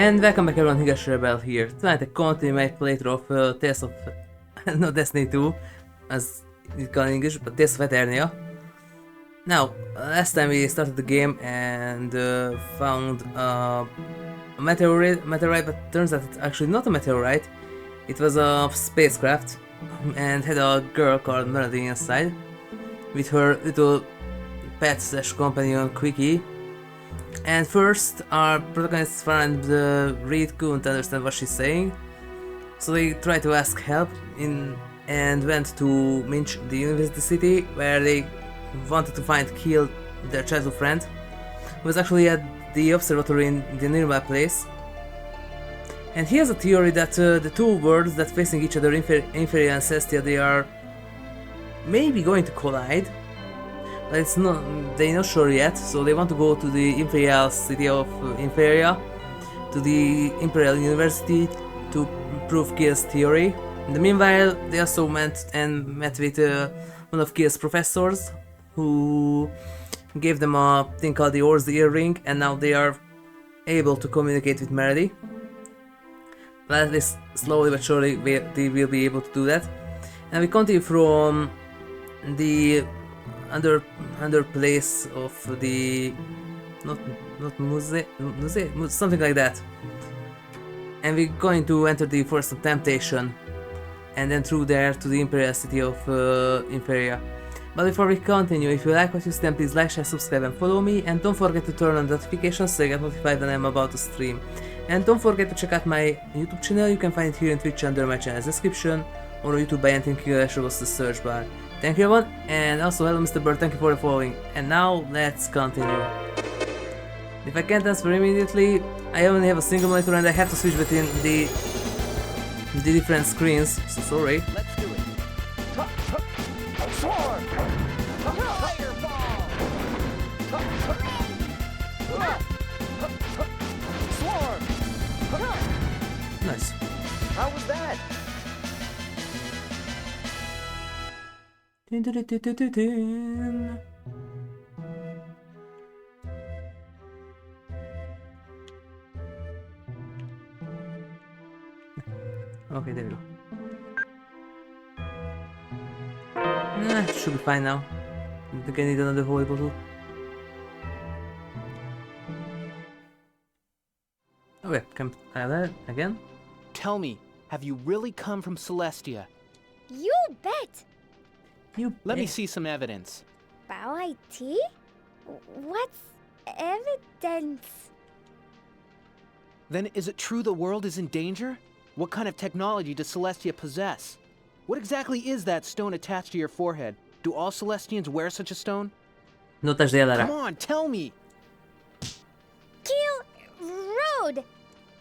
And welcome back everyone, Higas Rebel here. Tonight I continue my playthrough of Tales of... no, Destiny 2, as it's called in English, but Tales of Eternia. Now, last time we started the game and found a meteorite, but turns out it's actually not a meteorite. It was a spacecraft and had a girl called Melody inside with her little pet/companion Quickie. And first, our protagonist's friend Reed couldn't understand what she's saying, so they tried to ask help and went to Minch, the University City, where they wanted to find Keele, their childhood friend, who was actually at the observatory in the nearby place. And he has a theory that the two worlds that facing each other, Inferia and Celestia, they are maybe going to collide. But it's not, they're not sure yet, so they want to go to the Imperial City of Inferia, to the Imperial University, to prove Keele's theory. In the meanwhile, they also met with one of Keele's professors, who gave them a thing called the Or's earring, and now they are able to communicate with Melody. But at least slowly but surely they will be able to do that. And we continue from the under place of the not museum, something like that. And we're going to enter the Forest of Temptation, and then through there to the Imperial City of Inferia. But before we continue, if you like what you see, then please like, share, subscribe and follow me, and don't forget to turn on notifications so you get notified when I'm about to stream. And don't forget to check out my YouTube channel. You can find it here in Twitch under my channel's description, or on YouTube by entering Keele/the search bar. Thank you everyone, and also hello Mr. Bird, thank you for the following. And now let's continue. If I can't answer immediately, I only have a single monitor and I have to switch between the different screens, so sorry. Let's do it. Swarm! Fireball! Swarm! Nice. How was that? Okay, there we go. Should be fine now. I think I need another holy bottle. Okay, can I have that again? Tell me, have you really come from Celestia? You bet! Let me see some evidence. Bow IT? What's evidence? Then is it true the world is in danger? What kind of technology does Celestia possess? What exactly is that stone attached to your forehead? Do all Celestians wear such a stone? No touch the Come on, tell me! Keele, rude!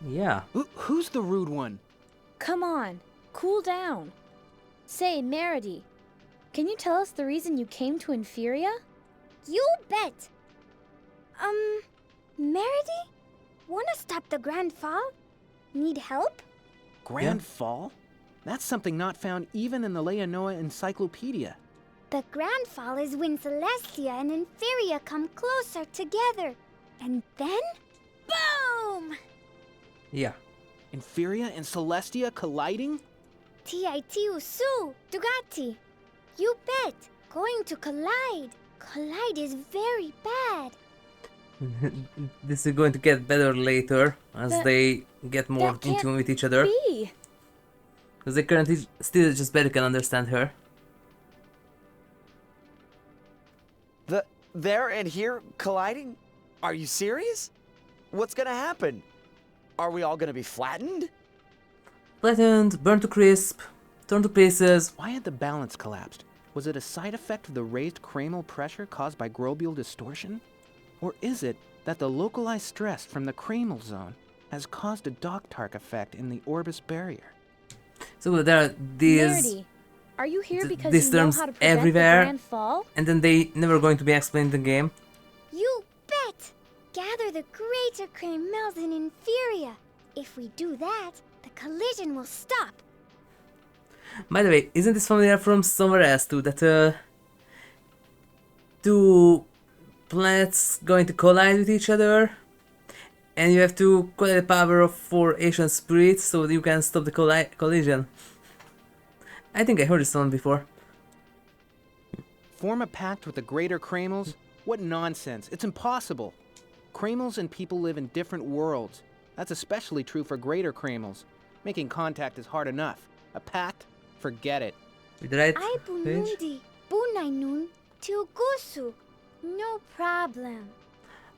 Yeah. Who's the rude one? Come on, cool down. Say, Meredy, can you tell us the reason you came to Inferia? You bet! Meredy? Wanna stop the Grand Fall? Need help? Grand Fall? That's something not found even in the Leonoa Encyclopedia. The Grand Fall is when Celestia and Inferia come closer together. And then, boom! Yeah. Inferia and Celestia colliding? Tit-Usu, Dugati. You bet. Going to collide. Collide is very bad. This is going to get better later as they get more that can't intimate with each other. Because they currently still just barely can understand her. There and here colliding? Are you serious? What's gonna happen? Are we all gonna be flattened? Flattened, burned to crisp, turned to pieces. Why had the balance collapsed? Was it a side effect of the raised Craymel pressure caused by globule distortion? Or is it that the localized stress from the Craymel zone has caused a Doctarch effect in the Orbis barrier? So there are these... Meredy, are you here because these you know terms how to prevent everywhere, the Grand Fall? and then they never going to be explained in the game. You bet! Gather the Greater Craymels in Inferia. If we do that, the collision will stop. By the way, isn't this familiar from somewhere else too? That two planets going to collide with each other, And you have to collect the power of 4 ancient spirits so you can stop the collision. I think I heard this one before. Form a pact with the Greater Craymels? What nonsense. It's impossible. Craymels and people live in different worlds. That's especially true for Greater Craymels. Making contact is hard enough. A pact? Forget it. With the right Ai page? bunundi, bunainun, tilgusu. No problem.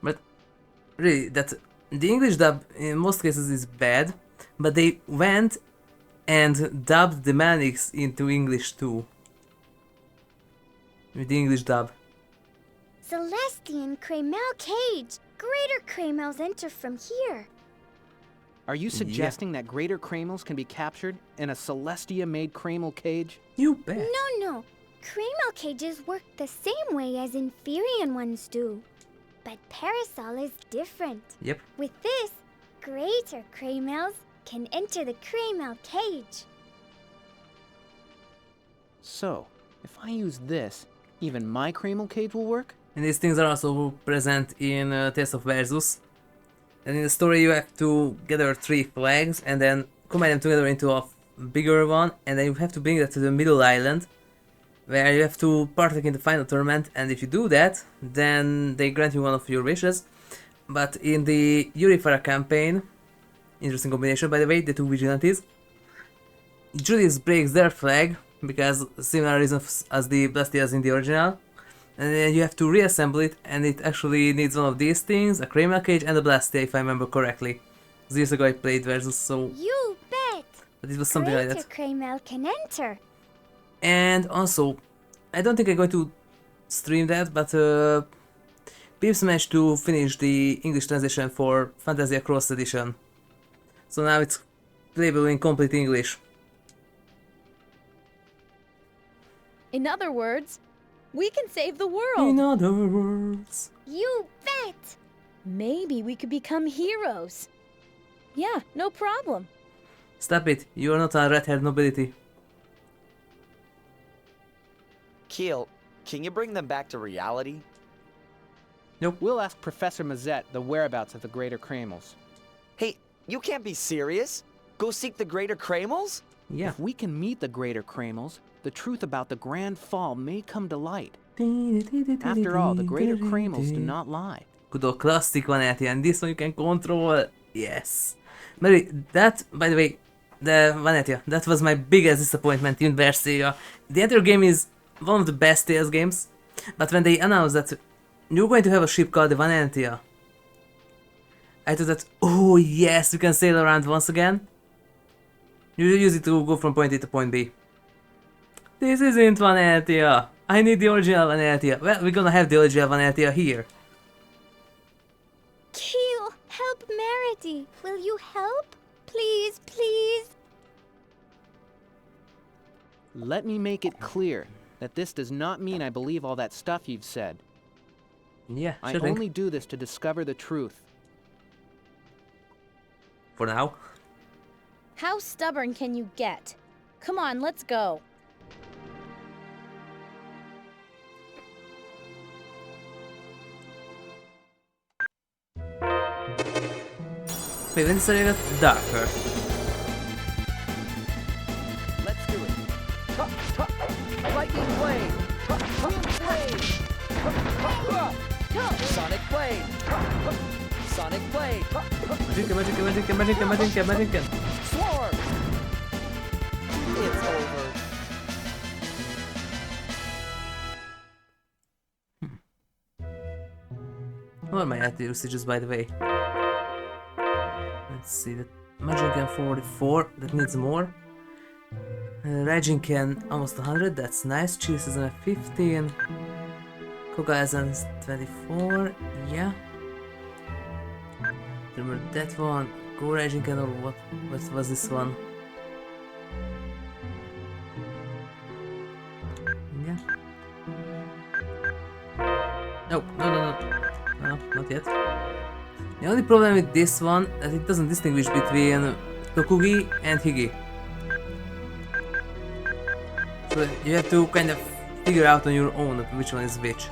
But really, that the English dub in most cases is bad, but they went and dubbed the mechanics into English too. With the English dub. Celestian Craymel cage. Greater Craymels enter from here. Are you suggesting that Greater Craymels can be captured in a Celestia-made Craymel cage? You bet. No. Craymel cages work the same way as Inferian ones do. But Parasol is different. Yep. With this, Greater Craymels can enter the Craymel cage. So, if I use this, even my Craymel cage will work? And these things are also present in Tales of Versus. And in the story you have to gather 3 flags and then combine them together into a bigger one, and then you have to bring that to the middle island, where you have to partake in the final tournament, and if you do that, then they grant you one of your wishes. But in the Eurifera campaign, interesting combination by the way, the 2 vigilantes, Julius breaks their flag, because similar reasons as the Blastias in the original, and then you have to reassemble it, and it actually needs one of these things, a Craymel cage and a Blastia if I remember correctly. Years ago I played Versus, so... You bet! But it was something like Greater that. Craymel can enter. And also, I don't think I'm going to stream that, but Pips managed to finish the English translation for Fantasia Cross Edition. So now it's playable in complete English. In other words, we can save the world. In other words... You bet! Maybe we could become heroes. Yeah, no problem. Stop it, you are not a red-haired nobility. Keele, can you bring them back to reality? We'll ask Professor Mazette the whereabouts of the Greater Craymels. Hey, you can't be serious. Go seek the Greater Craymels? Yeah. If we can meet the Greater Craymels, the truth about the Grand Fall may come to light. After all, the Greater Craymels do not lie. Good old classic Vanity, and this one you can control. Yes. Maybe that, by the way, the Vanetia, that was my biggest disappointment in Berseria. The entire game is one of the best Tales games, but when they announced that you're going to have a ship called the Vanetia, I thought that, oh yes, you can sail around once again. You use it to go from point A to point B. This isn't Vanetia. I need the original Vanetia. Well, we're gonna have the original Vanetia here. Keele, help Meredy. Will you help? Please, please. Let me make it clear that this does not mean I believe all that stuff you've said. Yeah, I sure thing. only do this to discover the truth. For now. How stubborn can you get? Come on, let's go. Wait, when did it get darker? Let's do it. Lightning blade. Wind blade. Sonic blade. Sonic blade. Magic. Swarm. It's over. What are my active usages, by the way? Let's see, that Magic can 44, that needs more. Raging can almost 100, that's nice. Cheese is at 15. Cognizance 24, yeah. Remember that one. Go Raging can, or what was this one? Yeah. No, not yet. The only problem with this one that it doesn't distinguish between Tokugi and Higi. So you have to kind of figure out on your own which one is which.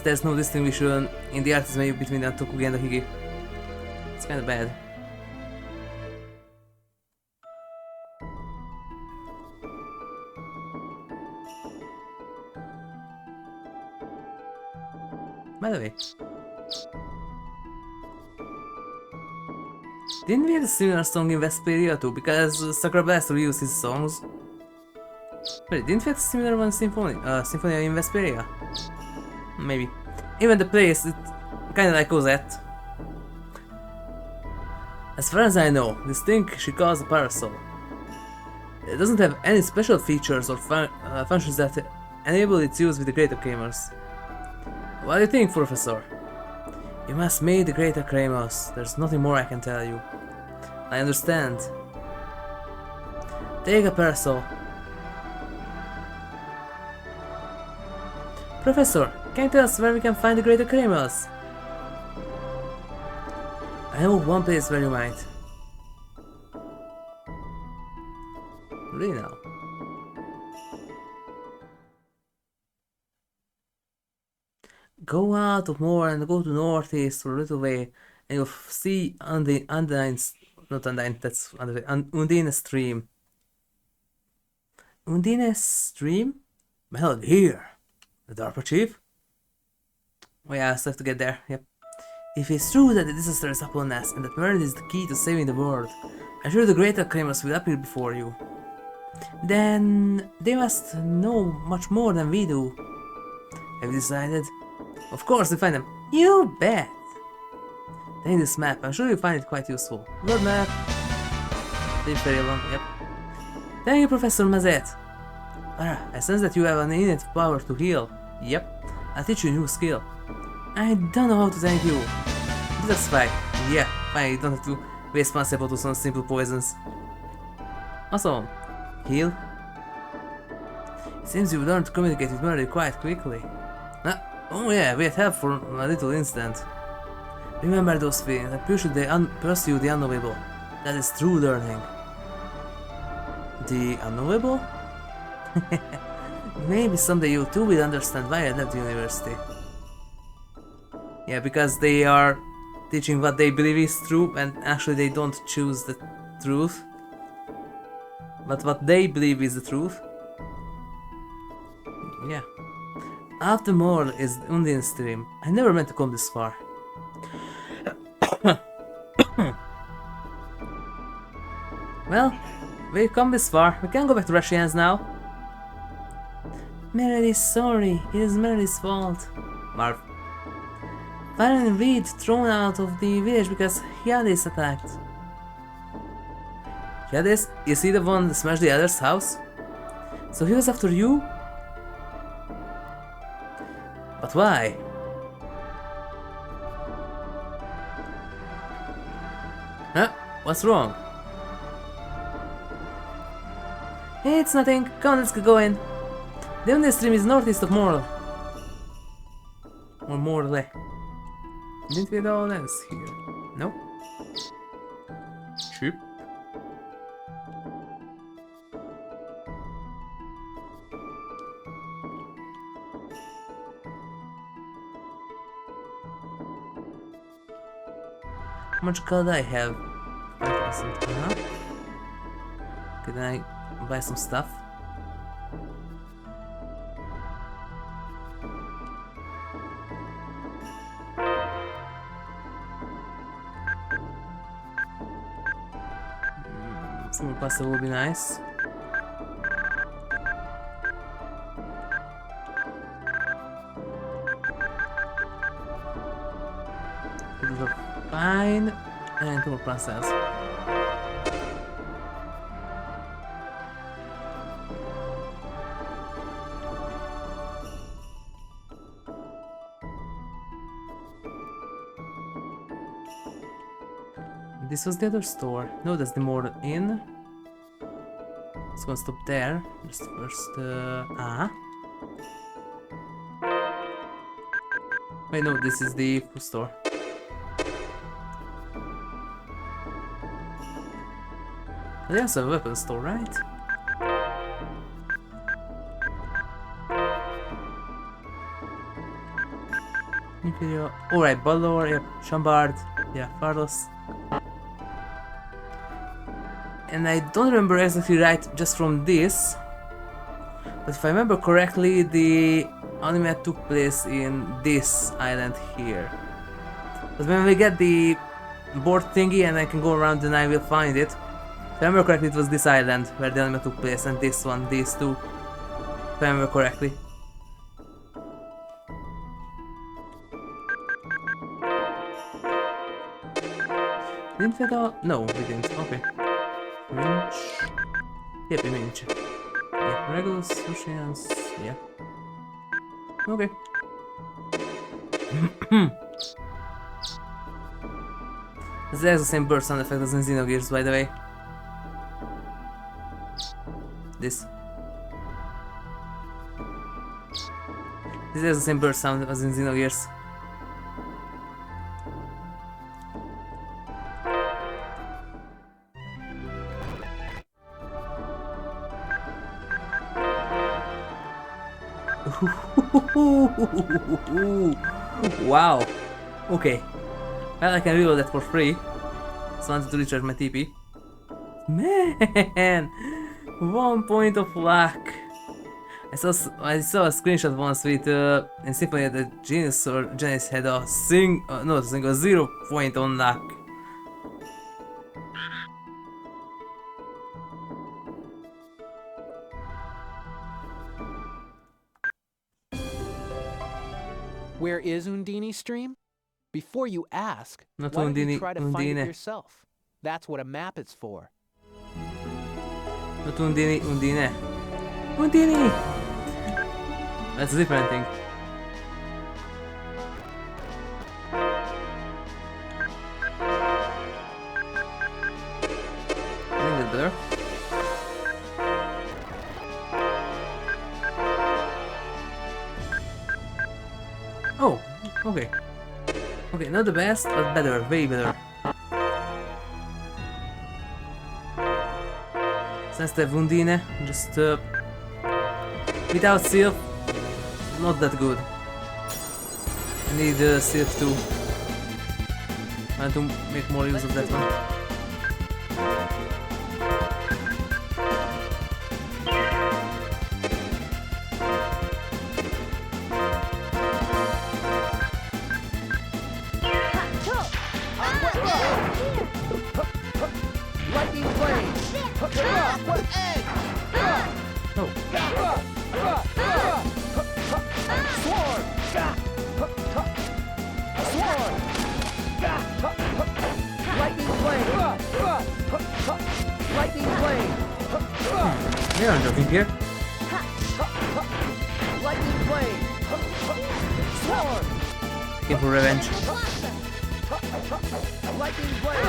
There's no distinction in the artist menu between the Tokugi and the Higi. It's kinda bad. By the way, didn't we have a similar song in Vesperia too? Because Sakura Blaster used his songs. Wait, didn't we have a similar one Symphonia in Vesperia? Maybe. Even the place, it kinda like Cosette. As far as I know, this thing she calls a parasol. It doesn't have any special features or functions that enable its use with the Greater Craymels. What do you think, Professor? You must meet the Greater Craymels. There's nothing more I can tell you. I understand. Take a parasol. Professor, can you tell us where we can find the Greater Craymels? I know one place where you might. Really now? Go out of Moor and go to northeast for a little way, and you'll see Undine's, not Undine, that's Undine's stream. Undine's stream? Well, here. The Darpa Chief? Oh yeah, I still have to get there, yep. If it's true that the disaster is upon us, and that murder is the key to saving the world, I'm sure the Greater Craymels will appear before you. Then they must know much more than we do. Have you decided? Of course we find them. You bet! Take this map, I'm sure you'll find it quite useful. Road map. The Inferia one, yep. Thank you, Professor Mazet. I sense that you have an innate power to heal. Yep, I'll teach you a new skill. I don't know how to thank you. That's fine. Yeah, fine, you don't have to waste one bottles on simple poisons. Awesome. Heal. It seems you've learned to communicate with murder quite quickly. Oh yeah, we had help for a little instant. Remember those feelings and pursue the unknowable. That is true learning. The unknowable? Maybe someday you too will understand why I left the university. Yeah, because they are teaching what they believe is true and actually they don't choose the truth. But what they believe is the truth. Yeah. After more is Undine stream. I never meant to come this far. Well, we've come this far. We can't go back to Russians now. Meredith's sorry. It is Meredith's fault. Marv. Varen and Reed thrown out of the village because Hyades attacked. Hyades? Is he the one that smashed the other's house? So he was after you? But why? Huh? What's wrong? Hey, it's nothing. Come on, let's get going. The Undine stream is northeast of Morl. Or Morle. Didn't we have all else here? Nope. Shoop. How much gold I have? 5,000. Can I buy some stuff? Full pasta will be nice. These are fine. And 2 more pastas. This was the other store. No, that's the more inn. Let's go and stop there. Just first. Wait, no, this is the food store. They also have a weapon store, right? Inferia. Alright, Balor, yep, Chambard, yeah, Fardos. And I don't remember exactly right just from this, but if I remember correctly, the anime took place in this island here. But when we get the board thingy and I can go around, then I will find it. If I remember correctly, it was this island where the anime took place, and this one, these two. If I remember correctly. Didn't we go? No, we didn't. Okay. Minch. Yep, minch. Yeah, regulars, Russians. Yeah. Okay. There's the same bird sound effect as in Xenogears, by the way. This. This has the same bird sound as in Xenogears. Wow. Okay. Well, I can reload that for free. So I wanted to recharge my TP. Man! 1 point of luck. I saw a screenshot once with in Symphony that Genius or Janice had a 0 point on luck. Where is Undine's stream? Before you ask, Not why don't you Undine, try to find Undine. it yourself? That's what a map is for. Not Undine, Undine. Undine! That's a different thing. I think that's better. Oh, okay. Okay, not the best, but better, way better. Since the Undine, just without Sylph, not that good. I need Sylph too. I want to make more use of that one. Lightning blade! Aqua egg! Oh, Swarm! Swarm! Lightning blade! Lightning blade! they aren't joking here. Lightning blade! Swarm! Looking for revenge. Lightning blade!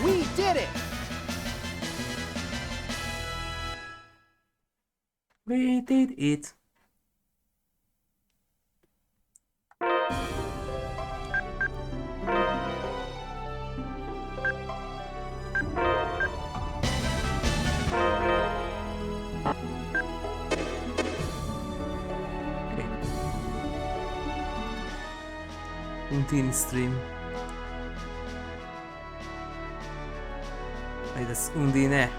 We did it! We did it. Okay. Undine stream. Wait, that's Undine.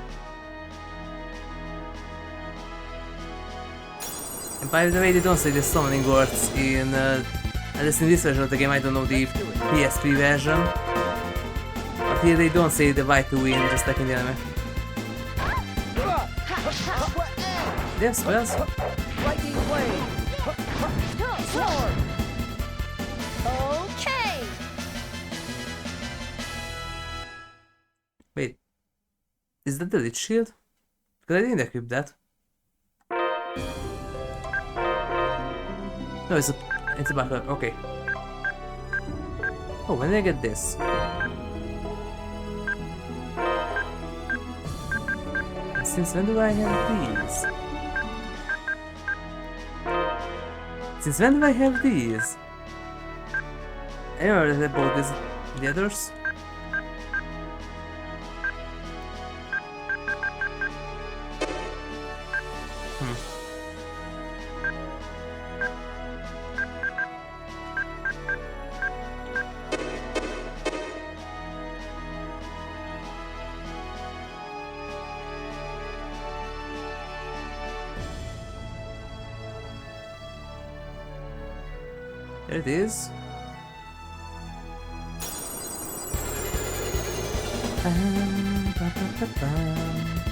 And by the way, they don't say the summoning words in at least in this version of the game. I don't know the PSP version, but here they don't say the Y to win, just like in the anime. Yes, what else? Lightning blade! Swarm! Okay. Wait, is that the Lich Shield? Because I didn't equip that. No, it's a buckler. Okay. Oh, when did I get this? And since when do I have these? Since when do I have these? I remember that I bought this the others. There it is.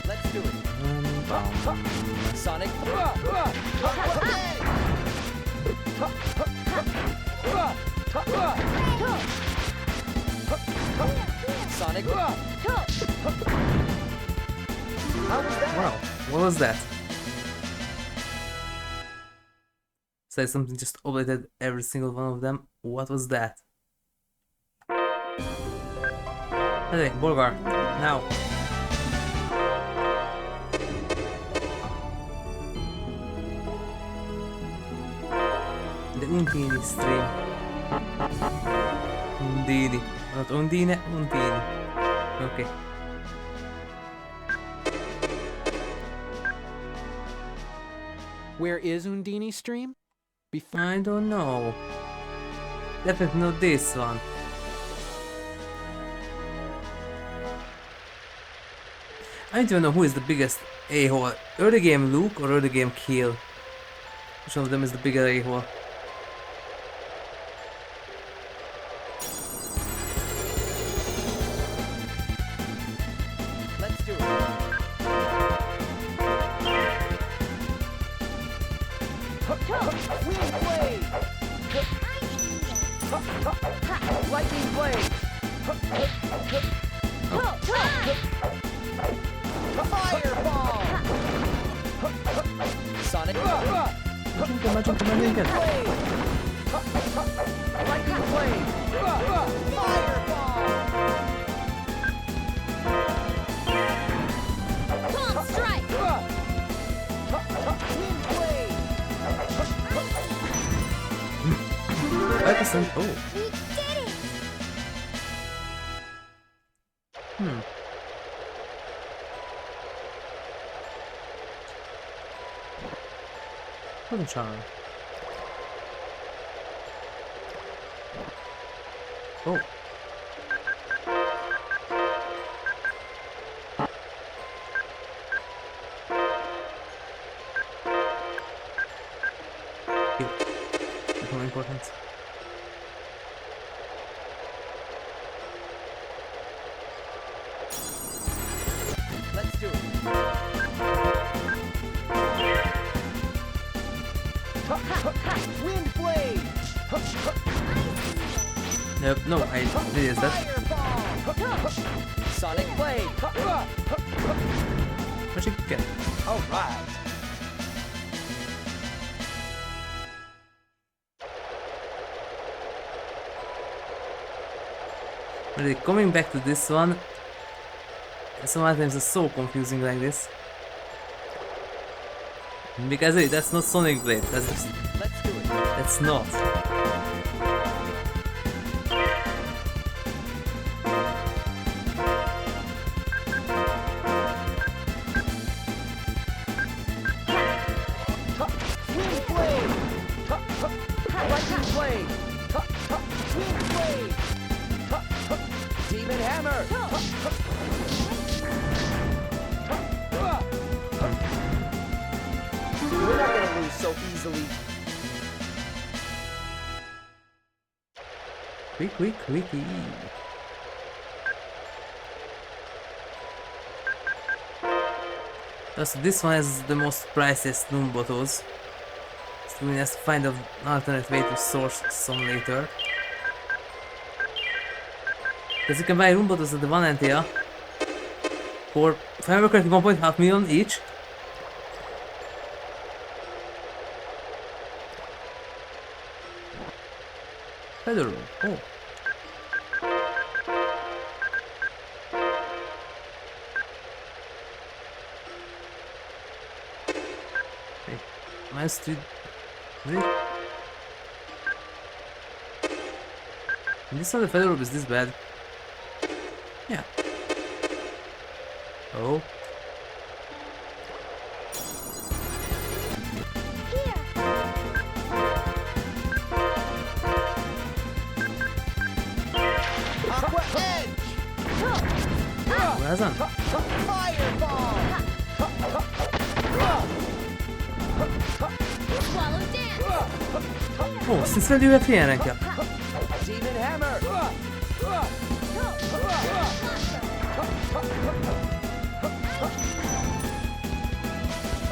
Let's do it. Sonic. Sonic. How was that? Wow, what was that? Say something just obliterated every single one of them. What was that? Hey, Bolgar, now. The Undine stream. Undine. Not Undine, Undine. Okay. Where is Undine's stream? I don't know. Definitely not this one. I don't know who is the biggest a-hole. Early game Luke or early game Keele? Which one of them is the bigger a-hole? Let's do it. Wind blade. Lightning blade. Fireball. Sonic. Imagine. Blade. Lightning blade. Fireball. Calm strike! Wind blade. 5%. Oh. We did it! What a charm. Oh. Here. Become important. Let's do it. Wind blade. Nope, no, I did that. Fireball. Sonic blade. What you get? All right. Really, coming back to this one, some items are so confusing like this. Because hey, that's not Sonic Blade, Let's do it. that's not. Wind blade. Lightning blade. Wind blade. Demon hammer. We're not gonna lose so easily. Quickie. Thus, this one has the most priciest Doom bottles. So we have to find an alternate way to source some later. Because you can buy room bottles at the one Antia for, if I remember correctly, 1.5 million each. Feather room. Oh. Wait, minus 2. Really? This one, the feather room is this bad. Yeah. Oh. Aqua edge. Where's on? Fireball. Swallow dance! Oh, since when do you have ilyenekkel? Demon hammer.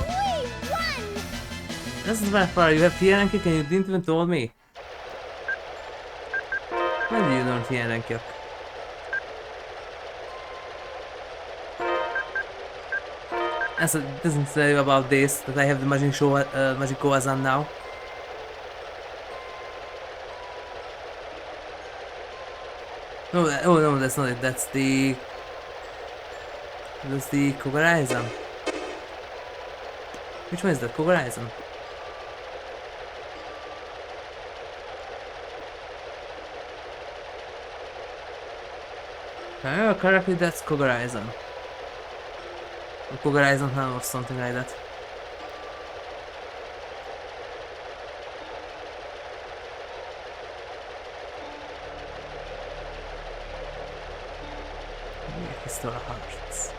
Wait, run! This is my far. You have ilyenekkel and you didn't even told me. When do you learn ilyenekkel? As it doesn't tell you about this, that I have the magic show, magic Koazan now. No, oh no, that's not it. That's the Kogarizan. Which one is that? Kogarizan. If I remember correctly, that's Kogarizan. Or Kogarizan Hell or something like that. Historia Hundreds.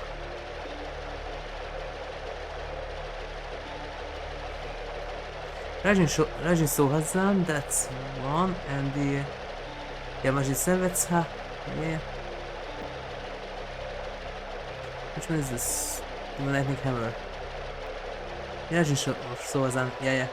Rajin Sohazan, that's one, and the Yamaji Sevetsa, yeah. Which one is this? The Lightning Hammer. Rajin Sohazan, yeah.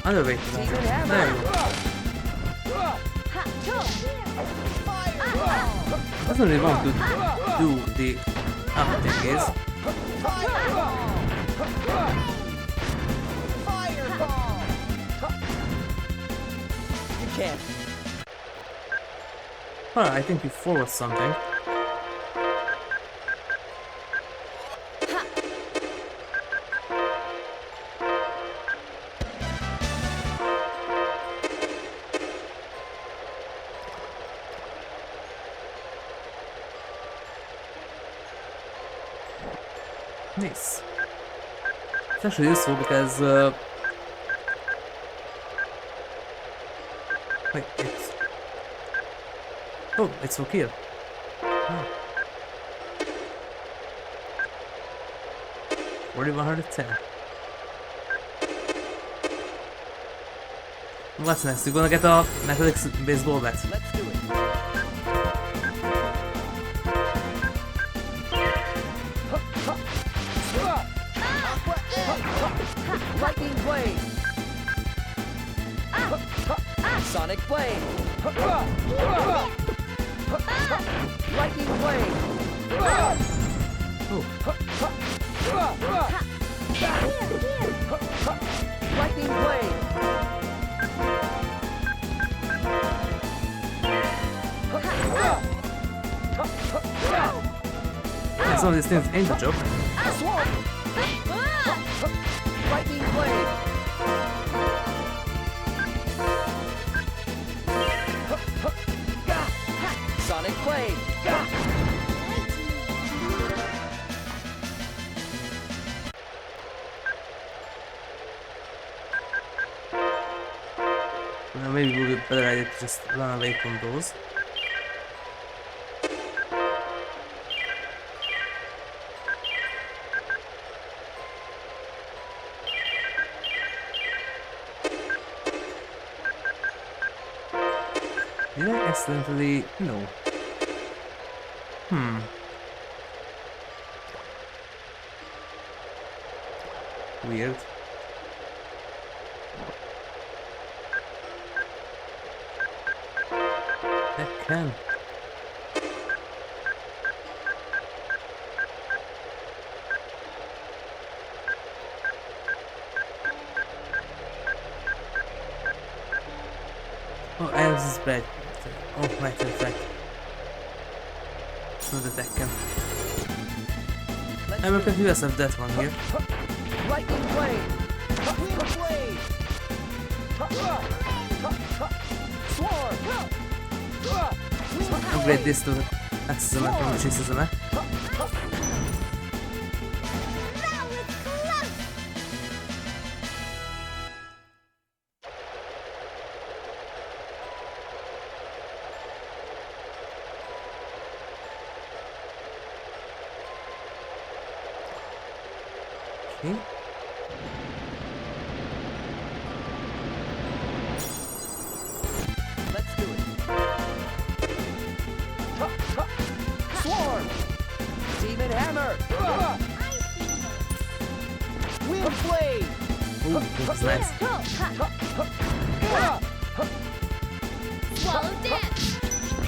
Other way to that. There we go. Doesn't really want to do the other thing is. You can't. Alright, I think you forward something. Nice. It's actually useful because wait, it's for Keele. Oh. 4110. What's next? You're gonna get a Methodix baseball bat. Let's do it. Lightning blade. Sonic blade. Lightning blade. Oh. Lightning blade. Yeah, some of these things ain't a joke. Lightning blade. Sonic blade. Well, maybe it would be a better idea to just run away from those. Did I accidentally... No. Weird. That can. Oh, I have this bad. Oh, right, in fact. It's not that can. I'm going to do us of that one here. Lightning blade. Blade. Sword. Upgrade this to access emet, from the access emet. Okay. Let's do it. Swarm! Demon hammer! Wind blade! Ooh, this is nice. Swallow dance!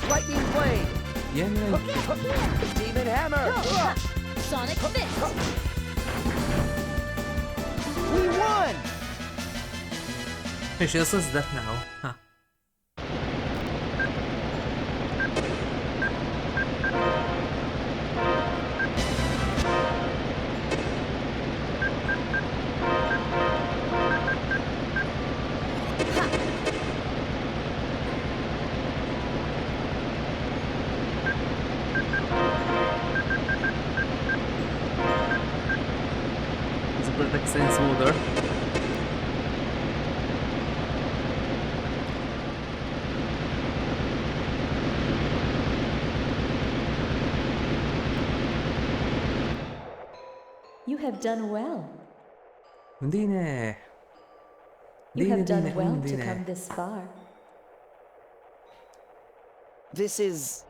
Lightning blade! Yeah, man. Demon hammer! Sonic fist! We won! She also does that now. Huh. It's a bit like sense order. You have done well. Undine. You have done Undine, well to Undine. come this far. This is...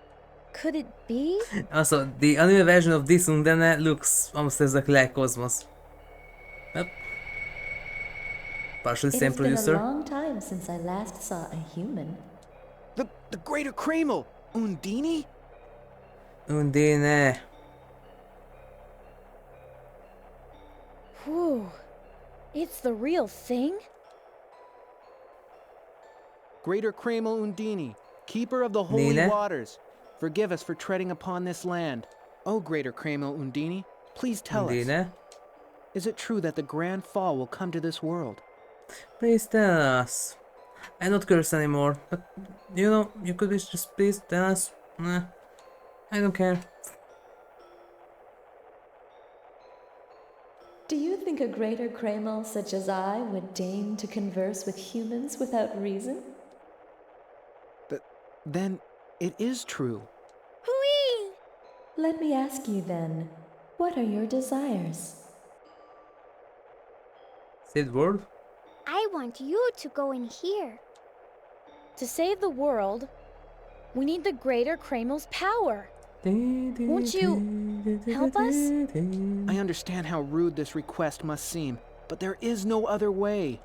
Could it be? Also, the anime version of this Undine looks almost exactly like Cosmos. Yep. Partially It same has been a producer. long time since I last saw a human. The Greater Craymel! Undine? Undine. Whew. It's the real thing? Greater Craymel Undine, keeper of the holy Nina? waters. Forgive us for treading upon this land. O Greater Craymel Undine, please tell us. Undine. Is it true that the Grand Fall will come to this world? Please tell us. I'm not curious anymore, but you know, you could just please tell us. Nah, I don't care. Do you think a greater Craymel such as I would deign to converse with humans without reason? Then it is true. Whee! Let me ask you then, what are your desires? Save the world? I want you to go in here. To save the world, we need the Greater Craymels' power. Won't you help us? I understand how rude this request must seem, but there is no other way.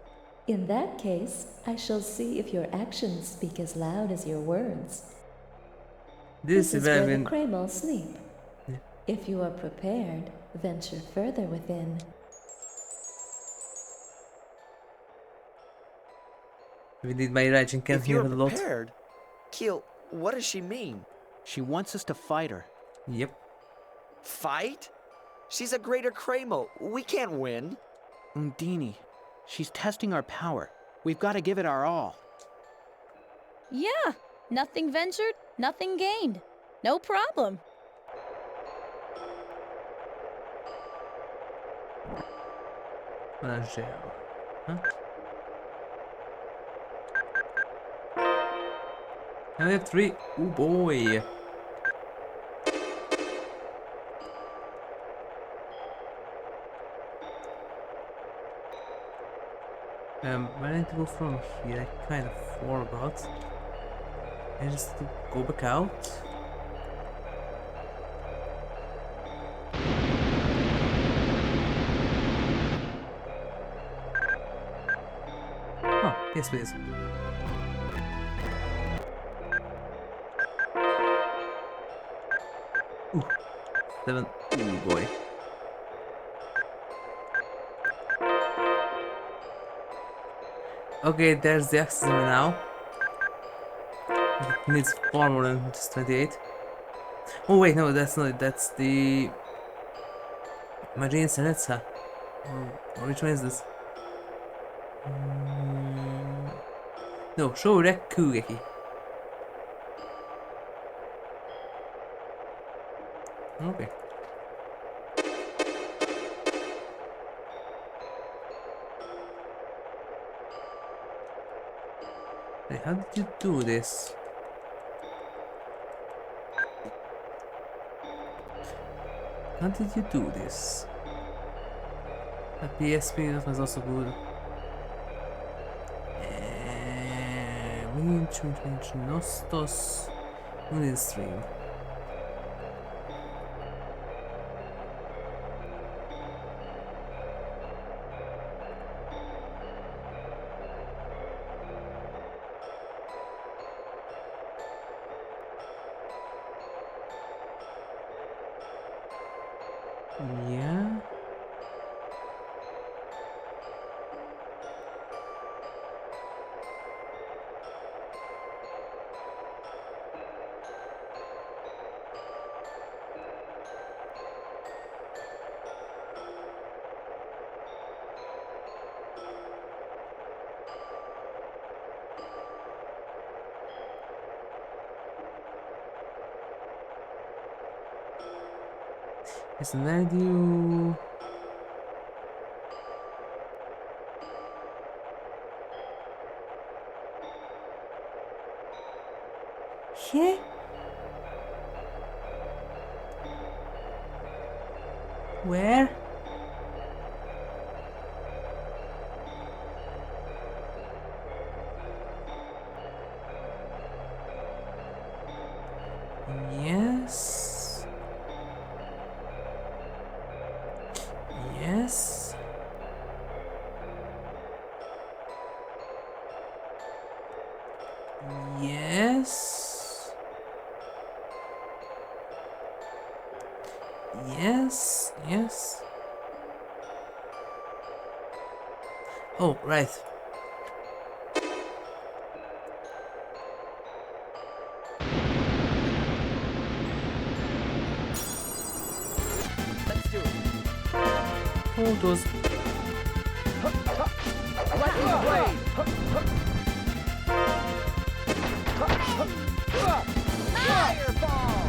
In that case, I shall see if your actions speak as loud as your words. This is where where the we... Craymels sleep. Yeah. If you are prepared, venture further within. We did my raging can't If hear you're a lot. prepared... Keele, what does she mean? She wants us to fight her. Yep. Fight? She's a Greater Craymel. We can't win. Undine, she's testing our power. We've got to give it our all. Yeah, nothing ventured, nothing gained. No problem. Jail. Huh? And we have 3. Oh boy. Where I need to go from here? I kind of forgot. I just to go back out. Oh, yes please. Ooh, 7. Ooh boy. Okay, there's the access now. It needs far more than just 28. Oh wait, no, that's not it. That's the Marine Senetsa. Or which one is this? No, Shorek Kugeki. Okay. Hey, how did you do this? How did you do this? A PSP, that was also good. Winch, Nostos, Undine stream. Yeah. Isn't that you? Yeah. Where? Yes. Yes. Yes. Yes. Yes. Oh, right. Let's do it. Oh, those. Lightning blade. Fireball.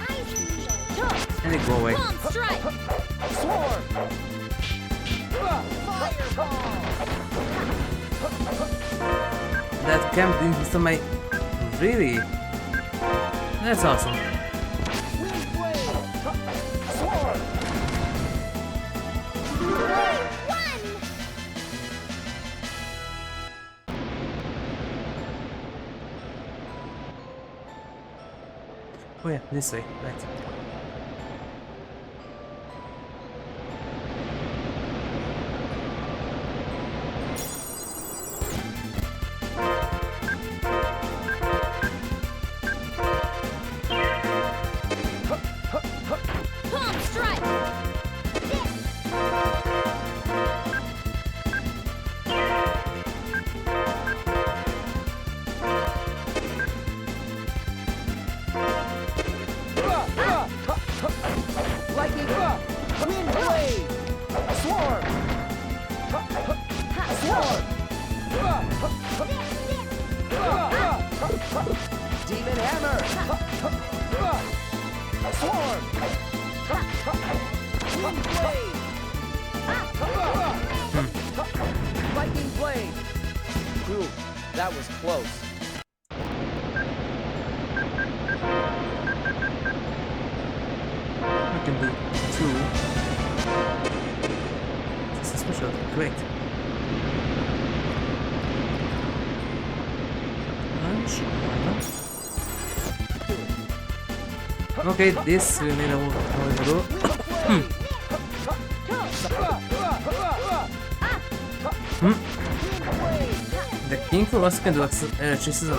Ice needle. And they go away. Palm strike! Swarm. Fireball. That camp into my. Really? That's awesome. Wind blade. Swarm. One. Oh yeah, this way. Right. Palm strike! Lightning. Wind blade. Swarm. Swarm. Demon hammer. Swarm. Wind blade. Lightning blade. Ooh, that was close. I can do two. This is special. Great. Lunch. Okay, this we need to do. The king for us can do electricity.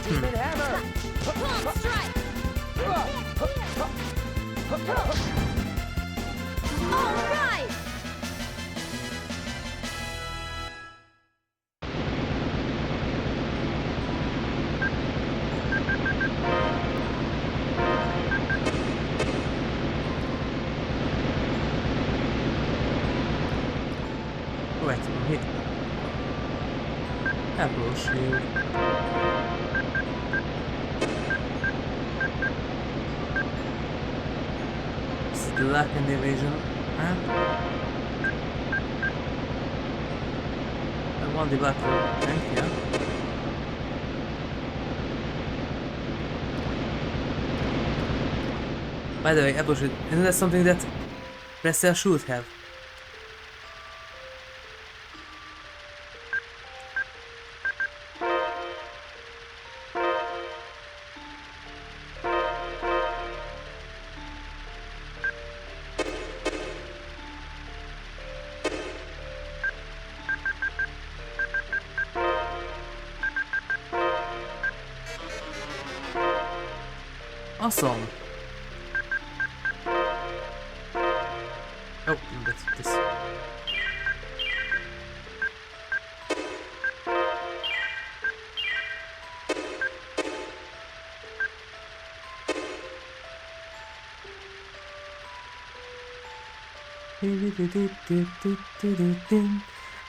Demon hammer. Palm strike! All right! Right, I'm here. Apple shield. The luck and the evasion. Huh? I want the black tank, yeah. By the way, isn't that something that Prestel should have? Awesome. Oh, that's this.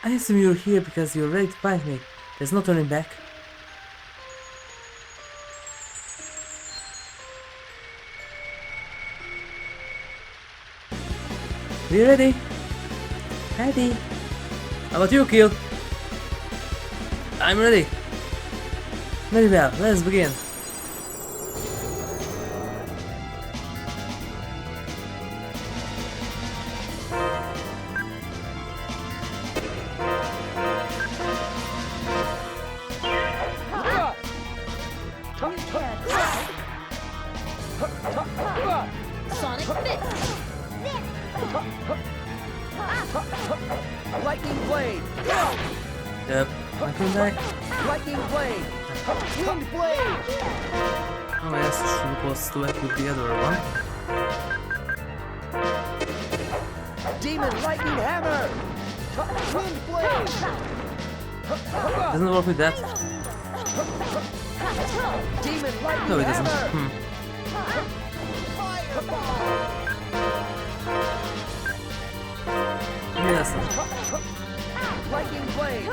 I assume you're here because you're ready to fight me. There's no turning back. We ready? Ready. How about you, Keele? I'm ready. Very well, let's begin. Sonic Fist! Lightning blade! Yep, I can die. Lightning blade! Wind blade! Oh yes, supposed to equip the other one. Demon lightning hammer! Wind blade! Doesn't work with that. Demon lightning No, it doesn't. hammer! Yes. Lightning blade!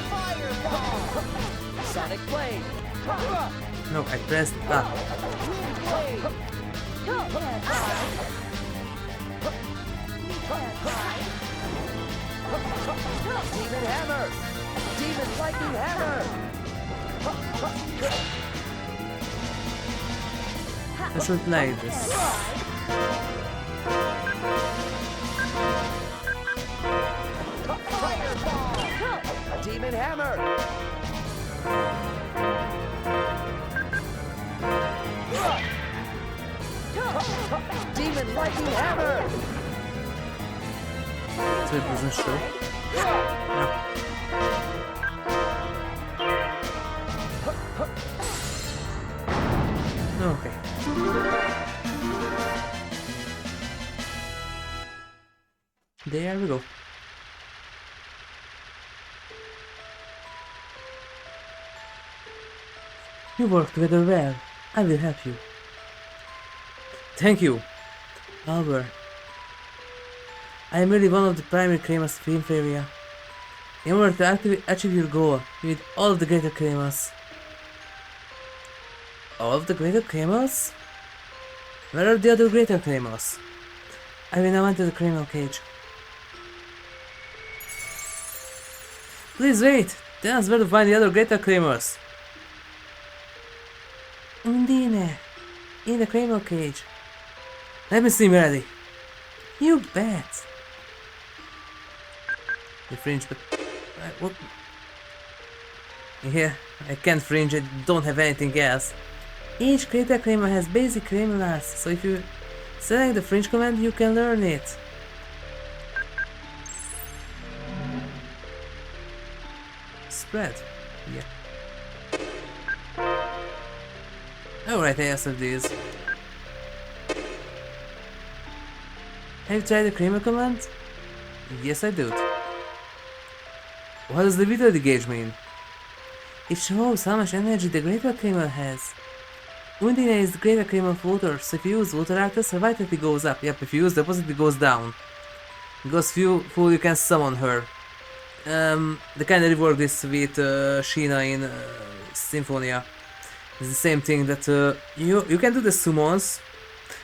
Fireball! Sonic blade! No, I pressed up. Wind blade! Demon hammer! Demon lightning hammer! I should play this. Fireball! Demon hammer! Demon lightning hammer! So it doesn't show. No. Okay. There we go. You work together well. I will help you. Thank you, Albert. I am really one of the primary Craymels of Inferia. In order to achieve your goal, you need all of the Greater Craymels. All of the Greater Craymels? Where are the other Greater Craymels? I will now enter the Craymel cage. Please wait! Tell us where to find the other Greater Craymels. Undine, in the Craymel cage. Let me see, Melody. You bet. You fringe, but what? Yeah, I can't fringe. I don't have anything else. Each Greater Craymel has basic Craymel arts, so if you select the fringe command, you can learn it. Spread. Yeah. Alright, I answered these. Have you tried the Craymel command? Yes, I do. What does the vitality gauge mean? It shows how much energy the Greater Craymel has. Undine is the Greater Craymel of water, so if you use water artist, her vitality goes up. Yep, if you use the opposite, it goes down. Because full you can summon her. They kinda reworked this with Sheena in Symphonia. It's the same thing that you can do the summons,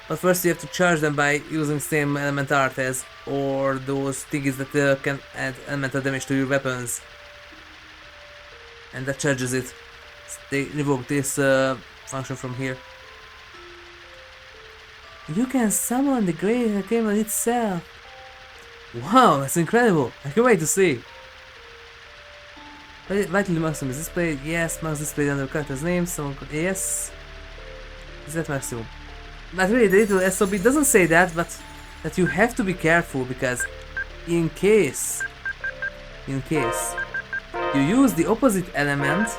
but first you have to charge them by using same element art as, or those things that can add elemental damage to your weapons. And that charges it. They revoked this function from here. You can summon the Greater Craymel itself. Wow, that's incredible. I can't wait to see. Vitally maximum is displayed. Yes, max displayed under character's name. Someone could, yes. Is that maximum? But really, the little SOB doesn't say that, but that you have to be careful because in case you use the opposite element,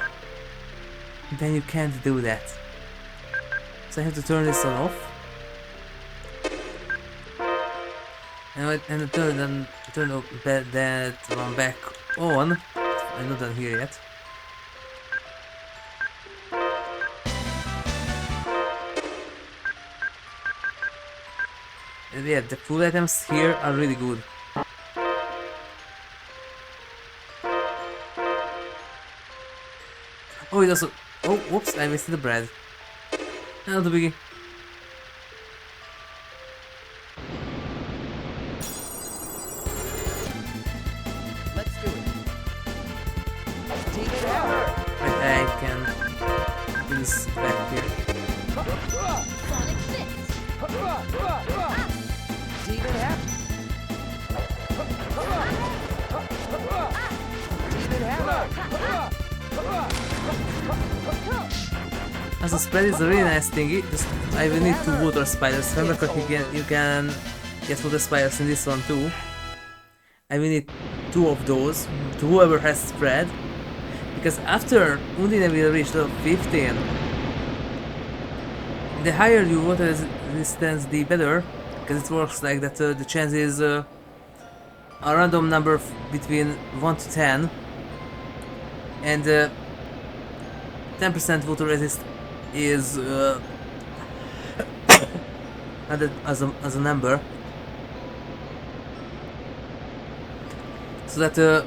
then you can't do that. So I have to turn this one off. And turn that one back on. I'm not done here yet. And yeah, the food items here are really good. Oh, it also. Oh, whoops! I wasted the bread. Not a biggie. I can do this back here. Sonic Fist. Demon Hammer. Demon Hammer. As a spread is a really nice thingy. Just I will need 2 water spiders. Remember, you can get water spiders in this one too. I will need 2 of those to whoever has spread. Because after Undine will reach level 15, the higher your water resistance, the better. Because it works like that. The chance is a random number between 1 to 10, and 10% water resist is added as a number, so that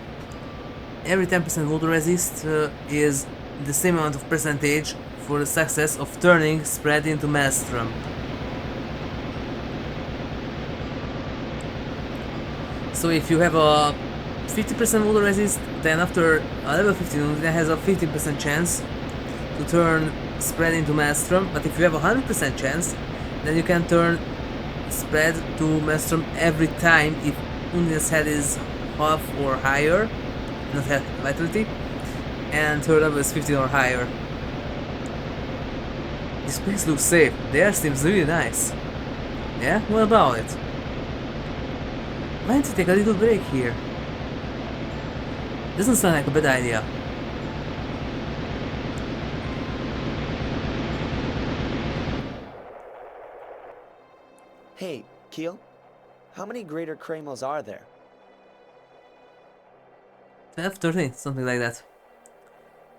every 10% water resist is the same amount of percentage for the success of turning spread into maelstrom. So if you have a 50% water resist, then after level 15 it has a 15% chance to turn spread into maelstrom. But if you have a 100% chance, then you can turn spread to maelstrom every time if Undine's head is half or higher, not health, vitality, and her level is 15 or higher. This place looks safe. The air seems really nice. Yeah, what about it? Why don't you take a little break here? Doesn't sound like a bad idea. Hey, Keele, how many Greater Craymels are there? 12, 13, something like that.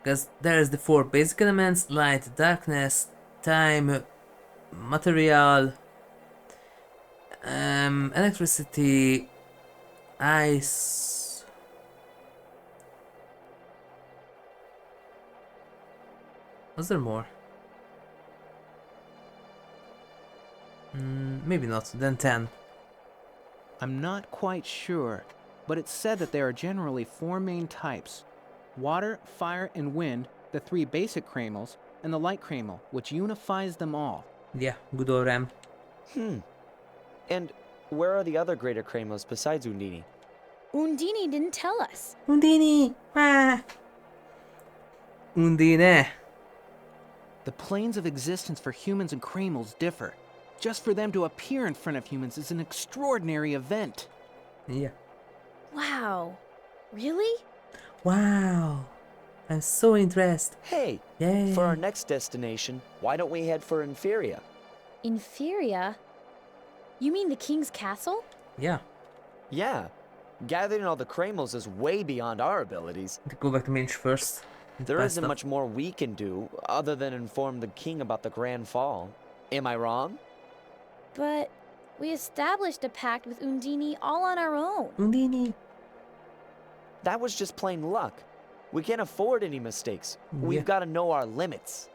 Because there's the 4 basic elements: light, darkness, time, material, electricity, ice. Was there more? Maybe not, then 10. I'm not quite sure, but it's said that there are generally 4 main types: water, fire, and wind, the 3 basic Craymels, and the light Craymel, which unifies them all. Yeah, good old Ram. And where are the other Greater Craymels besides Undine? Undine didn't tell us. Undine! Ah! Undine! The planes of existence for humans and Craymels differ. Just for them to appear in front of humans is an extraordinary event. Yeah. Wow. Really? Wow! I'm so interested. Hey, Yay! for our next destination, why don't we head for Inferia? Inferia? You mean the king's castle? Yeah. Yeah, gathering all the Craymels is way beyond our abilities. Go back to Minch first. There isn't much more we can do other than inform the king about the Grand Fall. Am I wrong? But we established a pact with Undine all on our own. Undine! That was just plain luck. We can't afford any mistakes. Yeah. We've got to know our limits.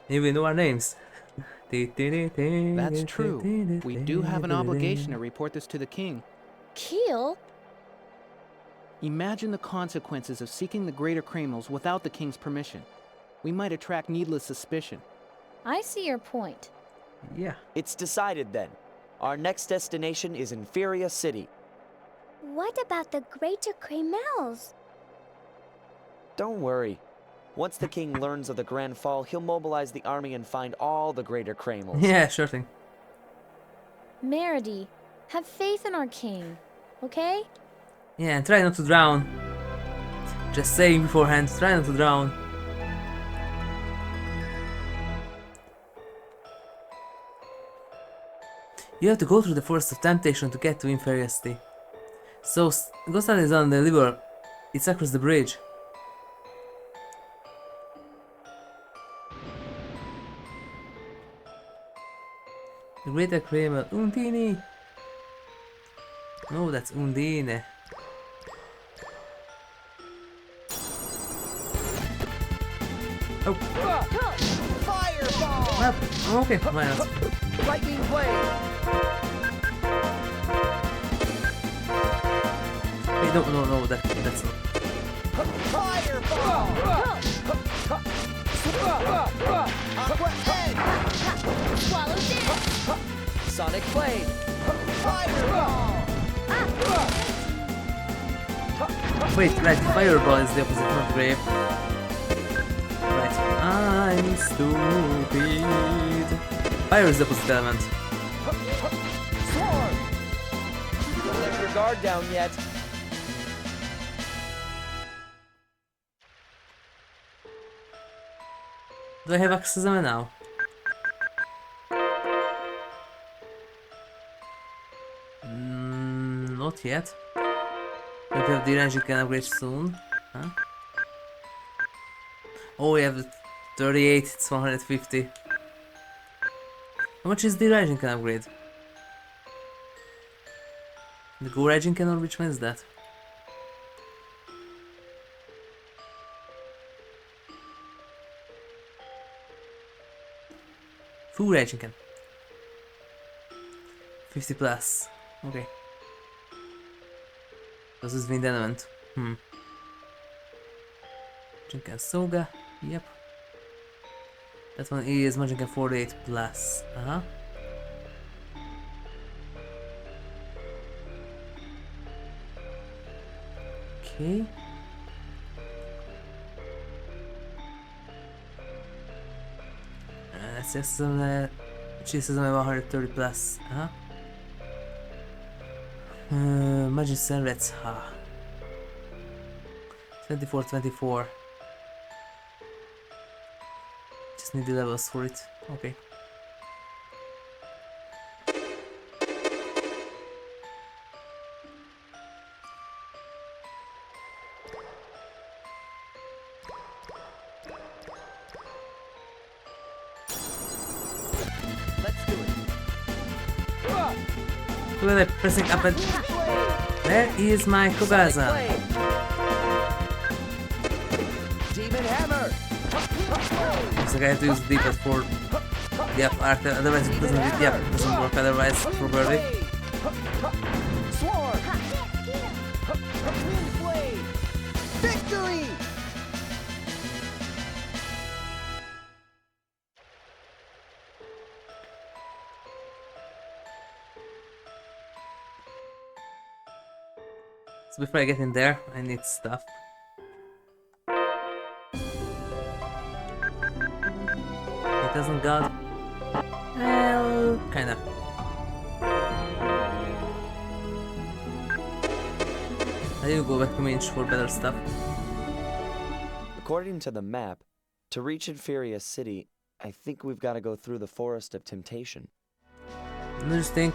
And we know our names. That's true. We do have an obligation to report this to the king. Keele? Imagine the consequences of seeking the Greater Craymels without the king's permission. We might attract needless suspicion. I see your point. Yeah. It's decided then. Our next destination is Inferia City. What about the Greater Craymels? Don't worry. Once the king learns of the Grand Fall, he'll mobilize the army and find all the Greater Craymels. Yeah, sure thing. Meredy, have faith in our king, okay? Yeah, and try not to drown. Just saying beforehand, try not to drown. You have to go through the Forest of Temptation to get to Inferia City. So, Ghostan is on the river. It's across the bridge. The Greater Craymels. Undine! No, that's Undine. Oh. Fireball! Well, okay, why not? Lightning blade! Wait, no, that's not. Fireball! Aqua Edge! Swallow this! Sonic blade! Fireball! Wait, right, fireball is the opposite, not grave. Right, I'm stupid. Fire is the opposite element. Sword! Don't let your guard down yet. Do I have access to them now? Not yet. Maybe have the range you can upgrade soon. Huh? Oh, we have 38, it's 150. How much is the Rising can upgrade? The Go Rising cannon, which one is that? Full Rising can. 50 plus. Okay. Das ist wind element. Majinkan Soga. Yep. That one is Majinkan 48 plus. Okay. Let's just she says I'm 130 plus. Magician Reds, 24. Just need the levels for it. Okay. Let's do it. Look at that, pressing up and... Where is my Kogaza? Demon hammer. Looks like I have to use the D-pad for... Yep, otherwise it doesn't work otherwise properly. Sword. Wind blade. Victory. So before I get in there, I need stuff. It doesn't got... Well, kinda. I will go back to Minch for better stuff. According to the map, to reach Inferia City, I think we've got to go through the Forest of Temptation. I just think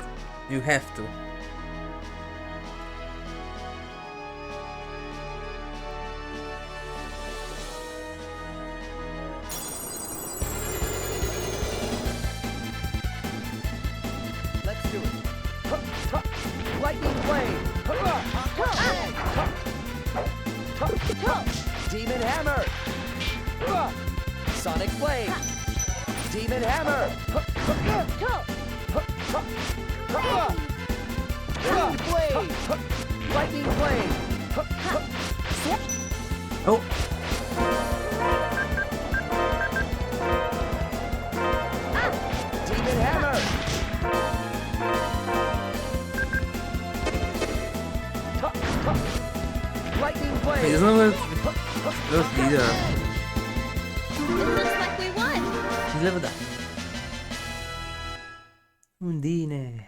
you have to. Let's do it. Lightning blade. Demon hammer. Sonic blade. Demon hammer. Wind blade. Lightning blade. Oh! Demon hammer. Wait, there's no Earth either. It looks like we won. He's leveled up. Undine.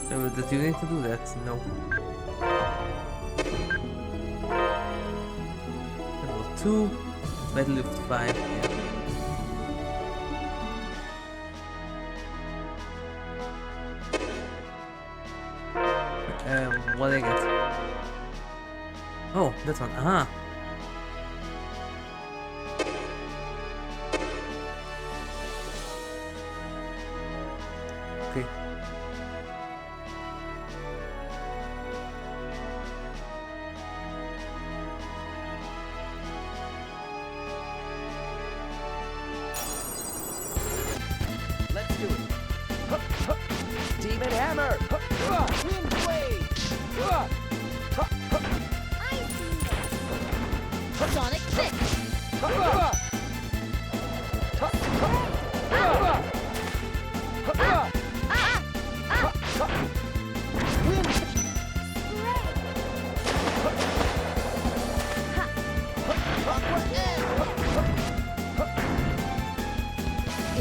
So, did you need to do that? No. Level 2. Belived 5. Yeah. What did I get? Oh, that one. Aha. Okay. Let's do it. Demon hammer. Wind blade. Sonic 6.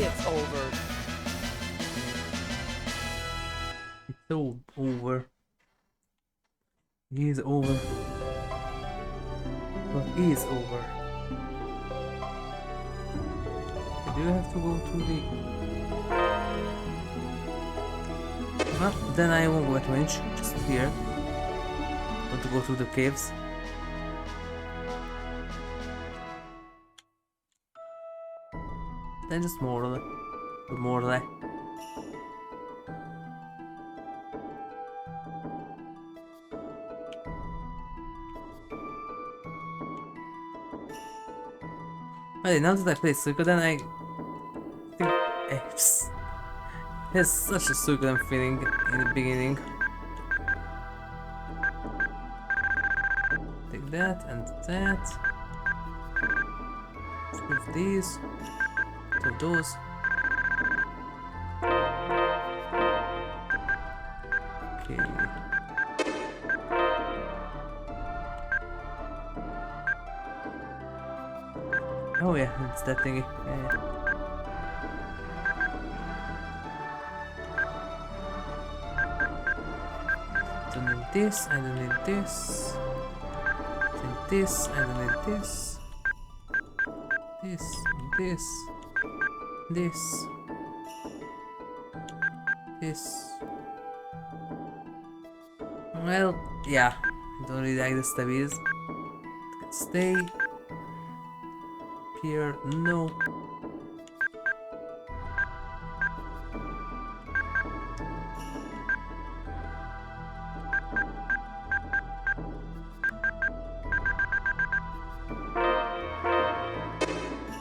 It's over. It's so over. He is over. What is over? Do you have to go to the... Well, then I won't go at range, just here. Want to go to the caves. Then just Morley. The Morley. Wait, now that I play Suiko, then I think it's such a Suikoden feeling in the beginning. Take that and that. Move these. To those. Okay. Oh yeah, it's that thingy. Yeah. Don't need this, I don't need this. Don't need this, I don't need this. This. Well, yeah, I don't really like the stabbies. Stay. Here, no.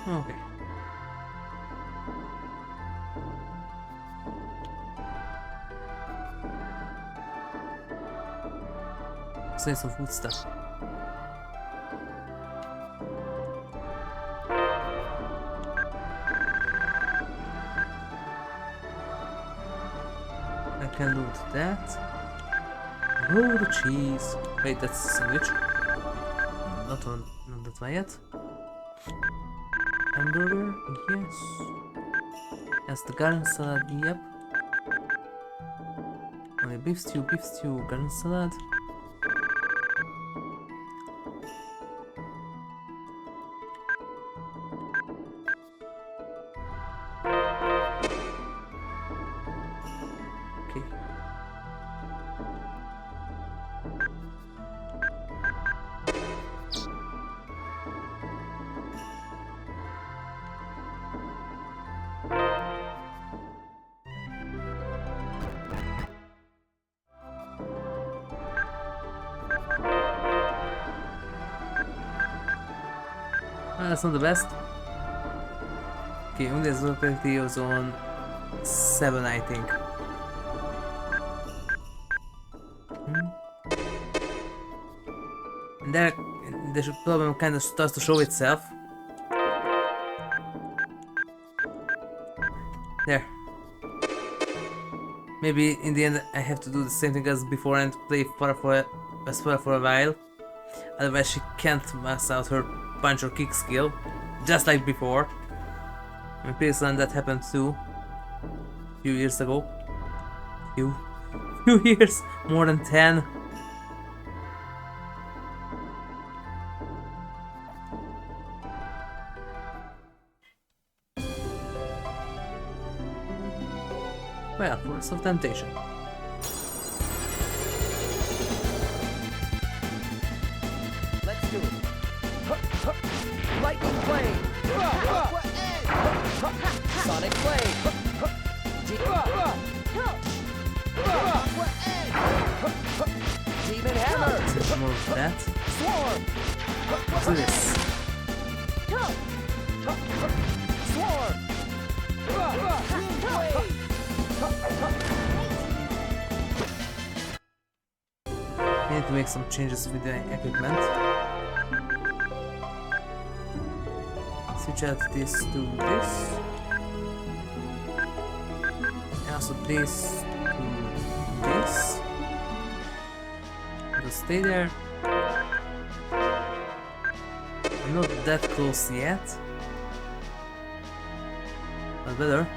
Okay. Say some food stuff. I can loot that. Oh, the cheese. Wait, that's a sandwich. Not that one yet. Hamburger, yes. That's the garden salad, yep. Okay, beef stew, garden salad. Okay. That's not the best. Okay, only availability was on 7, I think. And there, the problem kind of starts to show itself. There. Maybe in the end I have to do the same thing as before and play as well for a while. Otherwise she can't max out her punch or kick skill, just like before. I'm pretty certain that happened too. A few years ago. Few years? More than 10? Well, Forest of Temptation. Let's do it. Lightning Blade. Sonic Blade. Demon Hammer. Let's more of that. Swarm. Let's do this. Swarm. Wind Blade. I need to make some changes with the equipment. Switch out this to this. And also this to this. It'll stay there. I'm not that close yet. But better.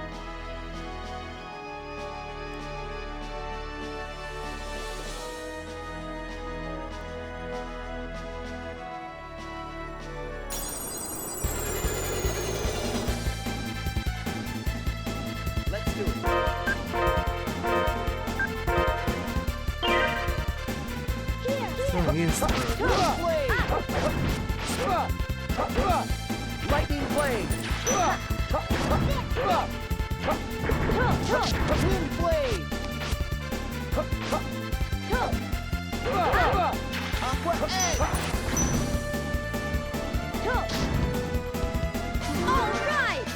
Lightning Blade. Wind Blade. Aqua Edge. All right!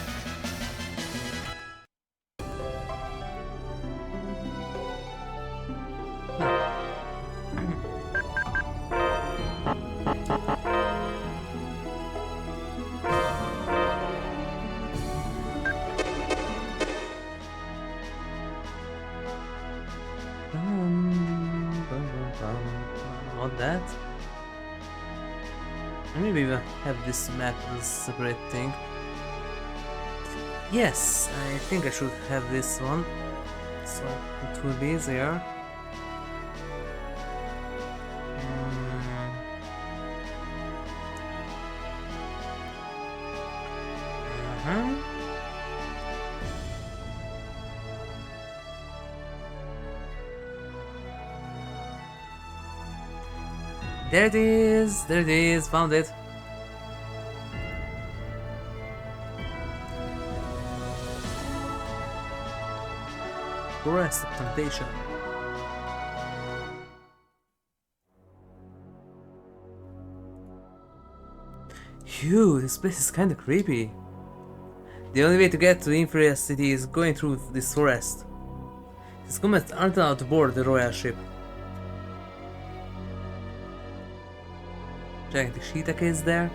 Not that. Maybe we'll have this map as a separate thing. Yes, I think I should have this one. So it will be easier. There it is, found it. Forest of Temptation. Phew, this place is kinda creepy. The only way to get to Inferia City is going through this forest. These comets aren't allowed to board the royal ship. Gigantic shiitake is there.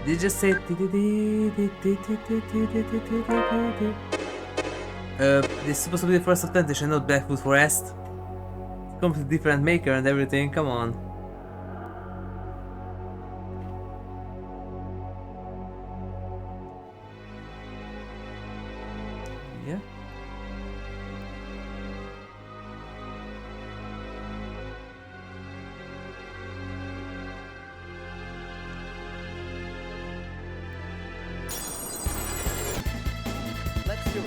Did you just say this is supposed to be the Forest of Temptation, not Blackwood Forest. Completely different maker and everything, come on. Yeah. Let's do it.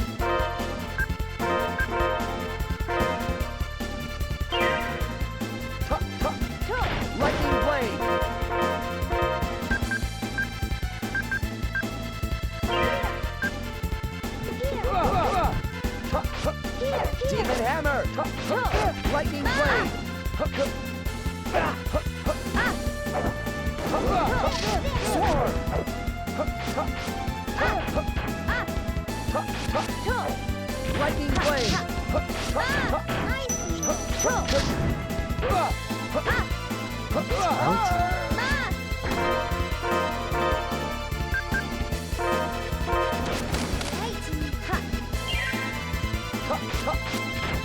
Lightning Blade. Demon Hammer. Lightning Blade. Sword. Lightning Blade.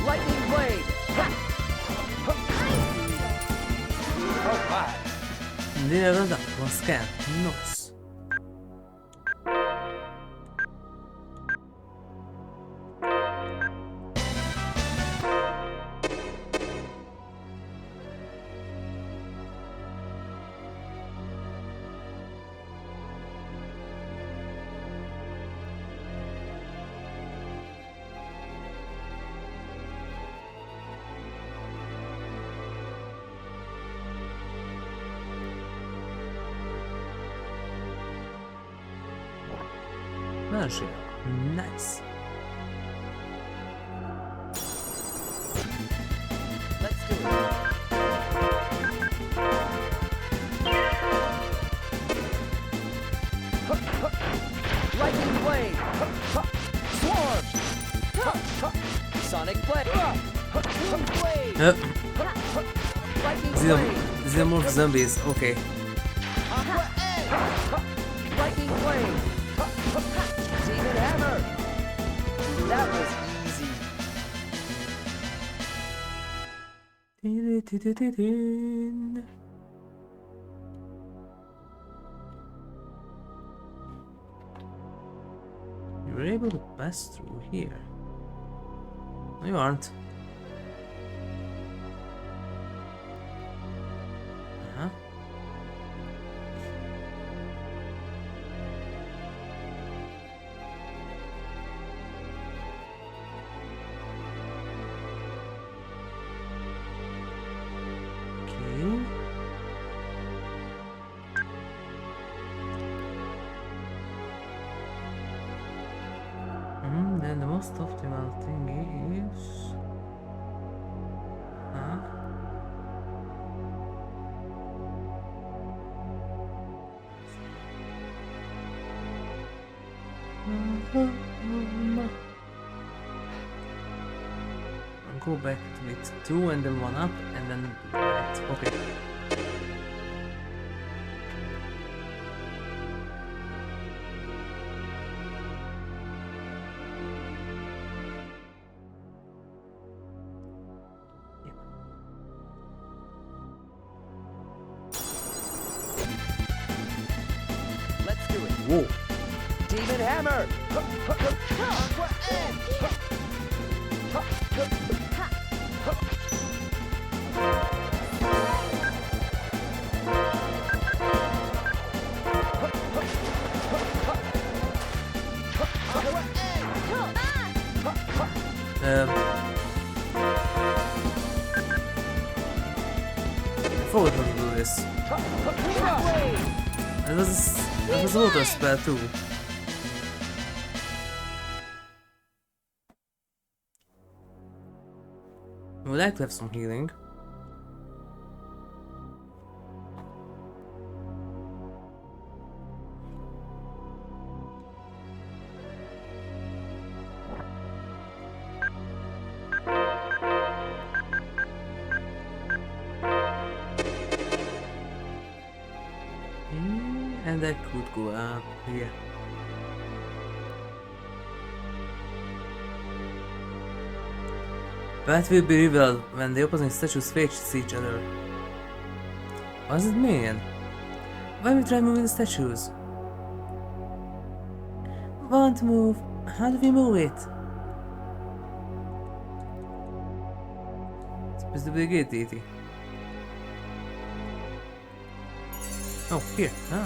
Lightning blade. Undine leveled up. One scan. Nice. Magic. Nice. Let's do it. Lightning blade. Swarm. Sonic blade. Blade. Yep. Lightning These blade. are more zombies. Okay. Aqua edge. Lightning blade. Demon hammer. That was easy. You were able to pass through here. No, you aren't. Uh-huh. Okay. Then the most optimal thing is... Huh? I'll go back with 2 and then 1 up and then right. Okay. Let's do it. Whoa. Demon hammer. Aqua edge. I forgot how to do this. That was a water spell too. I would like to have some healing. And I could go up here. Path will be revealed when the opposing statues face each other. What does it mean? Why we try moving the statues? Want move? How do we move it? It's supposed to be a gate deity. Oh, here, huh?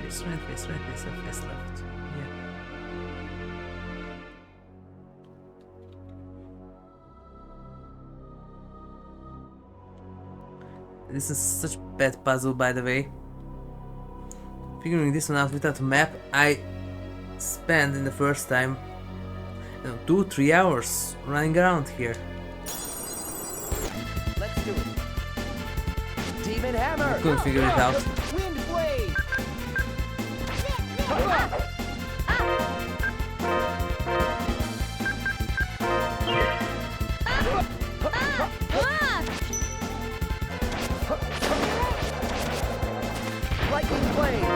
Face right, face right, face left, face left. Yeah. This is such a bad puzzle, by the way. Figuring this one out without a map, I spent in the first time 2-3 hours running around here. Let's do it. Demon hammer. I couldn't figure it out. Lightning blade.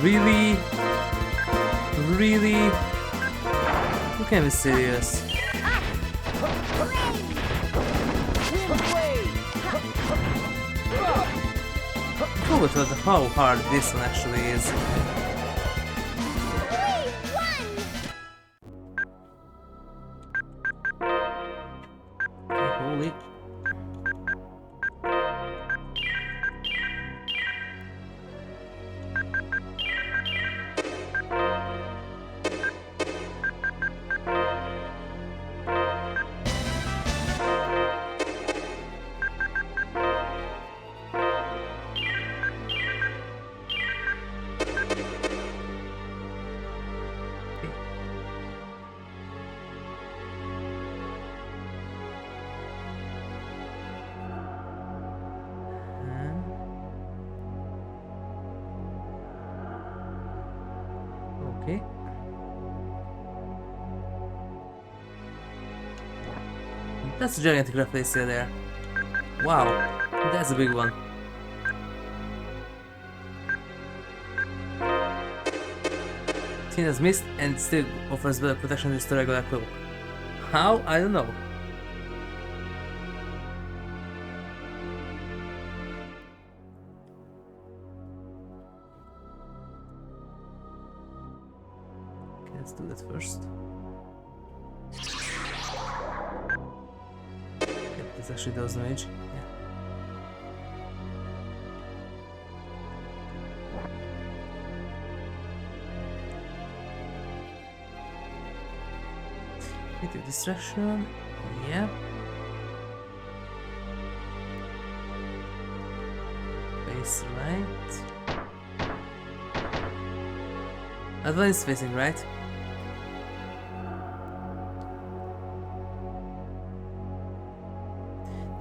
Really? Really? You can't be serious. I forgot how hard this one actually is. Holy. Okay. That's a gigantic Rafflesia there. Wow, that's a big one. Tina's missed and still offers better protection than the regular cloak. How? I don't know. Okay, let's do that first. Yep, this actually does damage. Yeah. Creative distraction, yeah. Face right. Advanced facing right.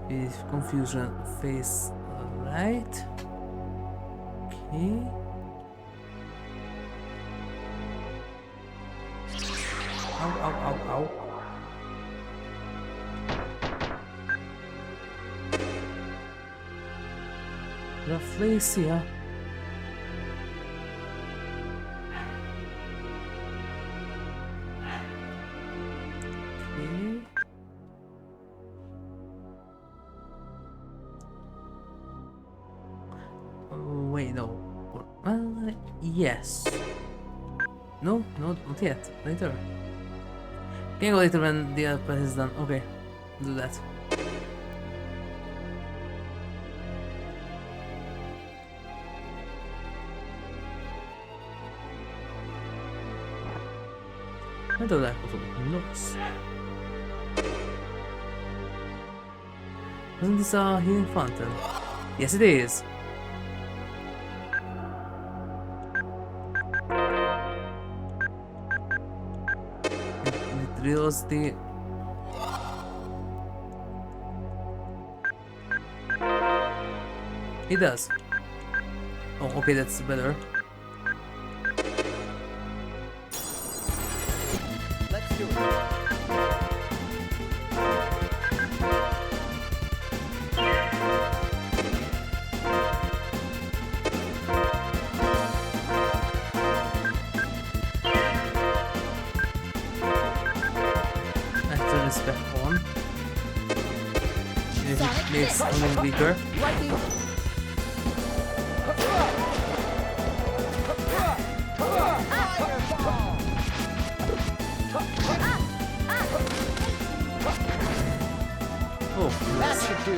With confusion, face right. Okay. Ow, ow, ow, ow. Rafflesia. Okay. Oh, wait, no. Well, yes. No, not yet. Later. Can go later when the other part is done. Okay, do that. I do that also looks. Isn't this a healing fountain? Yes, it is. It reveals the. It does. Oh, okay, that's better. Let's do it. I turn this back on. If it makes something weaker. Lightning. Oh, That should do.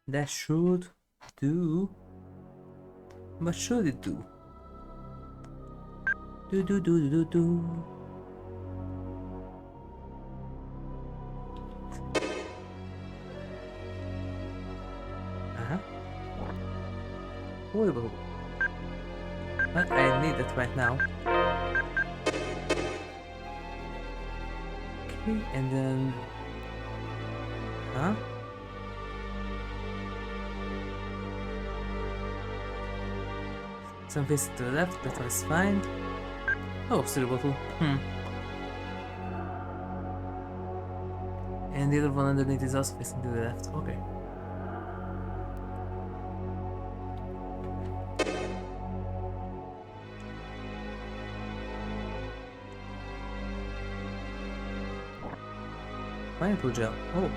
that should do. What should it do? Do. Uh-huh. Woo. But I need it right now. Okay, and then... Huh? Some facing to the left, that was fine. Oh, still a bottle. And the other one underneath is also facing to the left. Okay. Pineapple gel. Oh.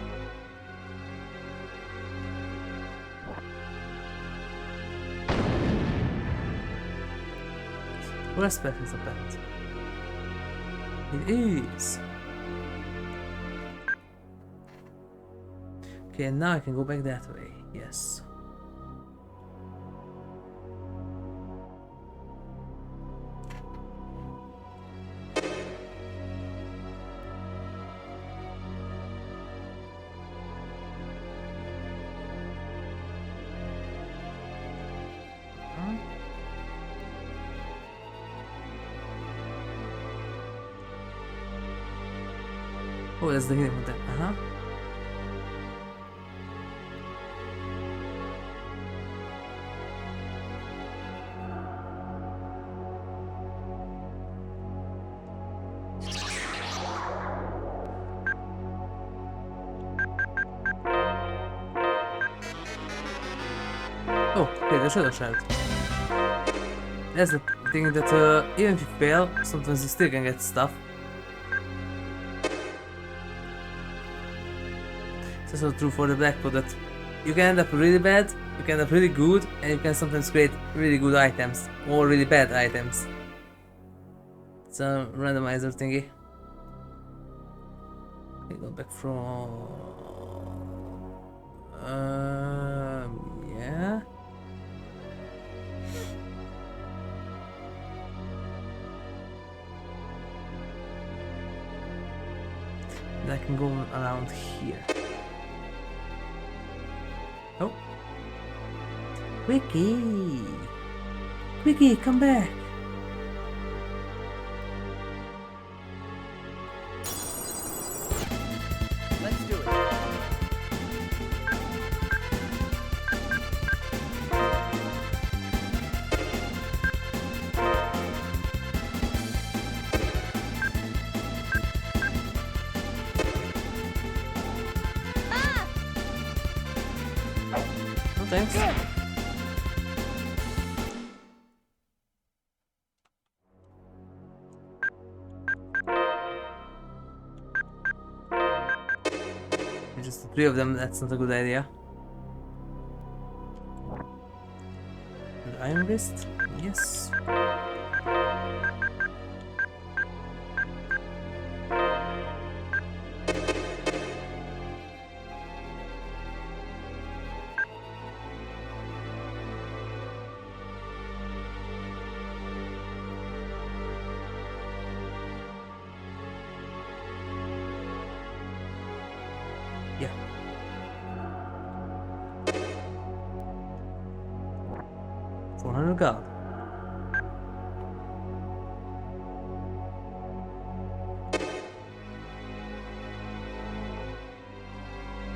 What aspect is a pet? It is. Okay, and now I can go back that way. Yes. Oh, that's the healing content. Oh, okay, the shadow shard. That's the thing that even if you fail, sometimes you still can get stuff. It's also true for the black pot that you can end up really bad, you can end up really good, and you can sometimes create really good items or really bad items. It's a randomizer thingy. Okay, go back from... yeah. And I can go around here. Oh. Quickie! Quickie, come back! Let's do it. No thanks. Just the three of them, that's not a good idea. And Iron Wrist? Yes. Yeah. $400 gold.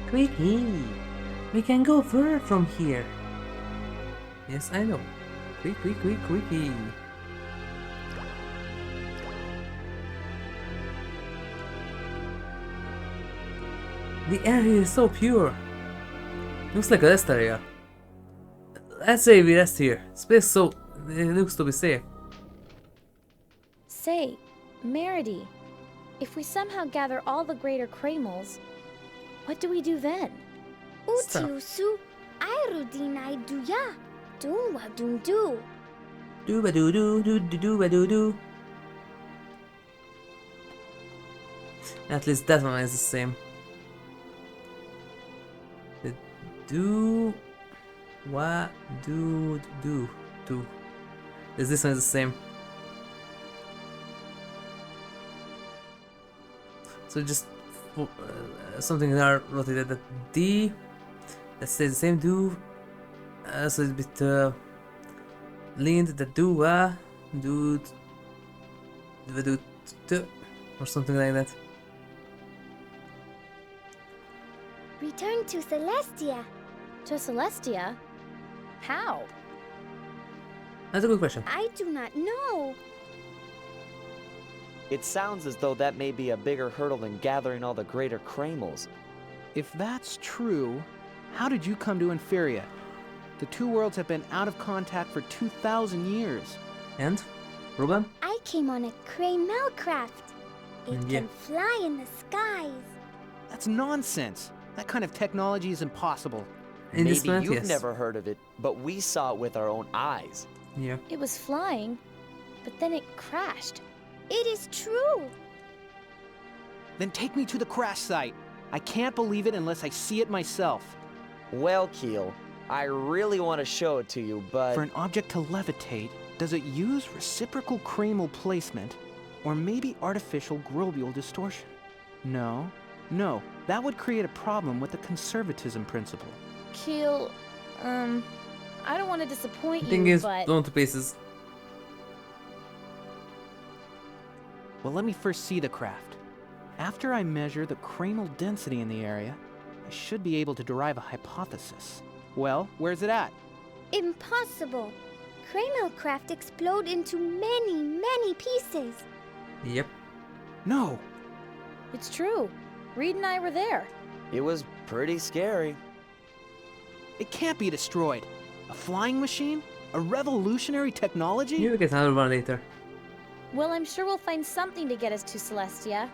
Quickie! We can go further from here. Yes, I know. Quickie. The air here is so pure. Looks like a rest area. Let's say we rest here. Space so it looks to be safe. Say, Meredy, if we somehow gather all the Greater Craymels, what do we do then? Stop. Utiusu, Irudinai duya, Dunwa dundu. Dooba doo doo doo doo dooba doo doo. At least that one is the same. The do wa do do do. This one is the same. So just something in our rotated that D that stays the same do. So it's a bit Lind the Dua, Dude, or something like that. Return to Celestia. To Celestia? How? That's a good question. I do not know. It sounds as though that may be a bigger hurdle than gathering all the Greater Craymels. If that's true, how did you come to Inferia? The two worlds have been out of contact for 2,000 years. And? Problem? I came on a Craymel craft. It Yeah. can fly in the skies. That's nonsense. That kind of technology is impossible. In this Maybe planet, you've yes. never heard of it, but we saw it with our own eyes. Yeah. It was flying, but then it crashed. It is true. Then take me to the crash site. I can't believe it unless I see it myself. Well, Keele, I really want to show it to you, but... For an object to levitate, does it use reciprocal Craymel placement, or maybe artificial globule distortion? No, that would create a problem with the conservatism principle. Keele, I don't want to disappoint The thing you, is, but blown to pieces. Well, let me first see the craft. After I measure the Craymel density in the area, I should be able to derive a hypothesis. Well, where's it at? Impossible. Craymel craft explode into many, many pieces. Yep. No! it's true. Reed and I were there. It was pretty scary. It can't be destroyed. A flying machine? A revolutionary technology? You will get another one later. Well, I'm sure we'll find something to get us to Celestia.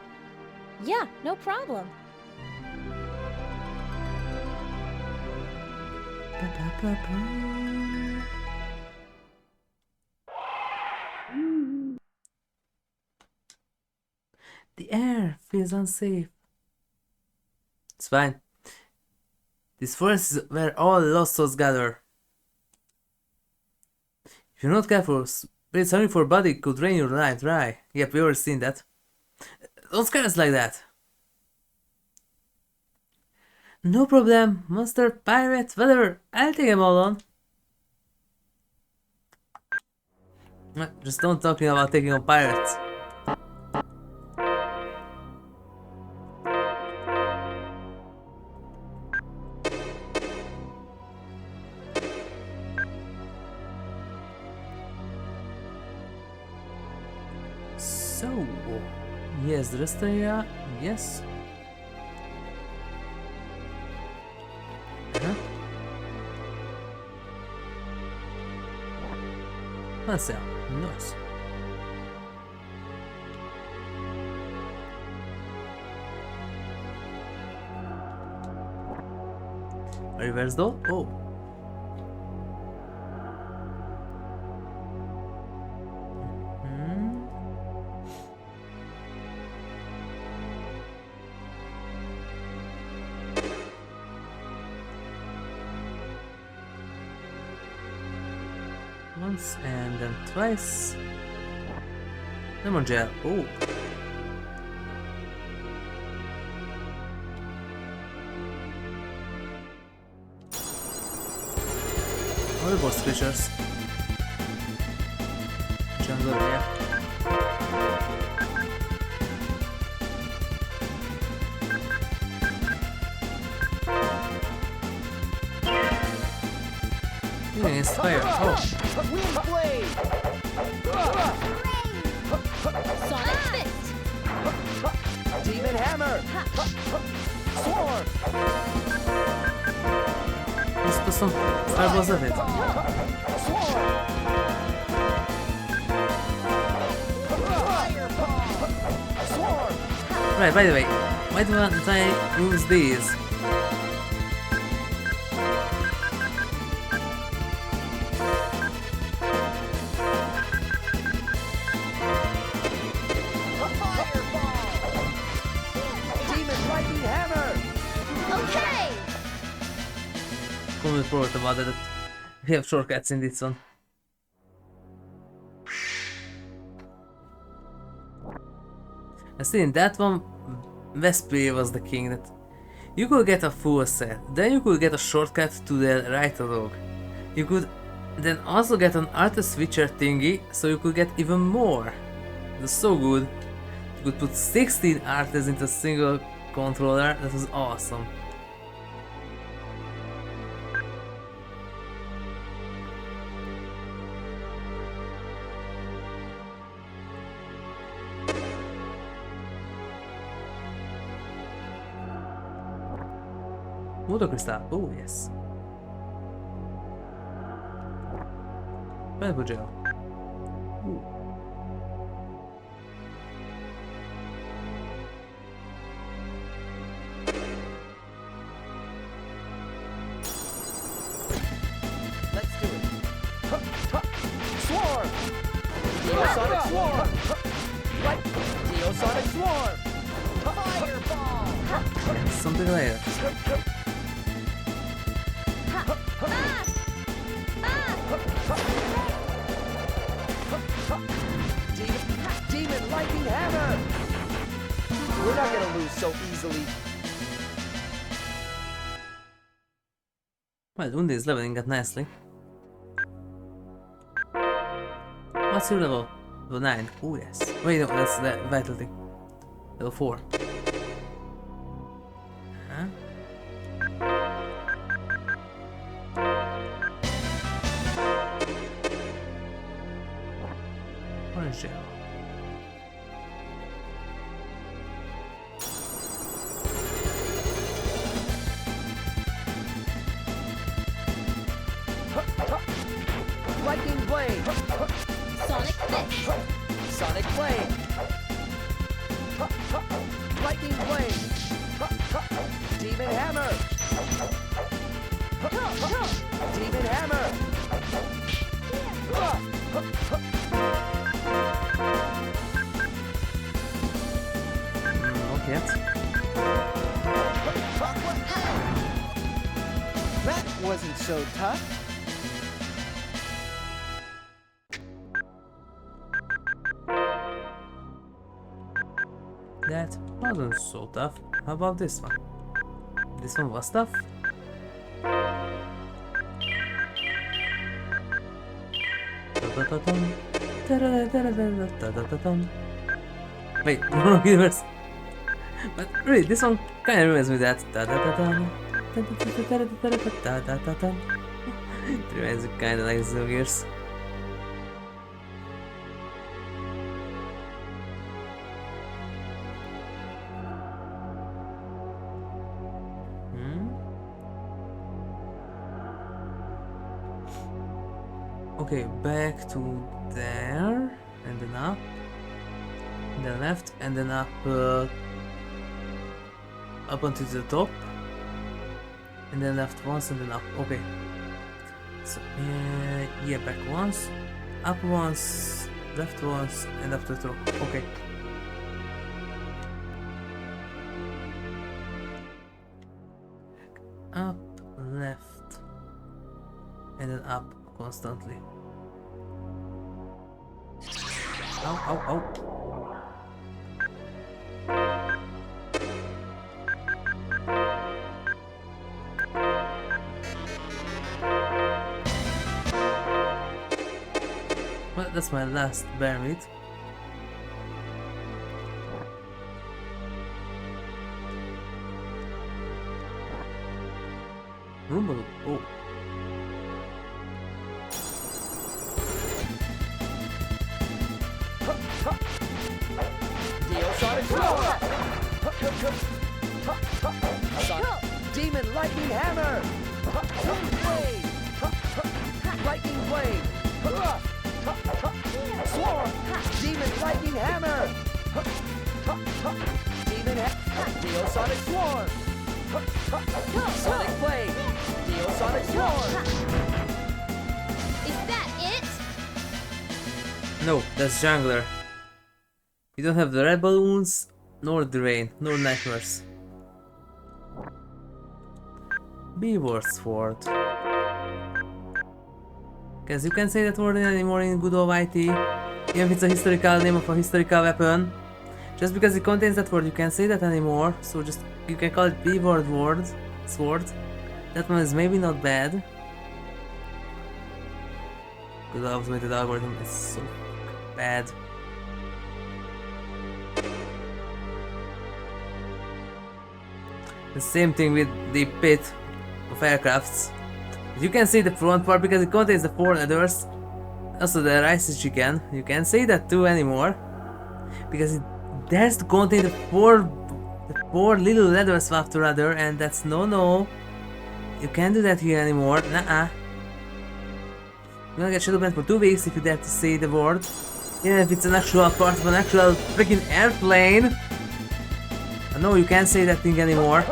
Yeah, no problem. The air feels unsafe. It's fine. This forest is where all lost souls gather. If you're not careful, spirits hungry for body could drain your life dry. Yep, we already seen that. Don't scare us like that. No problem, monster, pirate, whatever. I'll take them all on. Just don't talk to me about taking on pirates. So, yes, the rest area, yes. That's it. Nice. Reverse door? Oh. Once and then twice. Lemon gel. Oh. Other boss creatures. Jungle, yeah. It's fire. Oh. Wind blade! Sonic Fist! Demon hammer! Sword! Let's put some fireballs of it. Right, by the way, why don't I use these? Completely forgot about that. We have shortcuts in this one. I see in that one, Vespi was the king that you could get a full set, then you could get a shortcut to the right dog. You could Then also get an artist switcher thingy, so you could get even more. That's so good. You could put 16 artists into a single controller. That was awesome. Motor crystal. Oh yes. Purple gel. Ooh. Let's do it. Swarm! Neosonic Swarm! Right! Neosonic Swarm! Fireball! Something later. Demon Lightning Hammer! We're not gonna lose so easily. Well, Undine is leveling up nicely. What's your level? Level 9. Oh yes. Wait, no, that's the vitality. Level 4. Huh? Orange gel. Lightning Blade! Sonic Fist. Sonic Blade! Lightning Blade! Demon Hammer! Demon Hammer! Okay. That wasn't so tough. That wasn't so tough. How about this one? This one was tough? Wait, wrong universe. But really, this one kind of reminds me of that. It reminds me kind of like Xenogears. Okay, back to there, and then up, and then left, and then up, up onto the top, and then left once, and then up. Okay. So yeah, back once, up once, left once, and up to the top. Okay. Up, left, and then up constantly. Ow, ow, ow. Well, that's my last bear meat. Rumble. Oh. Neosonic Swarm! Demon Lightning Hammer! Blade! Lightning Blade! Swarm! Demon Lightning Hammer! Neosonic Swarm! Sonic Blade! Neosonic Swarm! Is that it? No, that's Jungler. You don't have the red balloons, nor the rain, nor nightmares. Beaver Sword. Guess you can't say that word anymore in good old IT. Even if it's a historical name of a historical weapon. Just because it contains that word, you can't say that anymore. So just, you can call it Beaver Sword. That one is maybe not bad. The automated algorithm is so bad. The same thing with the pit of aircrafts. You can see the front part because it contains the 4 ladders. Also the rice chicken. You can't say that too anymore. Because it dares to contain the four little ladders after other, and that's no. You can't do that here anymore. Nuh-uh. You're gonna get shadow banned for 2 weeks if you dare to say the word. Even if it's an actual part of an actual freaking airplane. No, you can't say that thing anymore.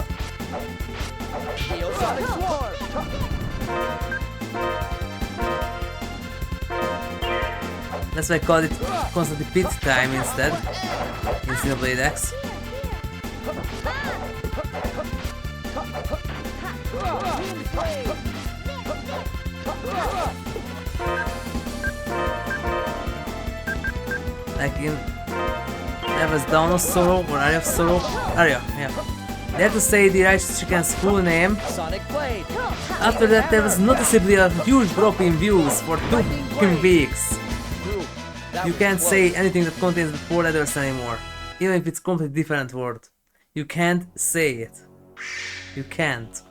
That's why I called it constantly pit time instead of Blade Axe. Like in there was Dawn of Sorrow or Area of Sorrow. Area, yeah. They had to say the Righteous Chicken's full name. After that there was noticeably a huge drop in views for 2 weeks. You can't say anything that contains the 4 letters anymore. Even if it's a completely different word. You can't say it. You can't.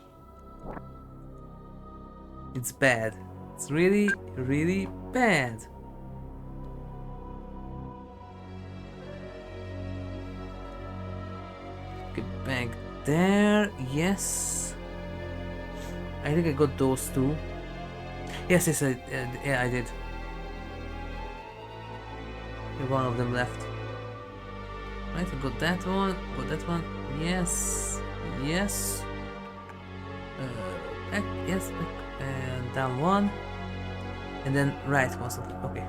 It's bad. It's really, really bad. Okay, back there. Yes. I think I got those 2. Yes, yeah, I did. One of them left. Right, I got that one. Got that one. Yes. Yes. Back. Yes. Back. And down 1. And then right constantly. Okay.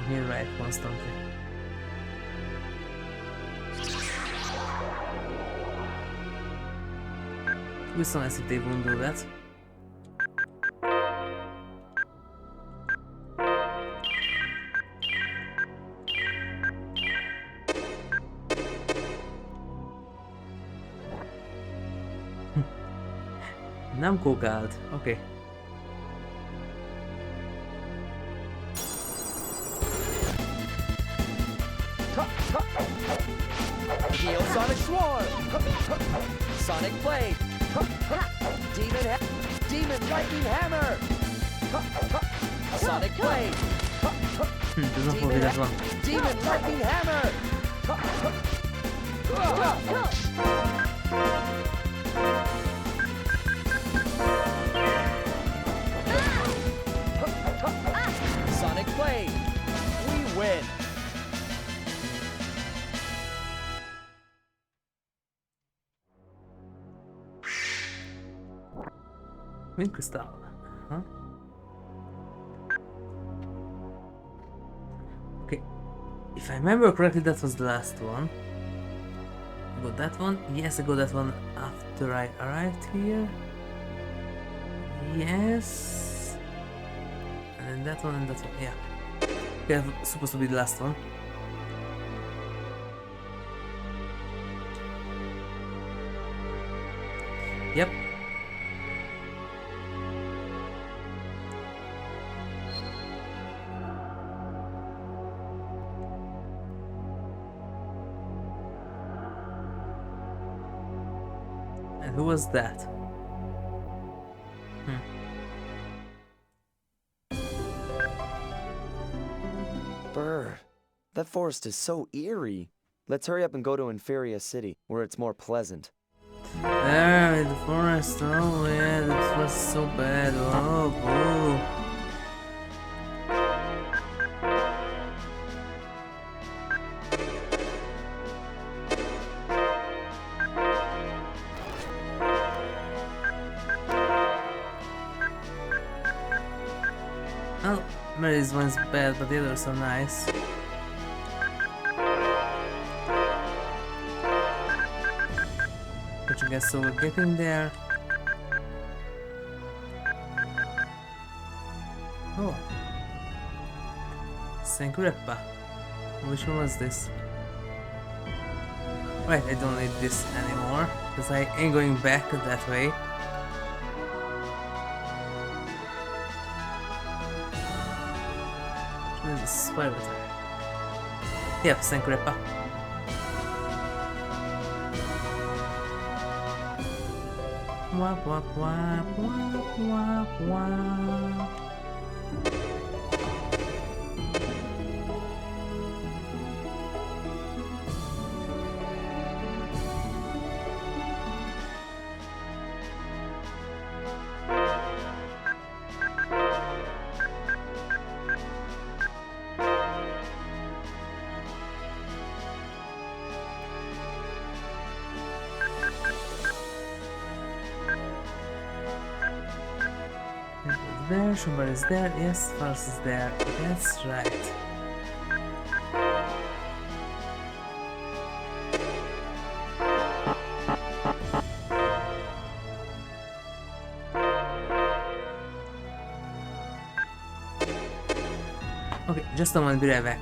Here right constantly. It would be so nice if they wouldn't do that. Namco Guard, okay. Sonic Swarm! Sonic Blade! Demon Lightning Hammer! Sonic Blade! Demon Lightning Hammer! Sonic Blade! We win! Wind Crystal, huh? Okay, if I remember correctly, that was the last one. I got that one. Yes, I got that one after I arrived here. Yes. And then that one and that one, yeah. Okay, that's supposed to be the last one. Yep. And who was that? Bird, that forest is so eerie. Let's hurry up and go to Inferia City, where it's more pleasant. There in the forest, oh yeah, that was so bad, oh boo. Well, Mary's one's bad, but the others are nice. What you guess so. We're getting there. Oh. Sankreppa. Which one was this? Right, I don't need this anymore, because I ain't going back that way. Which one is this? Spider attack. Yep, Sankreppa. Wap wap wap wap wap wap. There, Shumbar is there, yes, False is there, that's right. Okay, just a moment, be right back.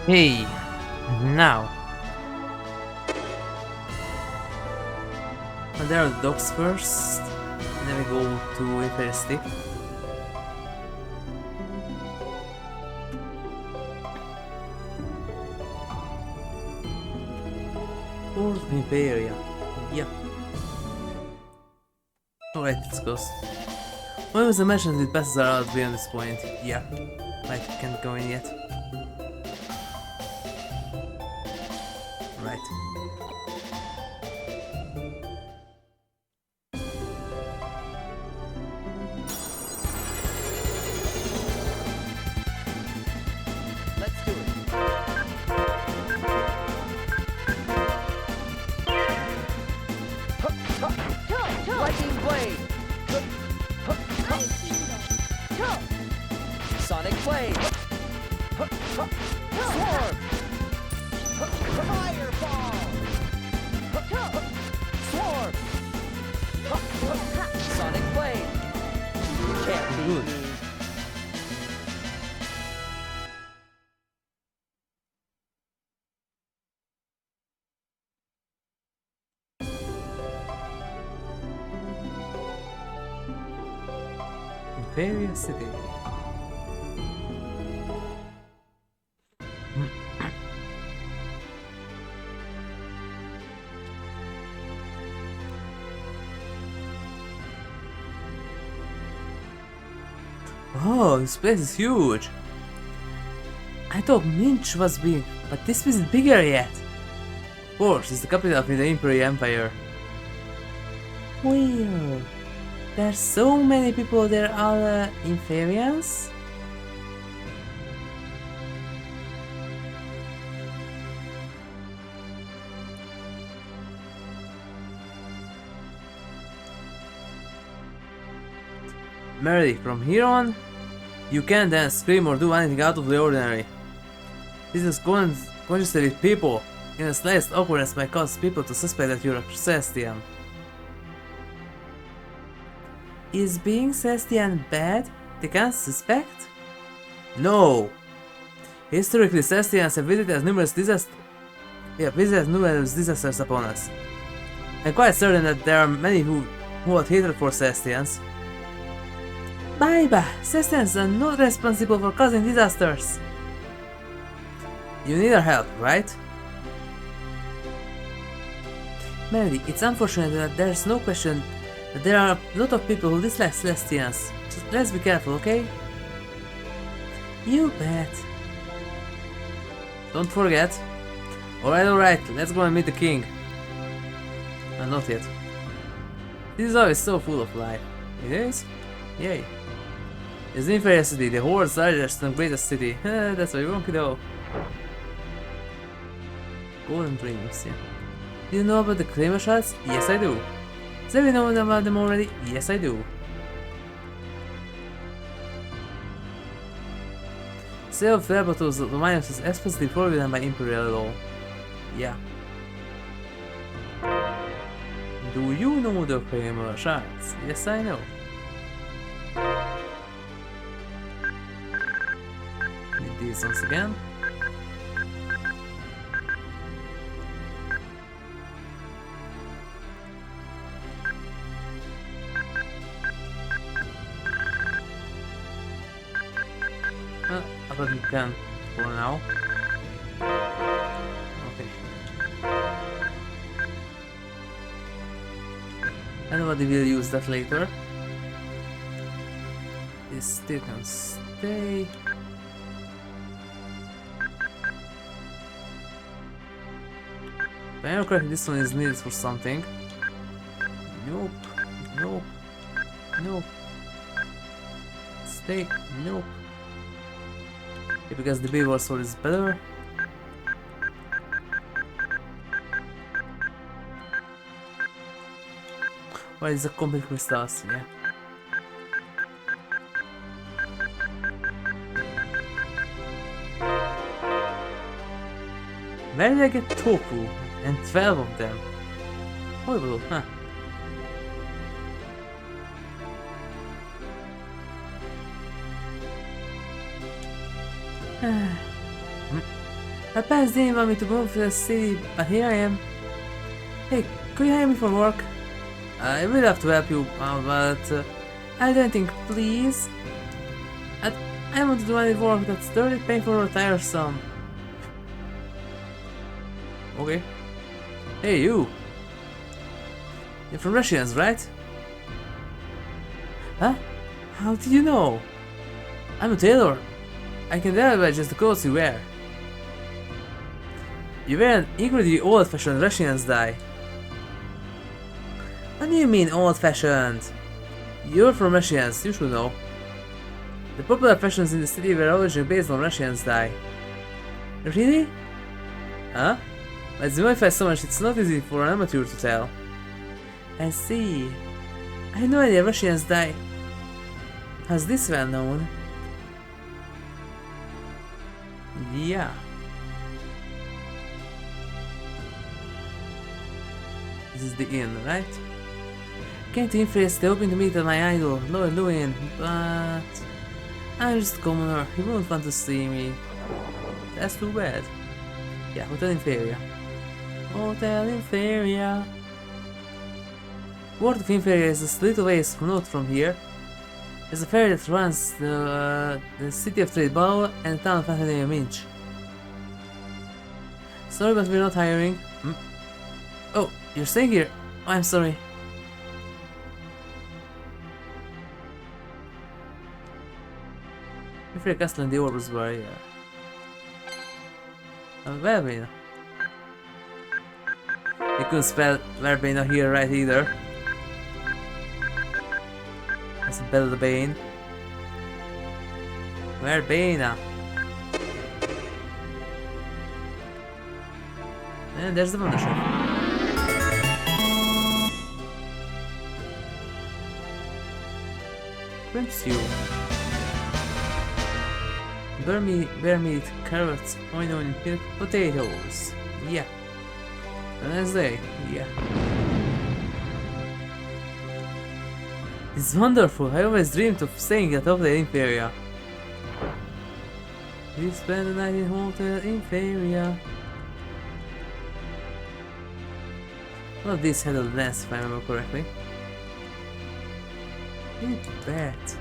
Hey, now. And there are the docks first. And then we go to Inferia City. Port of Inferia. Yeah. Alright, let's go. When was the mention that passes are out beyond this point? Yeah. Right, can't go in yet. Right. Let's do it. Lightning blade. Sonic blade. Swarm. Fireball. Swarm. Sonic blade. Can't beat me. Inferia City. Oh, this place is huge. I thought Minch was big, but this place is bigger yet. Of course, it's the capital of the Inferia Empire. Weird. There's so many people there are Inferians? Merely, from here on, you can't dance, scream or do anything out of the ordinary. This is congested with people. In the slightest awkwardness might cause people to suspect that you're a Celestian. Is being Celestian bad? They can't suspect? No! Historically, Celestians have visited numerous disasters upon us. I'm quite certain that there are many who have hatred for Celestians. Bye-bye! Celestians are not responsible for causing disasters! You need our help, right? Melody, it's unfortunate that there's no question that there are a lot of people who dislike Celestians. Just let's be careful, okay? You bet. Don't forget. Alright, let's go and meet the king. Not yet. This is always so full of life. It is? Yay. It's Inferia City, the world's largest and greatest city. That's why you won't know. Golden dreams, yeah. Do you know about the Craymel shots? Yes, I do. Do we know about them already? Yes, I do. Sale of fair battles of the miners is explicitly forbidden by Imperial law. Yeah. Do you know the Craymel shots? Yes, I know. Need these once again. I thought you can for now. Okay. Anybody will use that later. This still can stay. If I remember correctly, this one is needed for something. Nope. Nope. Nope. Stay. Nope. Because the Beaver sword is better. Well, it's a complete crystals, yeah. Where did I get tofu? And 12 of them. Horrible, huh? My parents didn't want me to move to the city, but here I am. Hey, could you hire me for work? I would love to help you, but I don't think, please. I don't want to do any work that's dirty, painful, or tiresome. Okay. Hey, you! You're from Russians, right? Huh? How did you know? I'm a tailor. I can tell by just the clothes you wear. You wear an incredibly old-fashioned Russian style. What do you mean old-fashioned? You're from Russians, you should know. The popular fashions in the city were originally based on Russian style. Really? Huh? But it's modified so much it's not easy for an amateur to tell. I see. I had no idea Russians die. How's this well known? Yeah. This is the inn, right? Came to Inferia City hoping to meet my idol, Lord Lewin, but I'm just a commoner. He won't want to see me. That's too bad. Yeah, Hotel Inferia. Hotel Inferia. Port of Inferia is a little ways from north from here. There's a ferry that runs the city of Trade Bow and the town of Eternia Minch. Sorry, but we're not hiring. Oh, you're staying here? Oh, I'm sorry. Inferia Castle and the Orbs Barrier. Verbena. You couldn't spell Verbena here right either. That's Belbane. Verbena. And there's the wonder shop. Shrimp stew. Bear meat, carrots, onion, milk, potatoes. Yeah. Wednesday. Yeah. It's wonderful. I always dreamed of staying at Hotel Inferia. We spent the night in Hotel Inferia. One of these had a lens, if I remember correctly. You bet.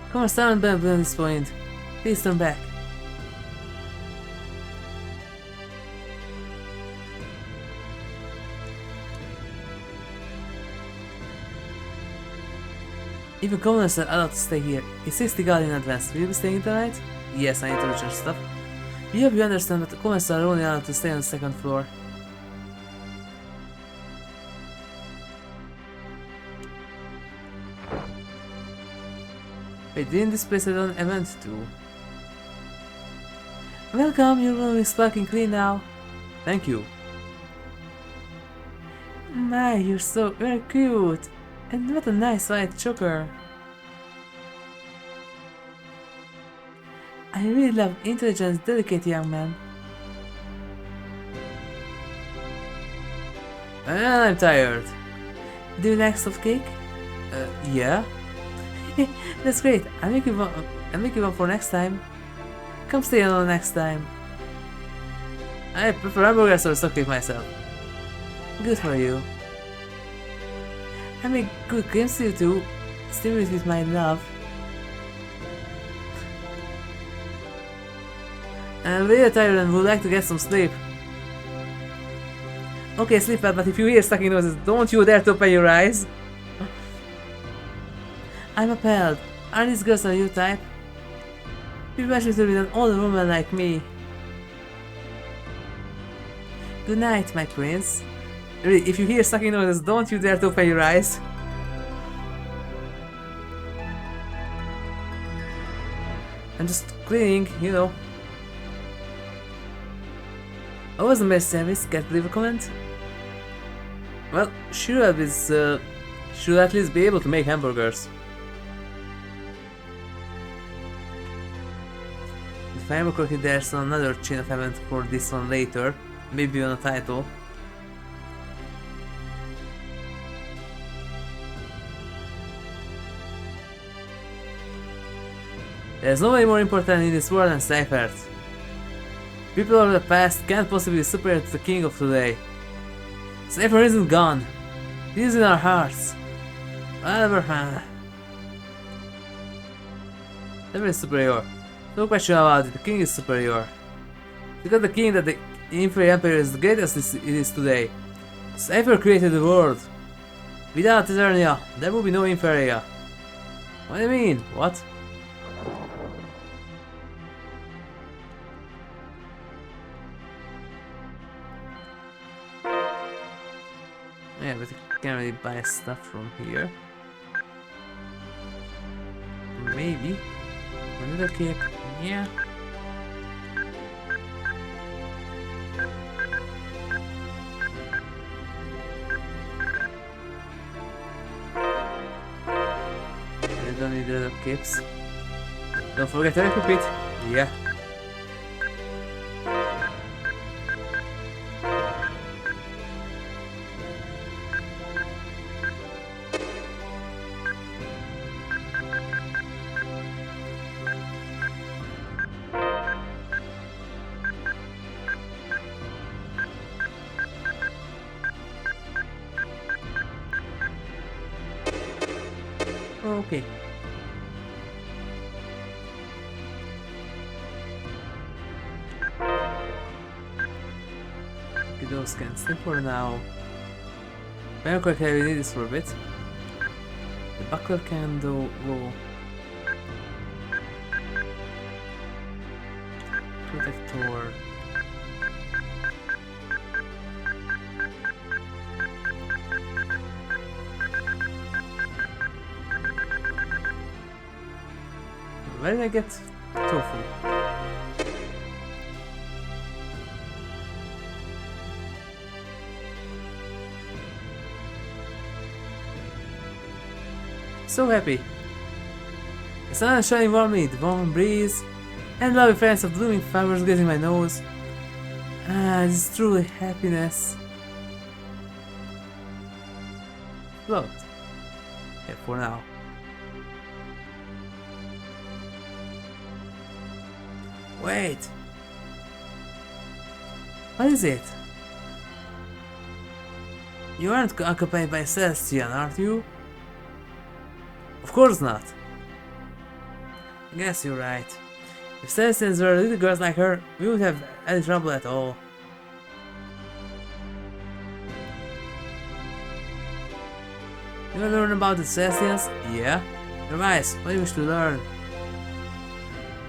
Come on, stand back at this point. Please turn back. Even Governor said allowed to stay here. It's 60 guard in advance. Will you be staying tonight? Yes, I need to recharge stuff. We hope you understand that the Governors are only allowed to stay on the second floor. Wait, didn't this place have an event too? Welcome, your room is sparkling clean now. Thank you. My, you're so very cute. And what a nice white choker. I really love intelligent, delicate young man. Well, I'm tired. Do you like soft cake? Yeah. That's great. I'll make you one for next time. Come stay alone next time. I prefer hamburgers or soft cake myself. Good for you. I make good games you too. Stimulate with my love. I'm really tired and would like to get some sleep. Okay, sleep well, but if you hear sucking noises, don't you dare to open your eyes. I'm appalled. Are these girls your type? You wish it with an older woman like me. Good night, my prince. Really, if you hear sucking noises, don't you dare to open your eyes. I'm just cleaning, you know. I was a best service, can't leave a comment? Well, should at least be able to make hamburgers. If I remember correctly, there's another chain of events for this one later, maybe on a title. There's nobody more important in this world than ciphers. People of the past can't possibly be superior to the king of today. Cipher isn't gone. He's in our hearts. Whatever, Cipher is superior. No question about it, the king is superior. Because the king that the Inferia Empire is the greatest it is today. Cipher created the world. Without Eternia, there would be no Inferia. What do you mean? What? Yeah, but you can't really buy stuff from here. Maybe. Another cape. Yeah. I don't need other capes. Don't forget to equip it. Yeah. Okay. Okay, those can stay for now. Very I will need this for a bit. The buckler can do go. Protector. Where did I get tofu? So happy. The sun is shining warmly, the warm breeze, and lovely friends of blooming flowers grazing my nose. Ah, this is truly happiness. Float. Yeah, for now. Wait! What is it? You aren't occupied by Celestian, aren't you? Of course not. I guess you're right. If Celestians were little girls like her, we wouldn't have any trouble at all. You want to learn about the Celestians? Yeah? Revise, what do you wish to learn?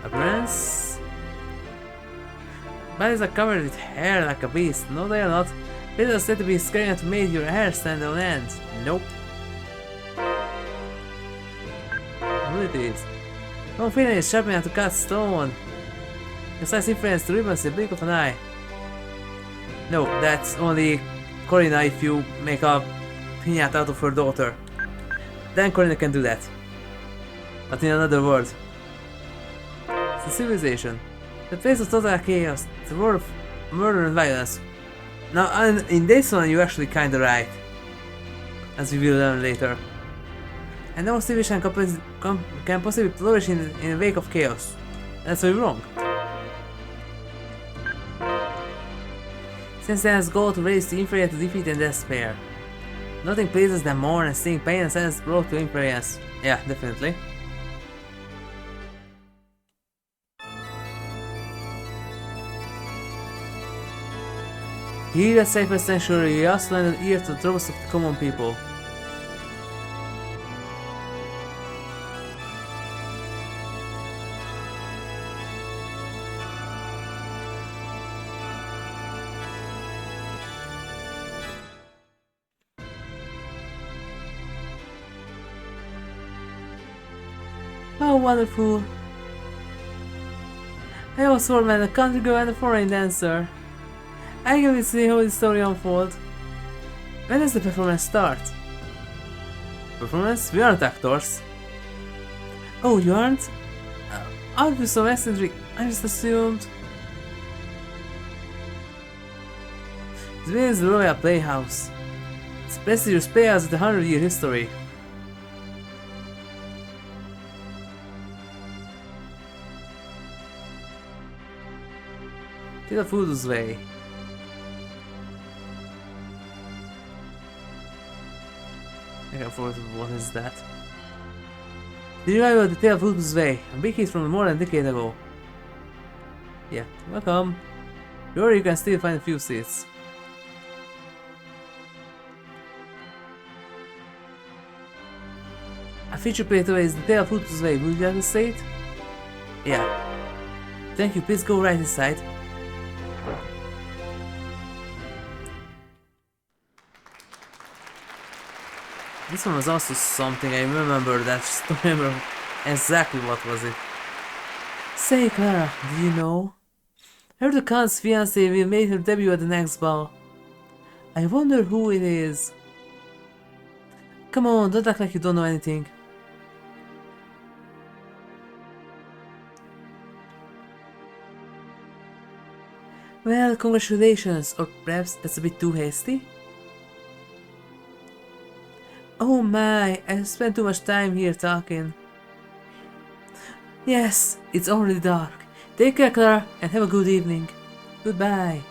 Appearance? Bodies are covered with hair like a beast. No, they are not. It is said to be scary enough to make your hair stand on end. Nope. Abilities. Don't feel is sharp enough to cut stone. Your size influence the ribbons in the blink of an eye. No, that's only Corina if you make a piñata out of her daughter. Then Corina can do that. But in another world. It's a civilization. The place of total chaos, the world of murder and violence. Now, in this one, you're actually kinda right. As we will learn later. And no civilization can possibly flourish in the wake of chaos. That's very wrong. Since Sen's goal to raise the Inferia to defeat and despair. Nothing pleases them more than seeing pain and sadness brought to Inferians. Yeah, definitely. Here at Cypher Sanctuary, we also lend an ear to the troubles of the common people. How wonderful! I was sworn man, a country girl and a foreign dancer. I can see how the story unfolds. When does the performance start? Performance? We aren't actors. Oh, you aren't? I'll be so eccentric. I just assumed. This is the Royal Playhouse. It's a prestigious playhouse with a 100-year history. Pt02's way. I forgot what is that. The revival of the Pt02's way, a big hit from more than a decade ago. Yeah, welcome. Or you can still find a few seats. A feature Playtrough is the Pt02's way. Would you like to say it? Yeah. Thank you, please go right inside. This one was also something, I remember that, just don't remember exactly what was it. Say Clara, do you know? I heard the Count's fiancée will make her debut at the next ball. I wonder who it is. Come on, don't act like you don't know anything. Well, congratulations, or perhaps that's a bit too hasty? Oh my, I spent too much time here talking. Yes, it's already dark. Take care, Clara, and have a good evening. Goodbye.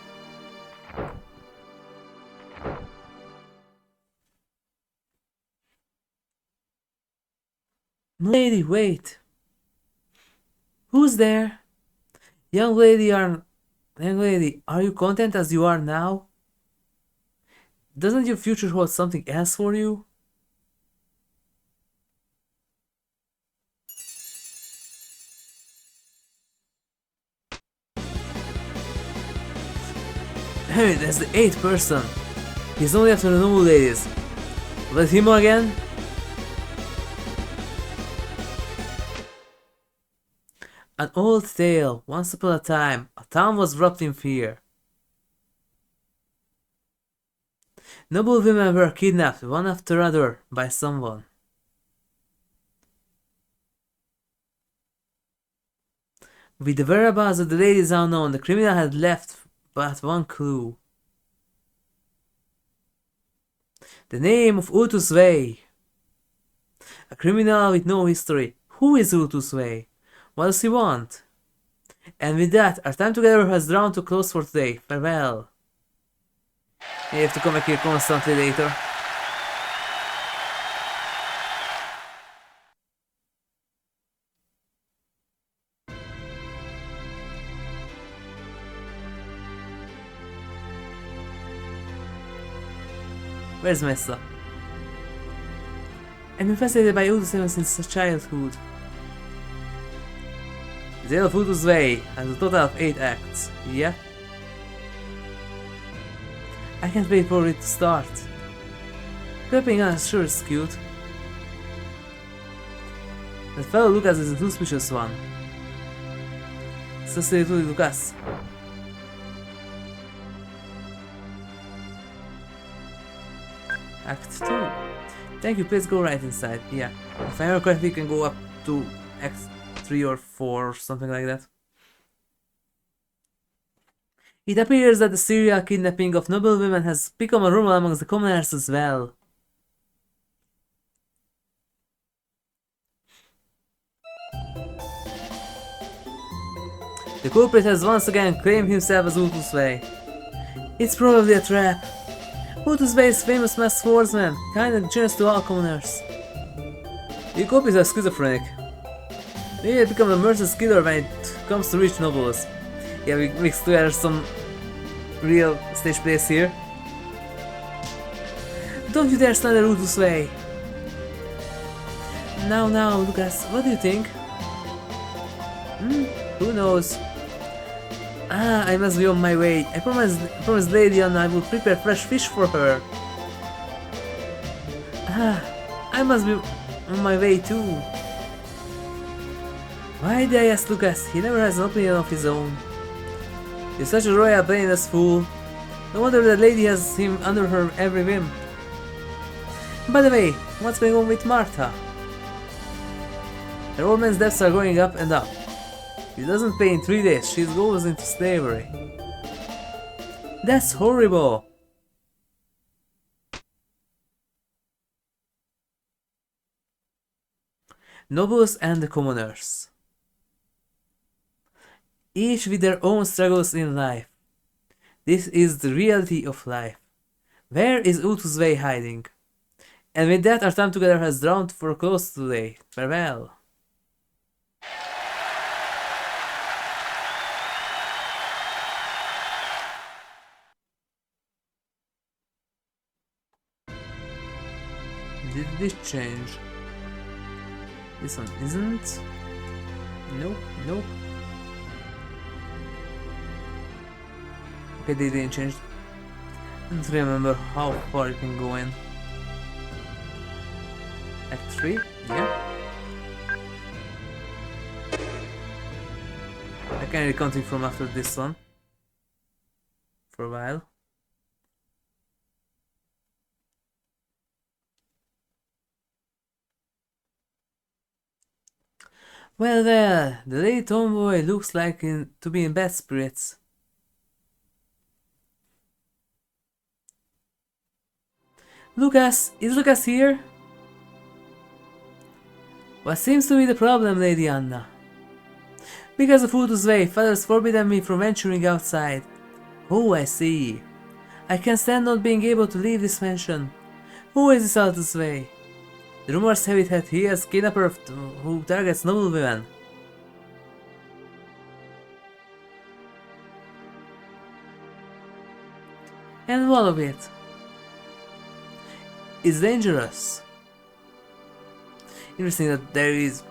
Lady, wait. Who's there? Young lady, are you content as you are now? Doesn't your future hold something else for you? Hey, that's the 8th person. He's only after the noble ladies. Let him again? An old tale. Once upon a time, a town was wrapped in fear. Noble women were kidnapped one after another by someone. With the whereabouts of the ladies unknown, the criminal had left but one clue. The name of Ultus Way. A criminal with no history. Who is Ultus Way? What does he want? And with that, our time together has drawn to close for today. Farewell. You have to come back here constantly later. Where's Messa? I've been fascinated by Ultus since childhood. The Tale of Ultus Way has a total of 8 acts. Yeah? I can't wait for it to start. Clapping on sure is cute. That fellow Lucas is a suspicious one. So say to Lucas. Act 2. Thank you, please go right inside. Yeah. If I remember correctly, we can go up to Act 3 or 4 or something like that. It appears that the serial kidnapping of noble women has become a rumor amongst the commoners as well. The culprit has once again claimed himself as Ultus Way. It's probably a trap. Ultus Way is famous masked swordsman, kind and generous to all commoners. The culprit is schizophrenic. Maybe I become a merciless killer when it comes to rich nobles. Yeah, we mixed together some real stage plays here. Don't you dare slander Ultus Way! Now, Lucas, what do you think? Who knows? I must be on my way. I promised Lady Anna I would prepare fresh fish for her. I must be on my way too. Why did I ask Lucas? He never has an opinion of his own. He's such a royal brainless fool. No wonder the lady has him under her every whim. By the way, what's going on with Martha? Her old man's debts are going up and up. If he doesn't pay in 3 days, she goes into slavery. That's horrible! Nobles and the commoners. Each with their own struggles in life. This is the reality of life. Where is Utu's way hiding? And with that, our time together has drawn for a close today. Farewell. Did this change? This one isn't. Nope, nope. Okay, they didn't change. I don't remember how far you can go in. Act 3? Yeah. I can really continue from after this one. For a while. Well, the lady tomboy looks like to be in bad spirits. Lucas, is Lucas here? What seems to be the problem, Lady Anna? Because of Utu's way, father's forbidden me from venturing outside. Oh, I see. I can't stand not being able to leave this mansion. Who is this Altus way? The rumors have it that he is a kidnapper who targets noble women. And all of it is dangerous. Interesting that there is...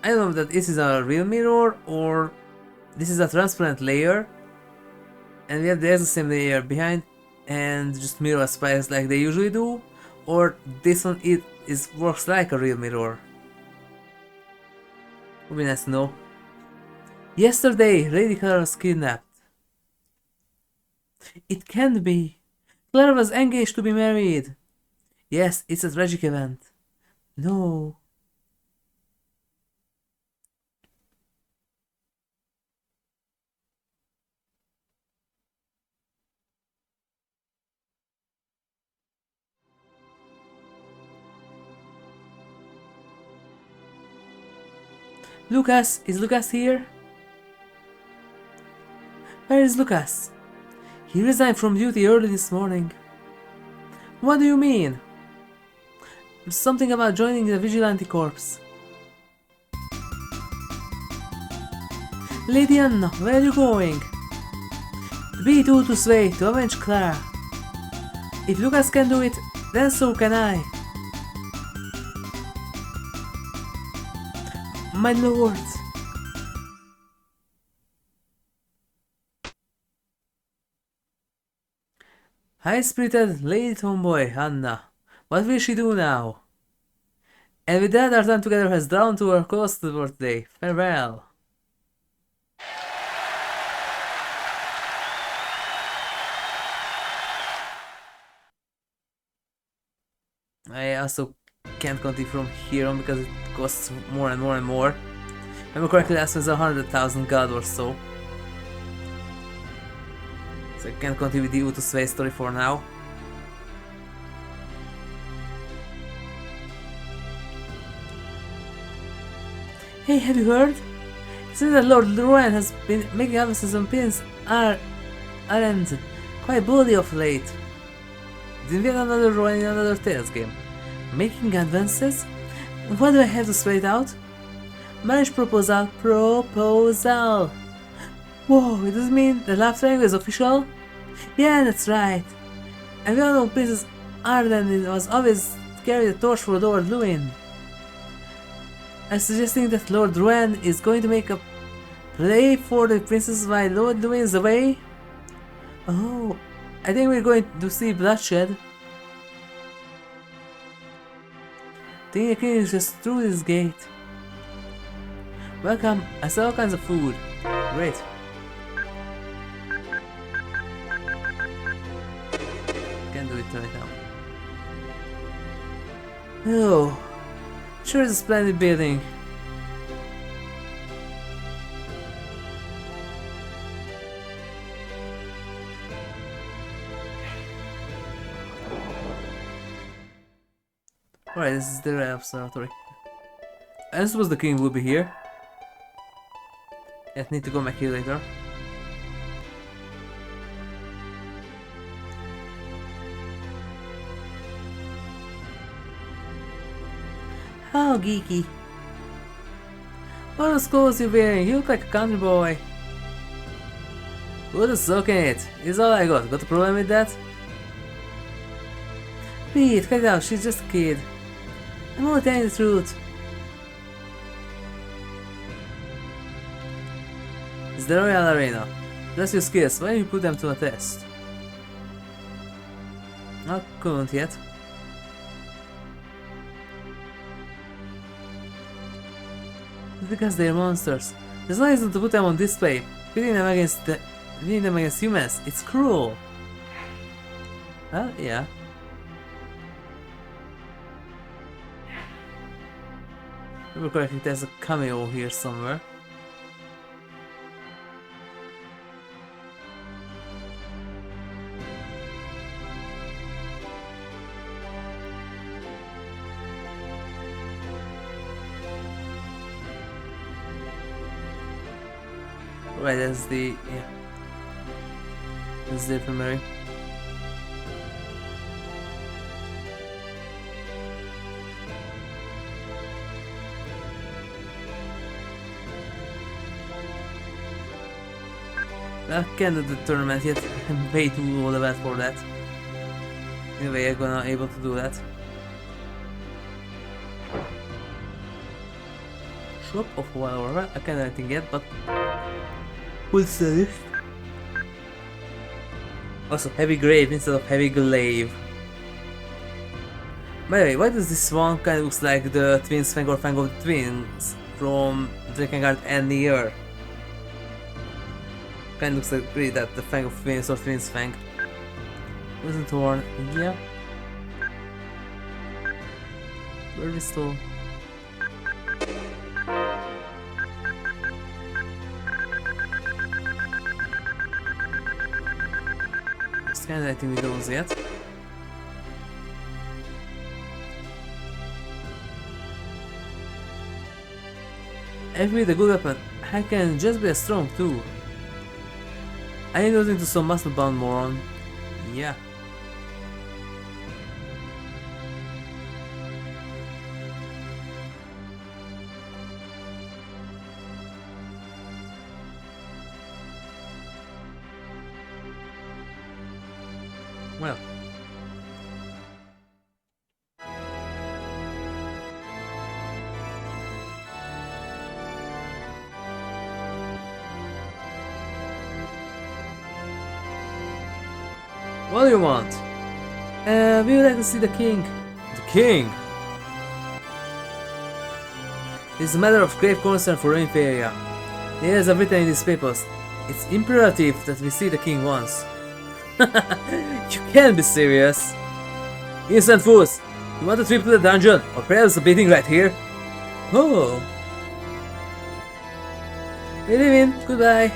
I don't know that this is a real mirror or this is a transparent layer. And yet there's the same layer behind and just mirror spies like they usually do. Or this one works like a real mirror. Would be nice to know. Yesterday, Lady Clara was kidnapped. It can't be. Clara was engaged to be married. Yes, it's a tragic event. No. Lucas, is Lucas here? Where is Lucas? He resigned from duty early this morning. What do you mean? Something about joining the Vigilante Corps. Lady Anna, where are you going? To pt02's way to avenge Clara. If Lucas can do it, then so can I. My lord. High-spirited Lady Tomboy, Anna. What will she do now? And with that, our time together has drawn to our close to the birthday. Farewell. I also can't continue from here on because it costs more and more and more. If I remember correctly, last was 100,000 gold or so. So I can't continue with the Utus Way story for now. Hey, have you heard? It seems that Lord Ruan has been making advances on Prince aren't quite bloody of late. Didn't we have another Ruan in another Tales game? Making advances? What do I have to spell it out? Marriage proposal. Proposal! Whoa, it does mean the love triangle is official? Yeah, that's right. And we all know Princess Arden was always carrying the torch for Lord Luin. I'm suggesting that Lord Ruan is going to make a play for the princess while Lord Luin is away? Oh, I think we're going to see bloodshed. I think the king is just through this gate. Welcome, I saw all kinds of food. Great. Oh, sure is a splendid building. Alright, this is the Red Observatory. I suppose the king will be here. I need to go back here later. How geeky. What are those clothes you're wearing? You look like a country boy. Put a sock in it. Is all I got. Got a problem with that? Pete, cut it out. She's just a kid. I'm only telling the truth. It's the Royal Arena. That's your skills. Why don't you put them to a test? I couldn't yet. Because they're monsters. There's no reason to put them on display. Pitting them against humans. It's cruel. Well, yeah. Remember correctly, there's a cameo here somewhere. Right, that's the, yeah. That's the infirmary. I can't do the tournament yet. I'm way too low level for that. Anyway, I'm gonna able to do that. Shop of whatever. I can't do anything yet, but we'll sell it. Also, heavy grave instead of heavy glaive. By the way, why does this one kind of looks like the twins fang or fang of the twins from Drakengard and Nier? Kind of looks like really that the fang of twins or twins fang. Wasn't torn. Yeah. Very slow. Can't do anything with those yet. If with a good weapon, I can just be as strong too. I need nothing to some muscle bound moron. Yeah. Well. What do you want? We would like to see the king. The king? It's a matter of grave concern for Inferia. The heirs have written in these papers. It's imperative that we see the king once. You can't be serious. Innocent fools! You want a trip to the dungeon? Or perhaps a beating right here? Oh. We leave in. Goodbye.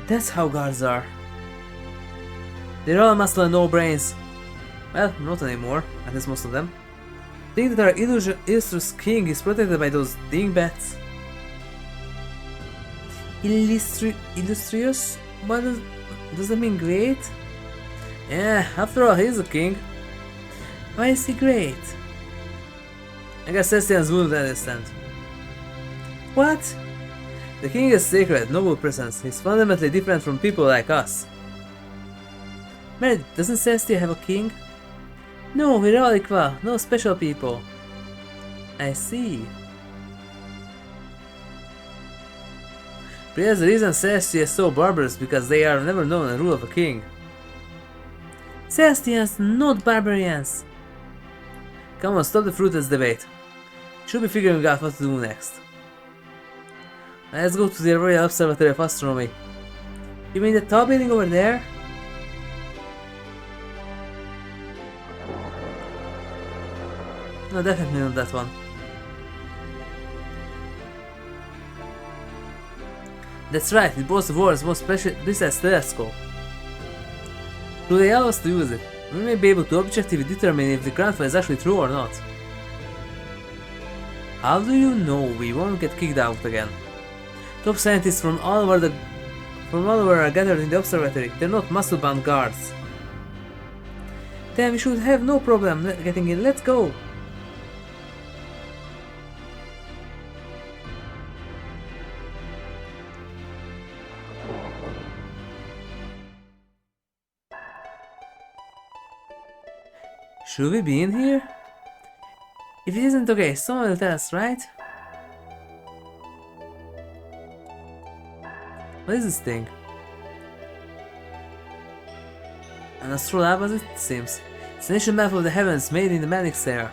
That's how guards are. They're all muscle and no brains. Well, not anymore, at least most of them. Think that our illustrious king is protected by those dingbats? Illustrious? What does that mean great? Yeah, after all, he's a king. Why is he great? I guess Celestians wouldn't understand. What? The king is sacred, noble presence. He's fundamentally different from people like us. Mary, doesn't Celestia have a king? No, we're all equal, no special people. I see. Perhaps the reason Celestia is so barbarous because they are never known the rule of a king. Celestians, not barbarians! Come on, stop the fruitless debate. Should be figuring out what to do next. Let's go to the Royal Observatory of Astronomy. You mean the tall building over there? No, definitely not that one. That's right, it was the world's most precise telescope. Do they allow us to use it? We may be able to objectively determine if the groundfall is actually true or not. How do you know we won't get kicked out again? Top scientists from all over are gathered in the observatory. They're not muscle-bound guards. Then we should have no problem getting in. Let's go! Should we be in here? If it isn't okay, someone will tell us, right? What is this thing? An astrolabe, as it seems. It's an ancient map of the heavens made in the Manix era.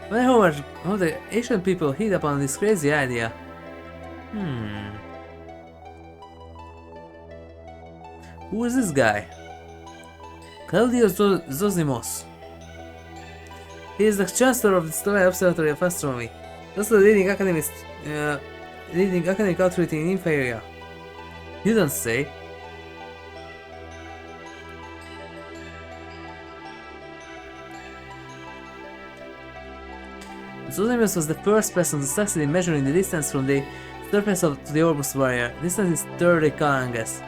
I wonder how the ancient people hit upon this crazy idea. Who is this guy? Zosimos. He is the Chancellor of the Royal Observatory of Astronomy. Also the leading academic authority in Inferia. You don't say. Zosimos was the first person to succeed in measuring the distance from the surface to the Orbus barrier. Distance is 30 kilometers.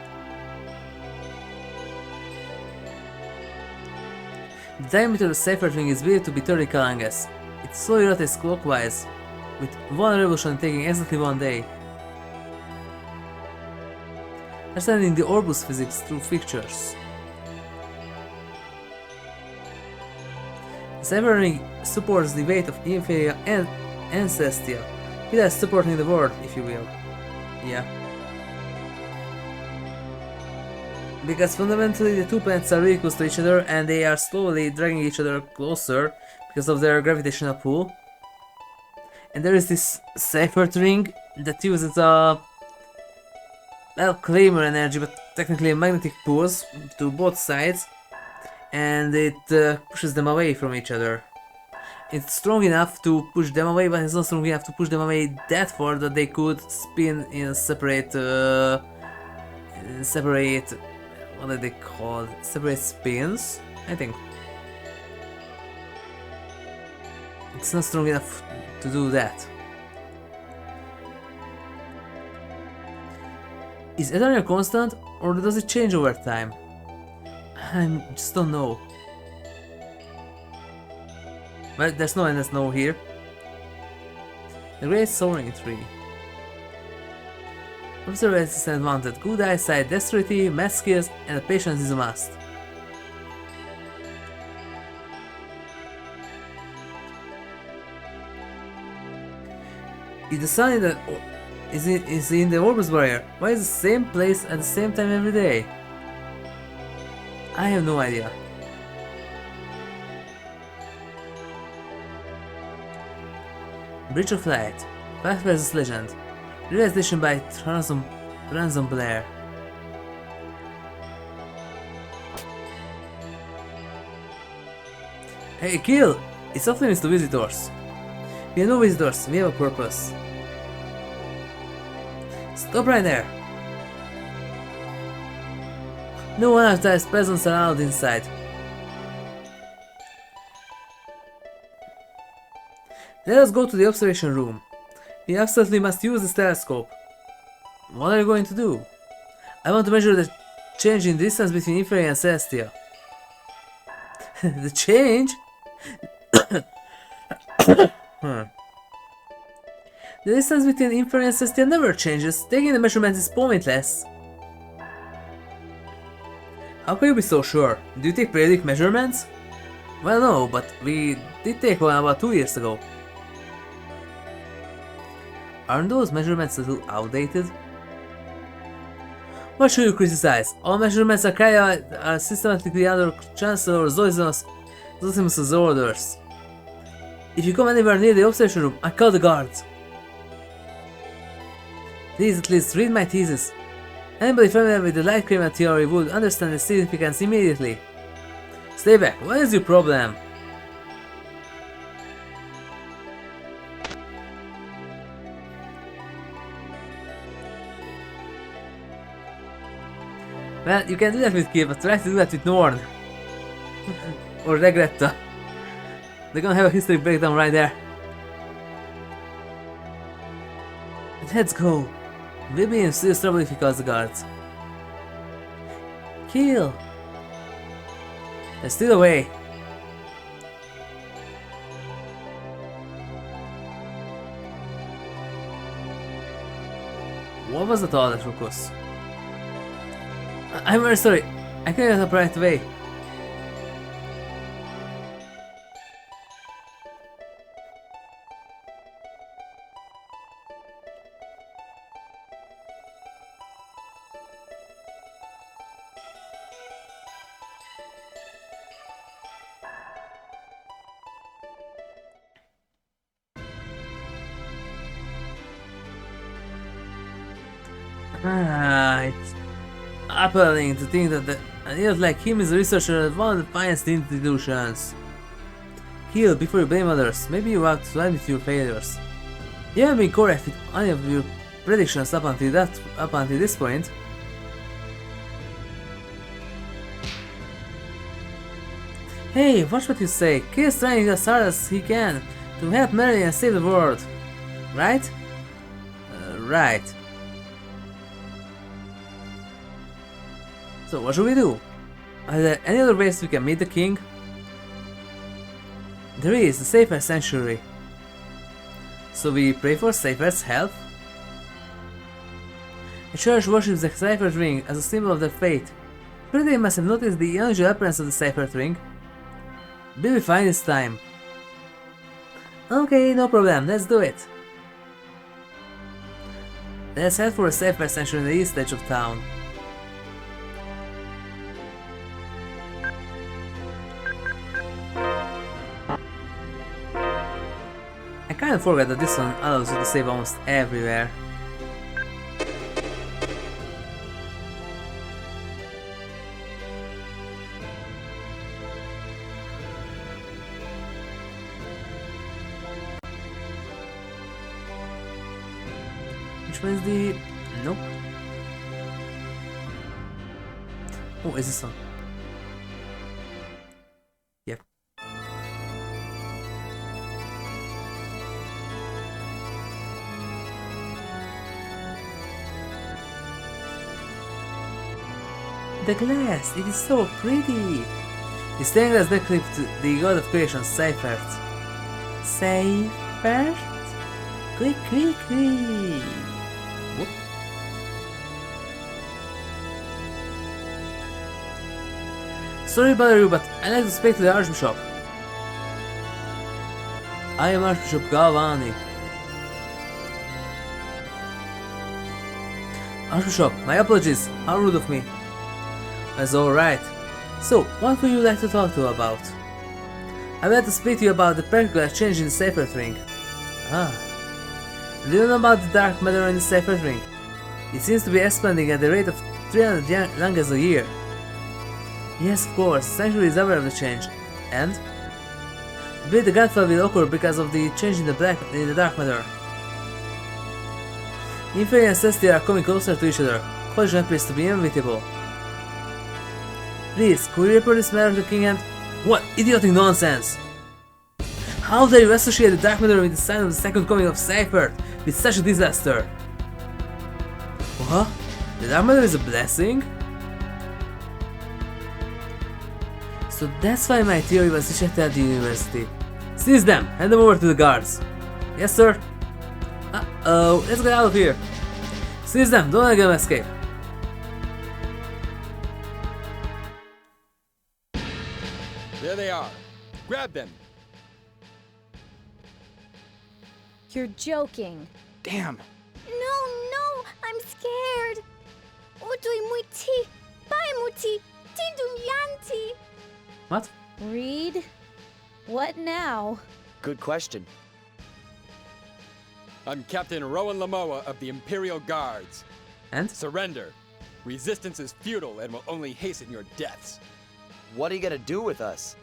The diameter of the Cypher ring is believed to be 30 kilometers. It slowly rotates clockwise, with one revolution taking exactly 1 day. Understanding the Orbus physics through pictures. The Cypher ring supports the weight of Inferia and Celestia. It is supporting the world, if you will. Yeah. Because fundamentally the two planets are really close to each other and they are slowly dragging each other closer because of their gravitational pull. And there is this Cypher ring that uses well, claimer energy, but technically magnetic pulls to both sides, and it pushes them away from each other. It's strong enough to push them away, but it's not strong enough to push them away that far that they could spin in separate what are they called? Separate spins, I think. It's not strong enough to do that. Is Eternia constant, or does it change over time? I just don't know. Well, there's no endless no here. The Great Soaring Tree. Observance is advantage, good eyesight, dexterity, math skills, and patience is a must. If the sun is in the Orbus barrier, why is the same place at the same time every day? I have no idea. Bridge of Light, Fact vs Legend. Realization by Ransom Blair. Hey Keele! It's off limits to visitors. We have no visitors, we have a purpose. Stop right there! No unauthorized presence allowed inside. Let us go to the observation room. We absolutely must use this telescope. What are you going to do? I want to measure the change in distance between Inferia and Celestia. The change? The distance between Inferia and Celestia never changes. Taking the measurements is pointless. How can you be so sure? Do you take periodic measurements? Well, no, but we did take one about 2 years ago. Aren't those measurements a little outdated? What should you criticize? All measurements are systematically under Chancelor Zosimos' orders. If you come anywhere near the observation room, I call the guards. Please at least read my thesis. Anybody familiar with the light Craymel theory would understand its significance immediately. Stay back, what is your problem? Well, you can do that with Keele, but try to do that with Norn. Or Regretta. They're gonna have a history breakdown right there. Let's go. We'll be in serious trouble if he calls the guards. Keele! They're still away. What was the toilet, Rukus? I'm very sorry. I couldn't get up right away. It's appalling to think that an idiot like him is a researcher at one of the finest institutions. Keele, before you blame others, maybe you ought to admit your failures. You haven't been correct with any of your predictions up until this point. Hey, watch what you say. Keele's trying as hard as he can to help Mary and save the world. Right? Right. So what should we do? Are there any other ways we can meet the king? There is the Safer Sanctuary. So we pray for Safer's help? The church worships the Cypher's ring as a symbol of their faith. Surely they must have noticed the unusual appearance of the Cypher's ring. We'll be fine this time. Okay, no problem, let's do it. Let's head for a Safer Sanctuary in the east edge of town. I kinda forgot that this one allows you to save almost everywhere. Which one is the... Nope. Oh, is this one? Yep. The glass, it is so pretty! The stained glass decrypts the god of creation, Seifert. Seifert? Quick, quick, quick! Whoop. Sorry to bother you, but I'd like to speak to the Archbishop. I am Archbishop Galvani. Archbishop, my apologies, how rude of me. That's alright. So, what would you like to talk to about? I would like to speak to you about the particular change in the Cypher ring. Ah. Do you know about the dark matter in the Cypher ring? It seems to be expanding at the rate of 300 langas a year. Yes, of course, Sanctuary is aware of the change. And? I believe the godfall will occur because of the change in the dark matter. Inferia and Celestia are coming closer to each other. Collision appears to be inevitable. Please, could you report this matter to the king and... What idiotic nonsense! How dare you associate the dark matter with the sign of the second coming of Cypher with such a disaster? What? The dark matter is a blessing? So that's why my theory was rejected at the university. Seize them! Hand them over to the guards! Yes, sir? Uh-oh, let's get out of here! Seize them! Don't let them escape! There they are. Grab them. You're joking. Damn. No, I'm scared. Utui muiti, paimuti, tindunyanti. What? Reed? What now? Good question. I'm Captain Rowan Lamoa of the Imperial Guards. And? Surrender. Resistance is futile and will only hasten your deaths. What are you gonna do with us?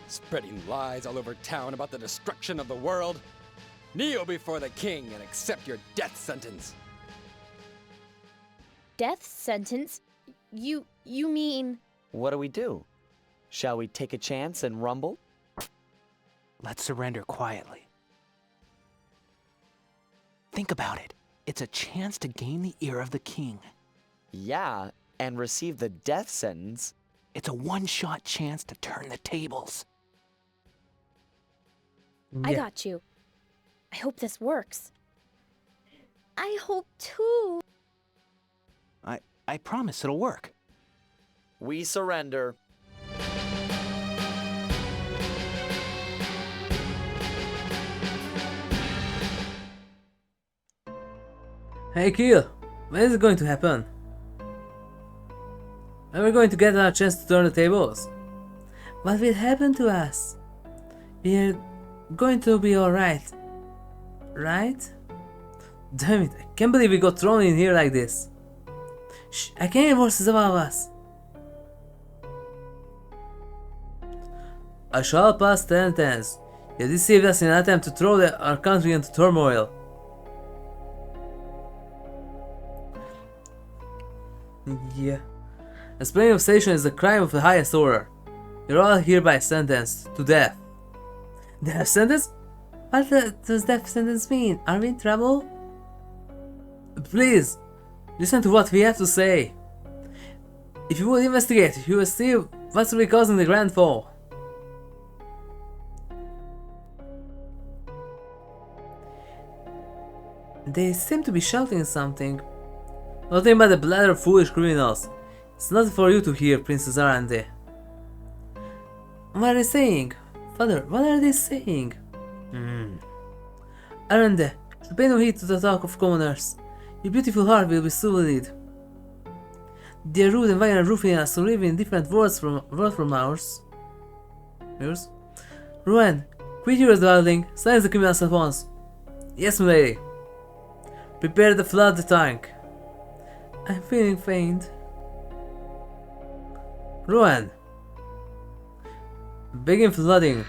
Spreading lies all over town about the destruction of the world. Kneel before the king and accept your death sentence. Death sentence? You mean... What do we do? Shall we take a chance and rumble? Let's surrender quietly. Think about it. It's a chance to gain the ear of the king. Yeah, and receive the death sentence. It's a one-shot chance to turn the tables. I got you. I hope this works. I hope too. I promise it'll work. We surrender. Hey Keele, when is it going to happen? When we're going to get our chance to turn the tables? What will happen to us? We're going to be alright. Right? Damn it, I can't believe we got thrown in here like this. Shh, I can't hear voices above us. I shall pass sentence. You deceived us in an attempt to throw our country into turmoil. Yeah. Explaining of station is a crime of the highest order. You're all hereby sentenced to death. Death sentence? What does death sentence mean? Are we in trouble? Please, listen to what we have to say. If you would investigate, you will see what's really causing the grand fall. They seem to be shouting something. Nothing but the blather of foolish criminals. It's not for you to hear, Princess Arande. What are they saying? Father, what are they saying? Arande, should pay no heed to the talk of commoners. Your beautiful heart will be soothed. They are rude and violent ruffians who live in different worlds from ours. Yours? Rowan, quit your dawdling. Silence the criminals at once. Yes, milady. Prepare to flood the tank. I'm feeling faint. Rowan, begin flooding.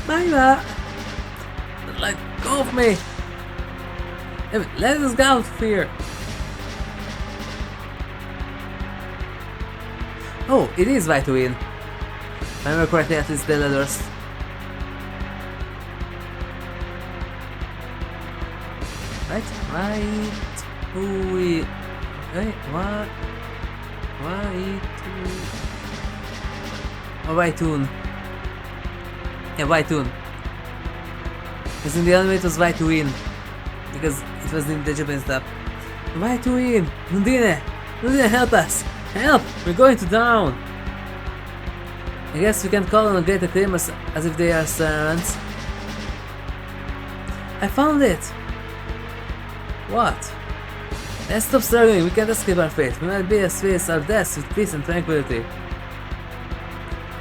Myra! Let go of me! Let us go out of here! Oh, it is right to win. If I remember correctly, at least the letters. Right to win. Wait, what? Oh, right tune. Yeah, white tune. Because in the anime it was white to win. Because it was in the Japanese stuff. White to win! Undine! Undine, help us! Help! We're going to drown! I guess we can call on the Greater Craymels as if they are servants. I found it! What? Let's stop struggling, we can't escape our fate. We might be as face our deaths with peace and tranquility.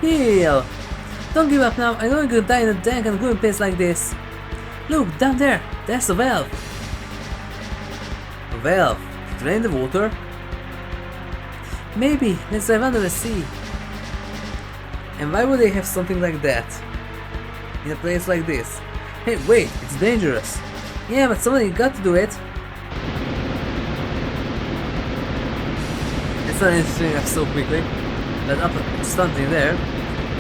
Heal! Don't give up now, I'm going to die in a dank and gloomy place like this. Look, down there, there's a valve. A valve? To drain the water? Maybe, let's dive under the sea. And why would they have something like that? In a place like this? Hey, wait, it's dangerous. Yeah, but somebody got to do it. It's not interesting up so quickly. That up something there.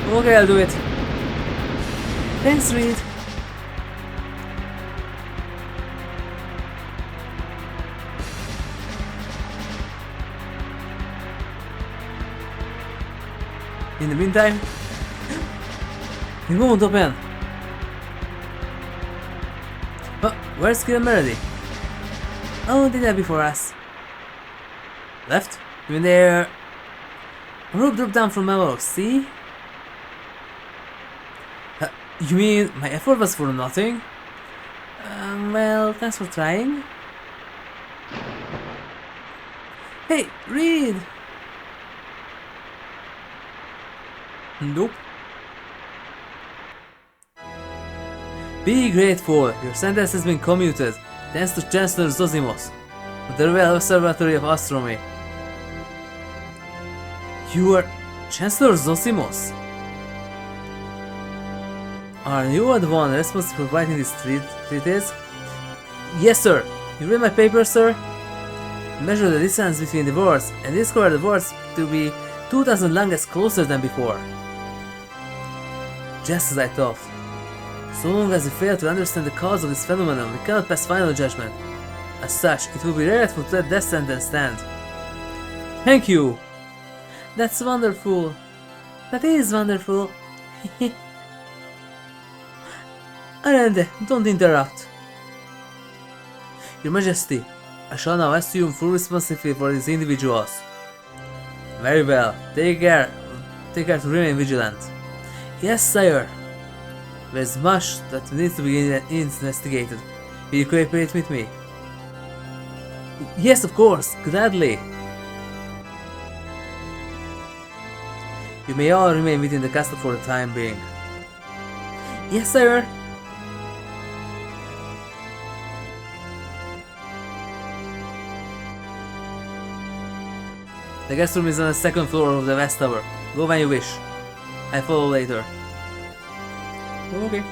Okay, I'll do it. Thanks, Reed. In the meantime, it won't open. Oh, where's Keele and Melody? Oh, they there before us. Left? Even there. A rope dropped down from my walk, see? You mean my effort was for nothing? Well, thanks for trying. Hey, Reed! Nope. Be grateful, your sentence has been commuted, thanks to Chancellor Zosimos, of the Royal Observatory of Astronomy. You are Chancellor Zosimos? Are you the one responsible for writing this treatise? Yes, sir. You read my paper, sir? Measure the distance between the words and discover the words to be 2,000 langas closer than before. Just as I thought. So long as we fail to understand the cause of this phenomenon, we cannot pass final judgment. As such, it will be regretful to let death sentence stand. Thank you! That's wonderful. That is wonderful. Arende, don't interrupt. Your Majesty, I shall now assume full responsibility for these individuals. Very well. Take care to remain vigilant. Yes, sire. There's much that needs to be investigated. Will you cooperate with me? Yes, of course, gladly. You may all remain within the castle for the time being. Yes, sire. The guest room is on the second floor of the west tower. Go when you wish. I follow later. Okay.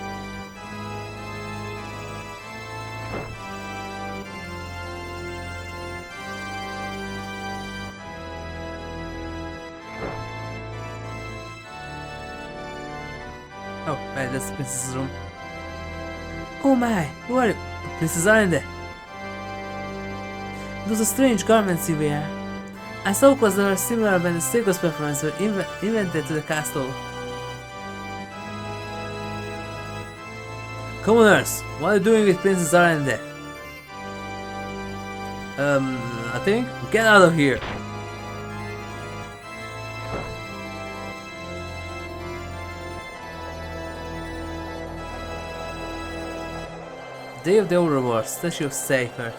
Oh, right, that's the princess's room. Oh my, who are you? Princess Arende. Those are strange garments you wear. I saw because they were similar when the circus performances were invented to the castle. Commoners, what are you doing with Princess Arende? Nothing? Get out of here! Day of the Overlord, Statue of Sacred.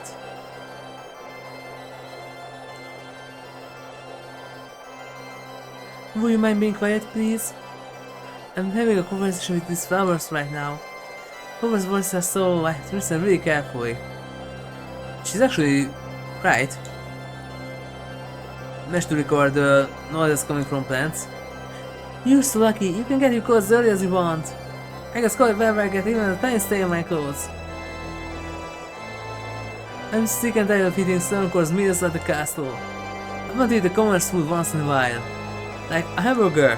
Would you mind being quiet, please? I'm having a conversation with these flowers right now. Flowers' voices are so I have to listen really carefully. She's actually right. Managed to record the noises coming from plants. You're so lucky, you can get your clothes as early as you want. I can call it whenever I get even a tiny stain on my clothes. I'm sick and tired of eating seven-course meals at the castle. I want to eat the commoners' food once in a while. Like a hamburger.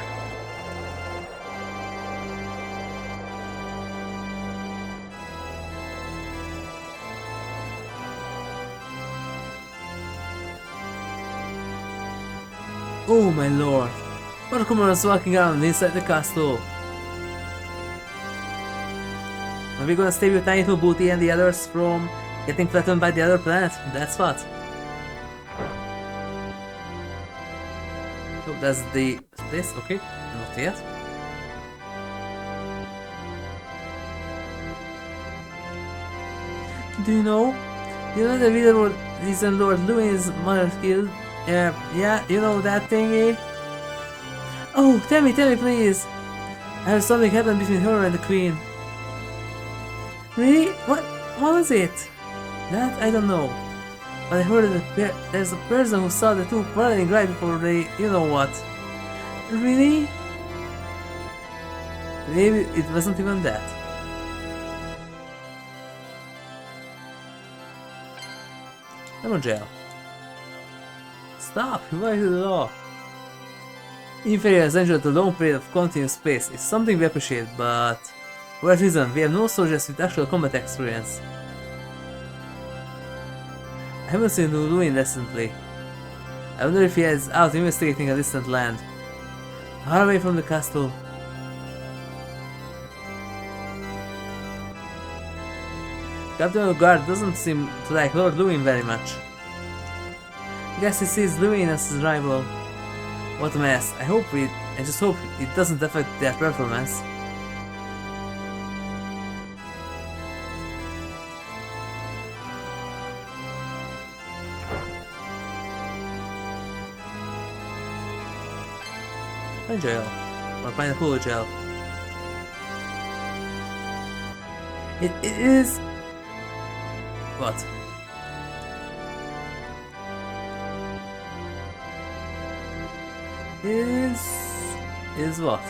Oh my lord. What are commoners walking around inside the castle? Are we gonna save your tiny little booty and the others from getting flattened by the other planet? That's what. Oh, that's the space, okay, not yet. Do you know the reason Lord Louis' mother killed? Yeah, you know that thingy? Oh, tell me please! I heard something happened between her and the queen. Really? What was it? That I don't know. But I heard that there's a person who saw the two quarreling right before they, you know what. Really? Maybe it wasn't even that. I'm in jail. Stop! You violated the law. Inferia has enjoyed a long period of continuous space. It's something we appreciate, but for that reason, we have no soldiers with actual combat experience. I haven't seen Louis recently. I wonder if he is out investigating a distant land. Far away from the castle. Captain of the Guard doesn't seem to like Lord Louis very much. I guess he sees Louis as his rival. What a mess. I just hope it doesn't affect their performance. Jail. Or find a pool jail. It is... What? Is what?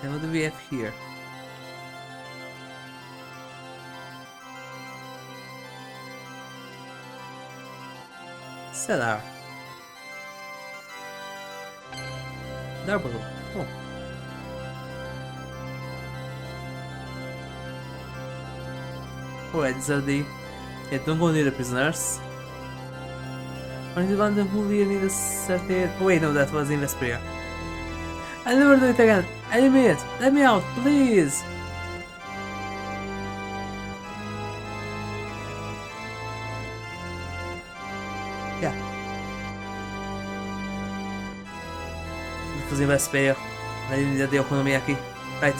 And what do we have here? Cellar. Dark bottle. Oh. Alright, these are the... Yeah, don't go near the prisoners. Only the one who really need a certain... Oh, wait, no, that was in Vesperia. I'll never do it again. Any minute. Let me out, please. Yeah. It was in Vesperia. I didn't need the okonomiyaki. Right.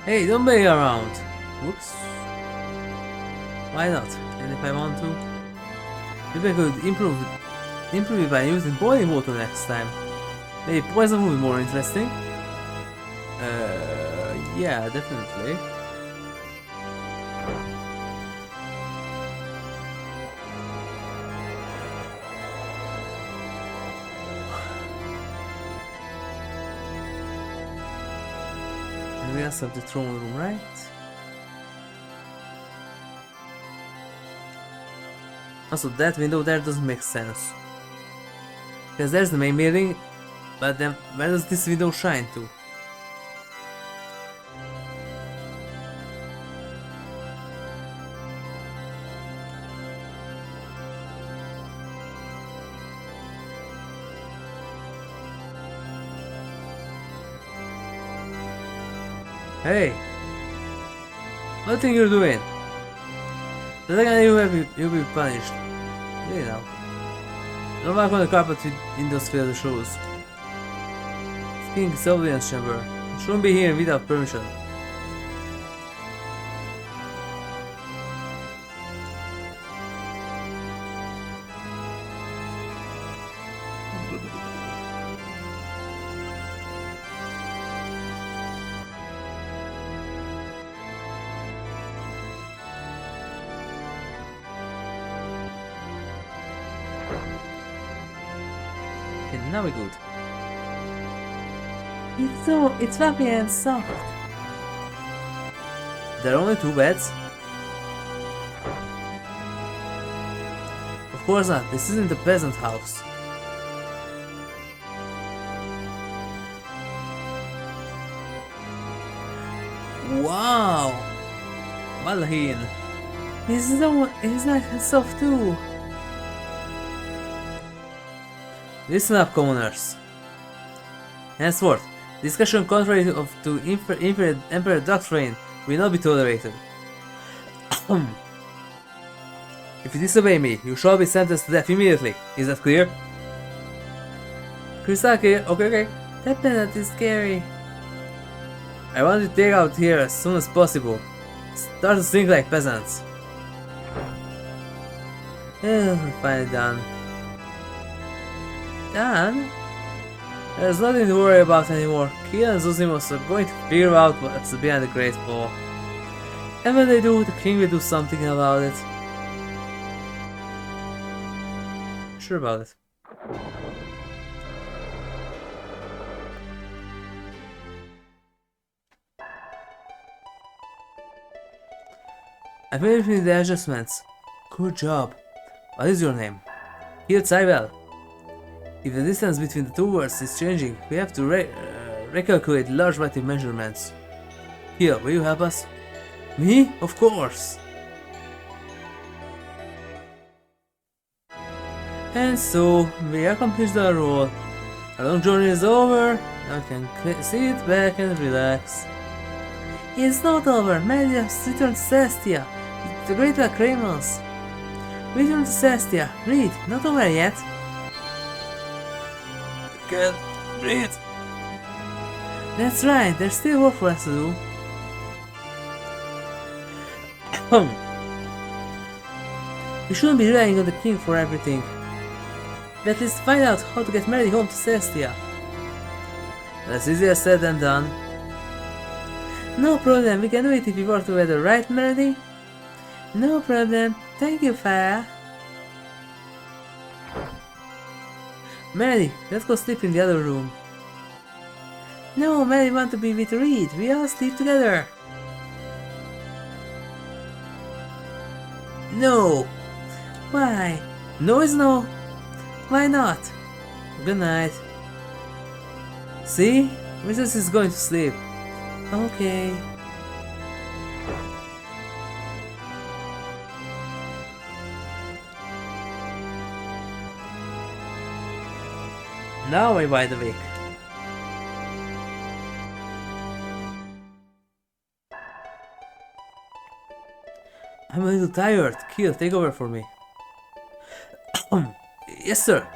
Hey, don't be around. Whoops. Why not? And if I want to, maybe I could improve it by using boiling water next time. Maybe poison would be more interesting. Yeah, definitely. We also have the throne room, right? Also, that window there doesn't make sense. Because there's the main building, but then where does this window shine to? Hey! What do you think you're doing? The second you'll be punished. You know. Don't walk on the carpet in those field shoes. It's King's audience chamber. You shouldn't be here without permission. Okay, now we're good. It's fluffy and soft. There are only 2 beds? Of course not, this isn't a peasant house. Wow! Malhin! It's nice and soft too. Listen up, commoners. Henceforth, discussion contrary to Emperor doctrine will not be tolerated. If you disobey me, you shall be sentenced to death immediately. Is that clear? Crystal clear? Okay. That planet is scary. I want you to take out here as soon as possible. Start to think like peasants. Finally done. Done? There's nothing to worry about anymore. Keele and Zosimos are going to figure out what's behind the Great Wall. And when they do, the king will do something about it. Sure about it. I finished the adjustments. Good job. What is your name? Here, Cybele. If the distance between the 2 words is changing, we have to recalculate large variety of measurements. Here, will you help us? Me? Of course! And so, we accomplished our role. Our long journey is over. Now we can sit back and relax. It's not over. Melody has returned to Celestia. The Greater Craymels. Return to Celestia. Read. Not over yet. I can't breathe. That's right. There's still work for us to do. We shouldn't be relying on the king for everything. But at least find out how to get Melody home to Celestia. That's easier said than done. No problem, we can do it if we work together, right, Melody? No problem, thank you, Farah. Melody, let's go sleep in the other room. No, Melody wants to be with Reed, we all sleep together. No! Why? No is no. Why not? Good night. See? Mrs. is going to sleep. Okay. Now I'm wide awake. I'm a little tired. Keele, take over for me. Yes, sir.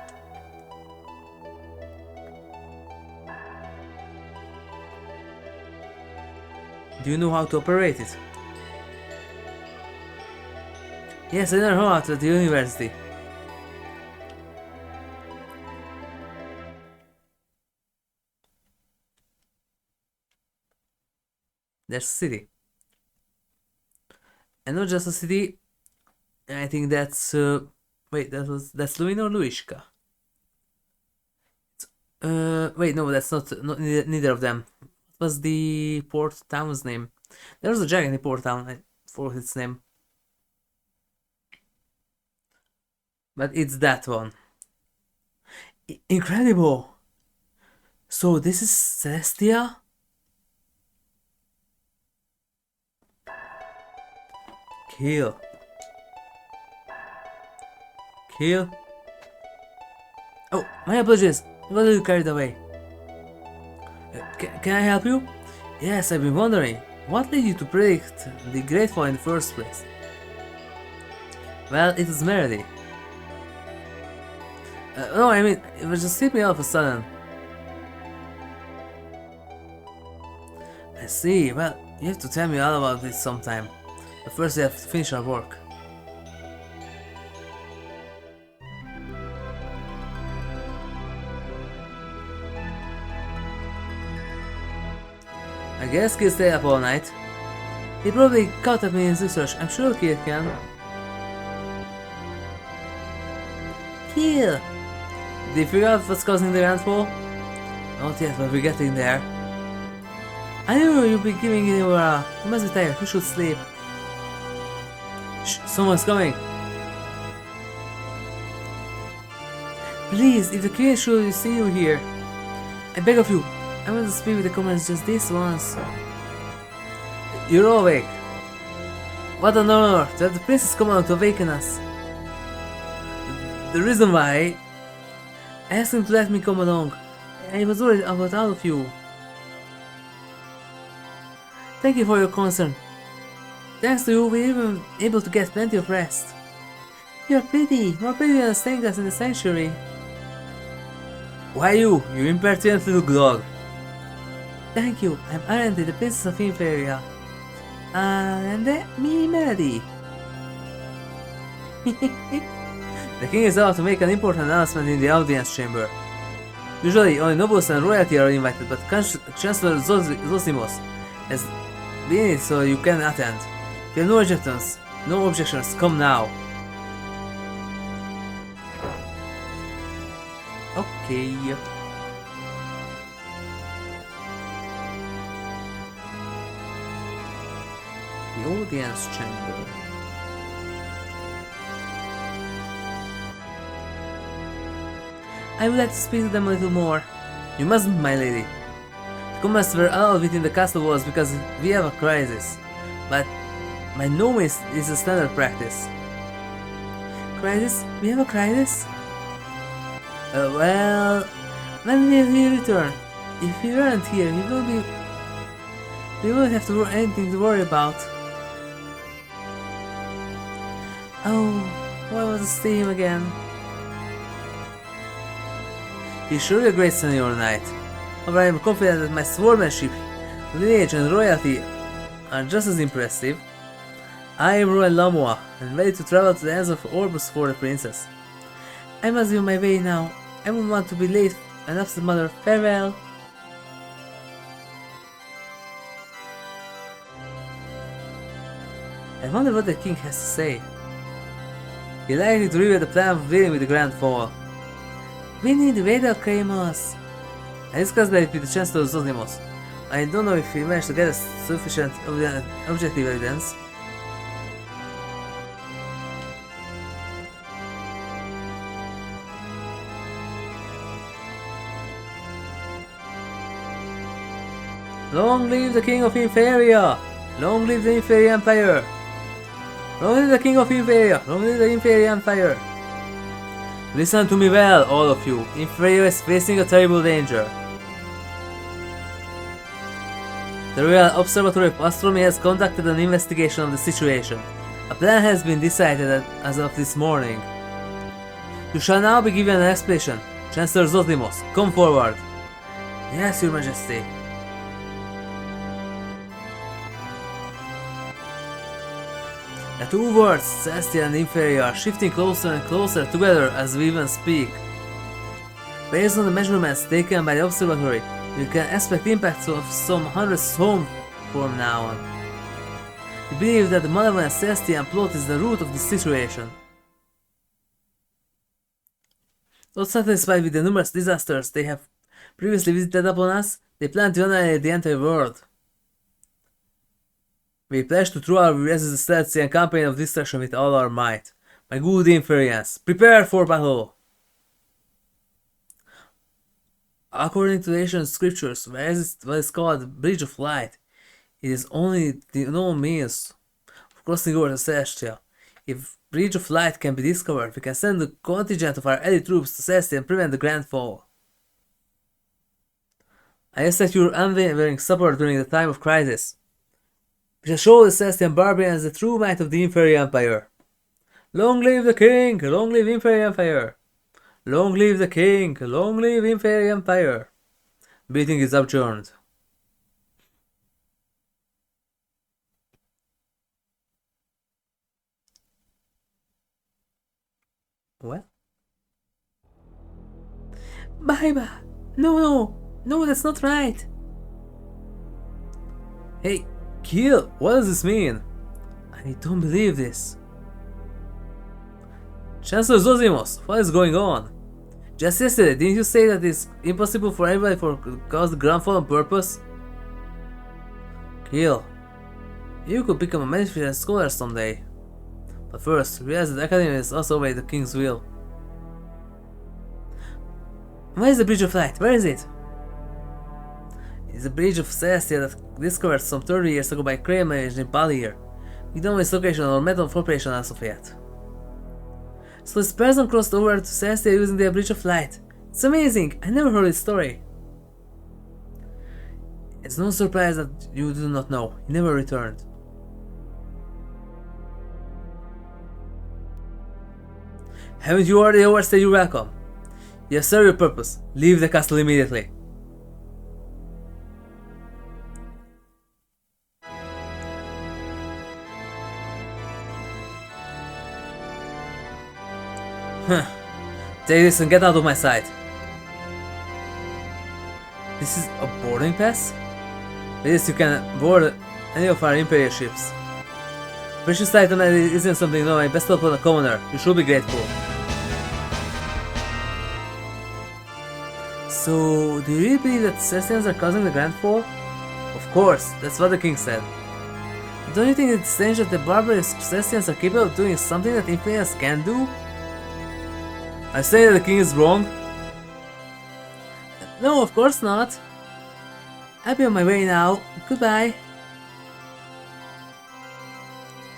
Do you know how to operate it? Yes, I learned how at the university. There's a city. And not just a city. I think that's wait, that's Luin or Luishka? Wait, no, that's not neither of them. What was the port town's name? There was a dragon in port town. I forgot its name. But it's that one. Incredible! So this is Celestia? Keele. Keele? Oh, my apologies. I got a little carried away. Can I help you? Yes, I've been wondering. What led you to predict the Great Fall in the first place? Well, it was Melody. No, I mean, it was just hit me all of a sudden. I see. Well, you have to tell me all about this sometime. But first we have to finish our work. I guess Keele stayed up all night. He probably caught up me in his research. I'm sure Keele can. Keele! Did you figure out what's causing the landfall? Not yet, but we're getting there. I knew you'd be giving it a you must be tired. You should sleep. Shh, someone's coming. Please, if the king should see you here, I beg of you, I want to speak with the comrades just this once. You're all awake. What an honor to have the princess come out to awaken us. The reason why, I asked him to let me come along. I was worried about all of you. Thank you for your concern. Thanks to you, we're even able to get plenty of rest. You're pretty, more pretty than staying us in the sanctuary. Why you impertinent little dog? Thank you, I'm Arendelle, the princess of Inferia. And me, Melody. The king is about to make an important announcement in the audience chamber. Usually, only nobles and royalty are invited, but Chancellor Zosimos has been it, so you can attend. If you have no objections, come now. Okay. The audience chamber. I would like to speak to them a little more. You mustn't, my lady. Commerce were allowed within the castle walls because we have a crisis. But by no means is a standard practice. Crisis? We have a crisis? Well, when will he return? If he weren't here, we wouldn't have anything to worry about. Oh, why was it him again? He's surely a great senior knight. However, I am confident that my swordsmanship, lineage and royalty are just as impressive. I am Royal Lamoa, and ready to travel to the ends of Orbus for the princess. I must be on my way now. I won't want to be late and upset mother. Farewell. I wonder what the king has to say. He likely to reveal the plan of dealing with the Grand Fall. We need the Greater Craymels. I discussed that with the Chancelor Zosimos. I don't know if he managed to get sufficient objective evidence. Long live the King of Inferia! Long live the Inferia Empire! Long live the King of Inferia! Long live the Inferia Empire! Listen to me well, all of you. Inferia is facing a terrible danger. The Royal Observatory of Astronomy has conducted an investigation of the situation. A plan has been decided as of this morning. You shall now be given an explanation. Chancellor Zosimos, come forward. Yes, Your Majesty. The two words, Celestial and Inferia, are shifting closer and closer together as we even speak. Based on the measurements taken by the observatory, you can expect impacts of some hundreds home from now on. We believe that the malevolent Celestial plot is the root of the situation. Not satisfied with the numerous disasters they have previously visited upon us, they plan to annihilate the entire world. We pledge to truly resist the Celestial campaign of destruction with all our might. My good Inferians, prepare for battle! According to the ancient scriptures, what is called the Bridge of Light, it is only the known means of crossing over the Celestial. If Bridge of Light can be discovered, we can send a contingent of our elite troops to Celestial and prevent the Grand Fall. I expect your unwavering support during the time of crisis. We shall show the Celestial barbarians the true might of the Inferia Empire. Long live the King! Long live Inferia Empire! Long live the King! Long live Inferia Empire! Meeting is adjourned. What? Baiba! No, that's not right! Hey, Keele, what does this mean? I don't believe this. Chancellor Zosimos, what is going on? Just yesterday, didn't you say that it's impossible for anybody to cause the Grand Fall on purpose? Keele, you could become a magnificent scholar someday. But first, realize that the Academy is also obey the King's will. Where is the Bridge of Light? Where is it? It's a bridge of Celestia that discovered some 30 years ago by Craymels in Balir. We don't know its location or method of operation as of yet. So this person crossed over to Celestia using the Bridge of Light. It's amazing! I never heard this story. It's no surprise that you do not know. He never returned. Haven't you already overstayed your welcome? You have served your purpose. Leave the castle immediately. Take this and get out of my sight. This is a boarding pass? With this you can board any of our Imperial ships. Precious item isn't something new, I best upon a commoner. You should be grateful. So, do you really believe that Celestians are causing the Grand Fall? Of course, that's what the king said. Don't you think it's strange that the barbarous Celestians are capable of doing something that Inferiors can't do? I say that the king is wrong? No, of course not. I'll be on my way now. Goodbye.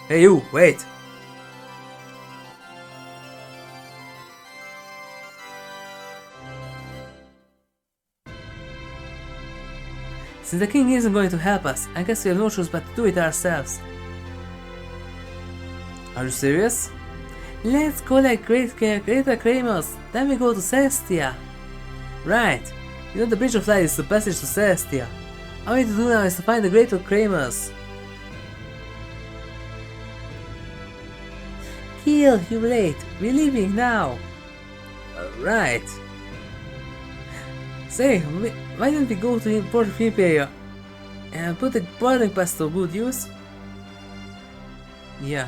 Hey you, wait. Since the king isn't going to help us, I guess we have no choice but to do it ourselves. Are you serious? Let's collect Greater Craymels, then we go to Celestia. Right. You know the Bridge of Light is the passage to Celestia. All we need to do now is to find the Greater Craymels. Keele, you're late. We're leaving now. Right. Say, why don't we go to the port of Inferia and put the boarding pass to good use? Yeah.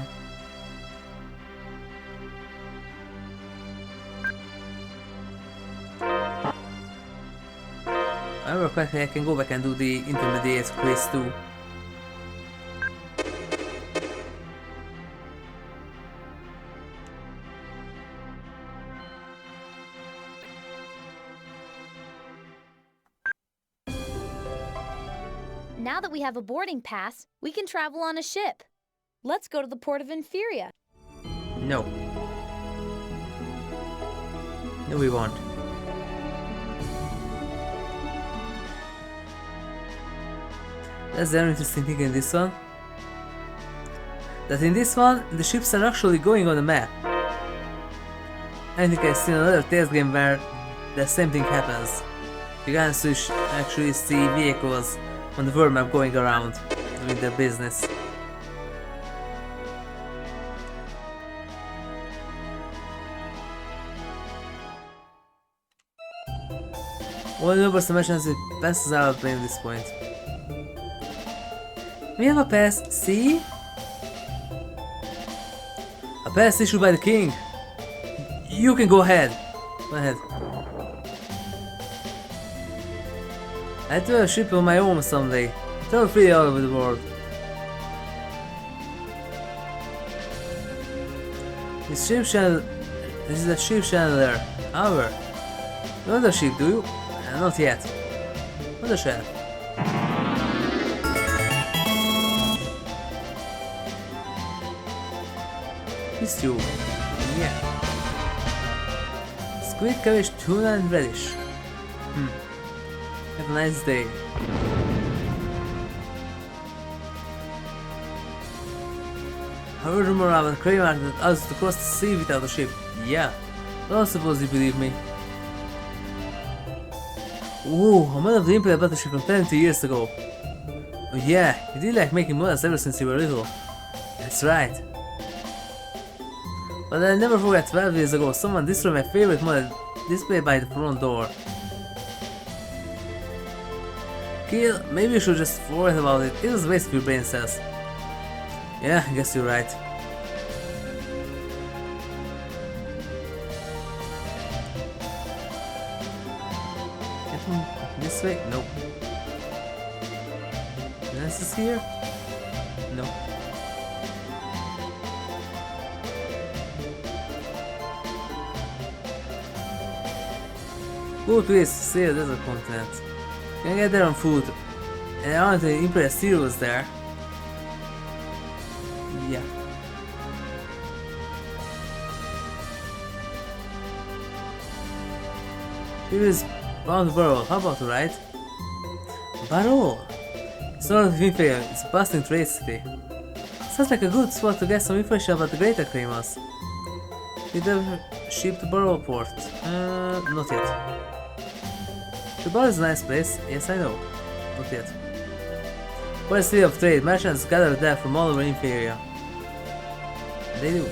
I remember correctly, I can go back and do the intermediate quiz too. Now that we have a boarding pass, we can travel on a ship. Let's go to the port of Inferia. No. No, we won't. That's the interesting thing in this one. That in this one, the ships are actually going on the map. I think I've seen another test game where the same thing happens. You can actually see vehicles on the world map going around, doing their business. 100% chance it passes out playing this point. We have a pass, see? A pass issued by the king. You can go ahead. Go ahead. I'd do a ship on my own someday. Travel free all over the world. This is a ship chandelier. However, you want the ship, do you? Not yet. What a shell. This too. Yeah. Squid, cabbage, tuna and radish. Have a nice day. I heard a rumor about a Kraymel that asked to cross the sea without a ship. Yeah. I don't suppose you believe me. Ooh, a model of the Imperial battleship from 20 years ago. Oh yeah, you did like making models ever since you were little. That's right. But I'll never forget 12 years ago someone destroyed my favorite model displayed by the front door. Keele, maybe you should just forget about it. It was a waste of your brain cells. Yeah, I guess you're right. This way? Nope. This is here? No. Go to this, see a desert continent. Can get there on food. And I want the Inferia City was there. Yeah. Here is bound Barrel, how about right? Barrel! It's north of Inferia, it's a bustling trade city. Sounds like a good spot to get some information about the Greater Craymels. Did the ship to Barrel port? Not yet. The bar is a nice place, yes I know. Not yet. What a city of trade, merchants gather there from all over Inferia. They do.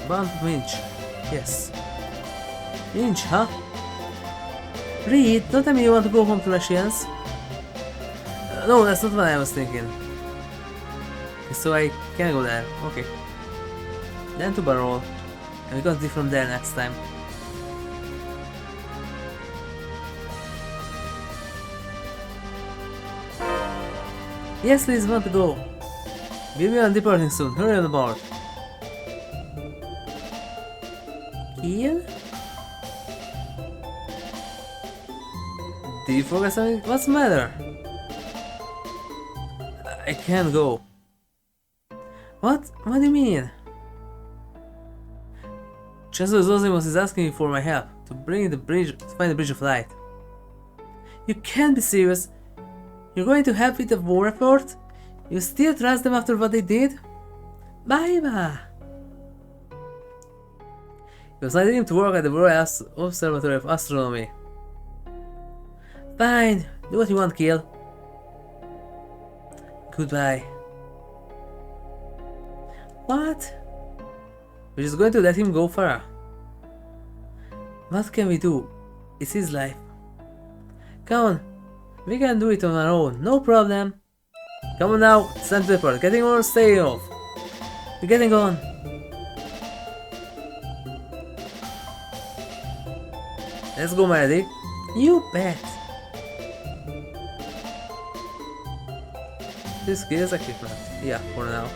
Bound to Winch. Yes. Winch, huh? Reed, don't tell me you want to go home to Russians. No, that's not what I was thinking. So I can go there, okay. Then to Barrel, and we got it from there next time. Yes, please, want to go. We'll be on departing soon, hurry on the board. Keele? Did you forget something? What's the matter? I can't go. What? What do you mean? Chancelor Zosimos is asking me for my help to bring the bridge, to find the Bridge of Light. You can't be serious. You're going to help with the war effort? You still trust them after what they did? Bye. He was letting him to work at the Royal Observatory of Astronomy. Fine, do what you want, Keele. Goodbye. What? We're just going to let him go, Farah. What can we do? It's his life. Come on, we can do it on our own, no problem. Come on now, it's time to depart. Getting on or staying off? We're getting on. Let's go, my lady. You bet. This is equipment. Yeah, for now.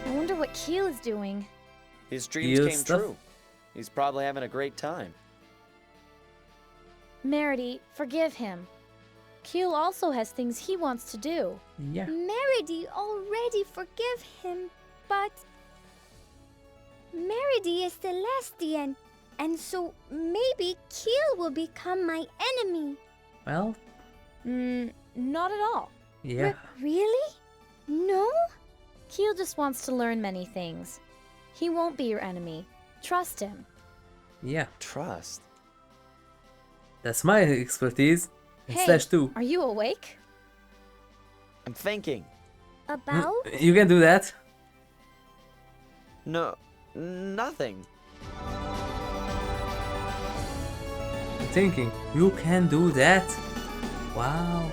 I wonder what Keele is doing. His dreams Keele came stuff? true. He's probably having a great time. Meredy, forgive him. Keele also has things he wants to do. Yeah. Meredy already forgive him, but Meredy is Celestian, and so maybe Keele will become my enemy. Well, Not at all. yeah. Really? No? Keele just wants to learn many things. He won't be your enemy. Trust him. Yeah. Trust. That's my expertise. And Hey, slash 2. are you awake? I'm thinking. About? You can do that. No, nothing. I'm thinking. You can do that? Wow.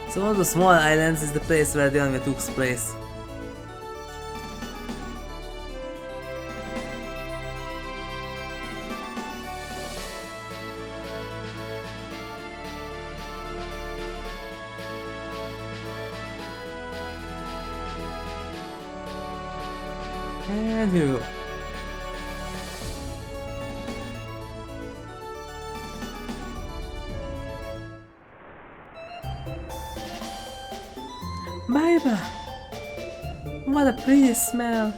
So one of the small islands is the place where the anime took place. And here we go. Baiba! What a pretty smell!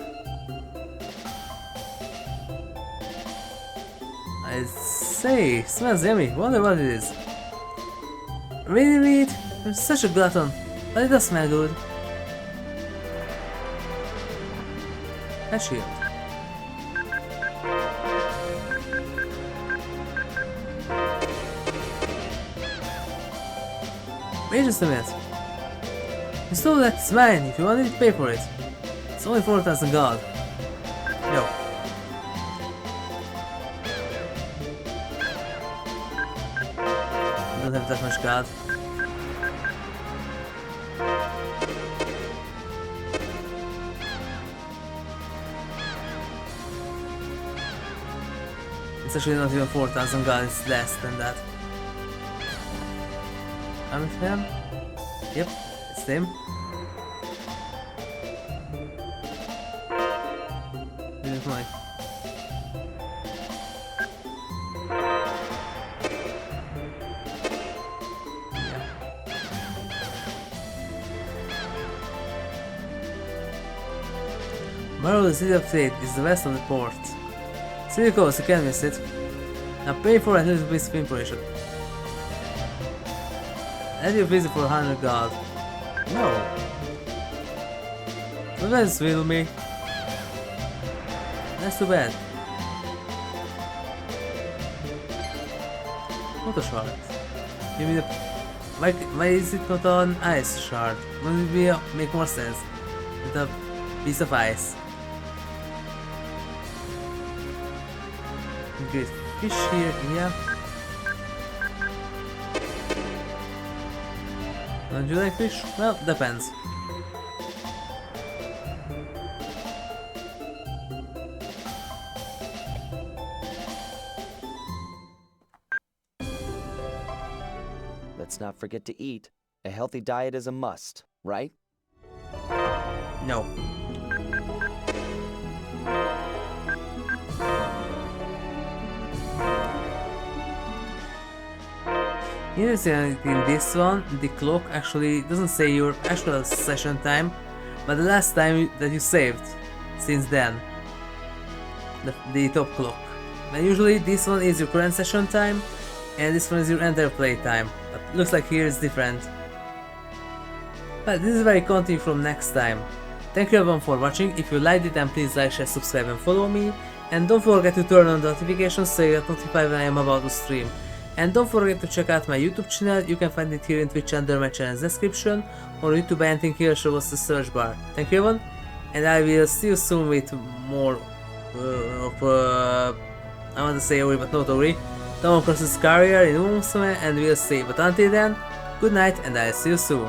I say, smells yummy. Wonder what it is. Really, Reed? I'm such a glutton, but it does smell good. A shield. Wait just a minute. You stole that, it's mine. If you want it, pay for it. It's only 4,000 gold. No. I don't have that much gold. It's actually not even 4,000 gold, it's less than that. I'm with him. Yep, it's him. Here's mine. Yeah. Marvel City of Fate is the west of the port. City coast, you can't miss it. Now pay for a little bit of information. Add your visit for 100 gold. No. Don't let it swindle me. That's too bad. What a shard. Give me the... Why is it not an ice shard? Wouldn't it be, make more sense with a piece of ice? Great fish here, yeah. Don't you like fish? Well, depends. let's not forget to eat. A healthy diet is a must, right? No. Interesting, in this one, the clock actually doesn't say your actual session time, but the last time that you saved since then. The top clock. And usually this one is your current session time, and this one is your entire play time. But looks like here it's different. But this is where I continue from next time. Thank you everyone for watching. If you liked it, then please like, share, subscribe and follow me. And don't forget to turn on the notifications so you get notified when I am about to stream. And don't forget to check out my YouTube channel. You can find it here in Twitch under my channel's description, or YouTube anything here shows the search bar. Thank you everyone, and I will see you soon with more I want to say Ori but not Ori, Tom Cross's career in Umusame, and we'll see. But until then, good night and I'll see you soon.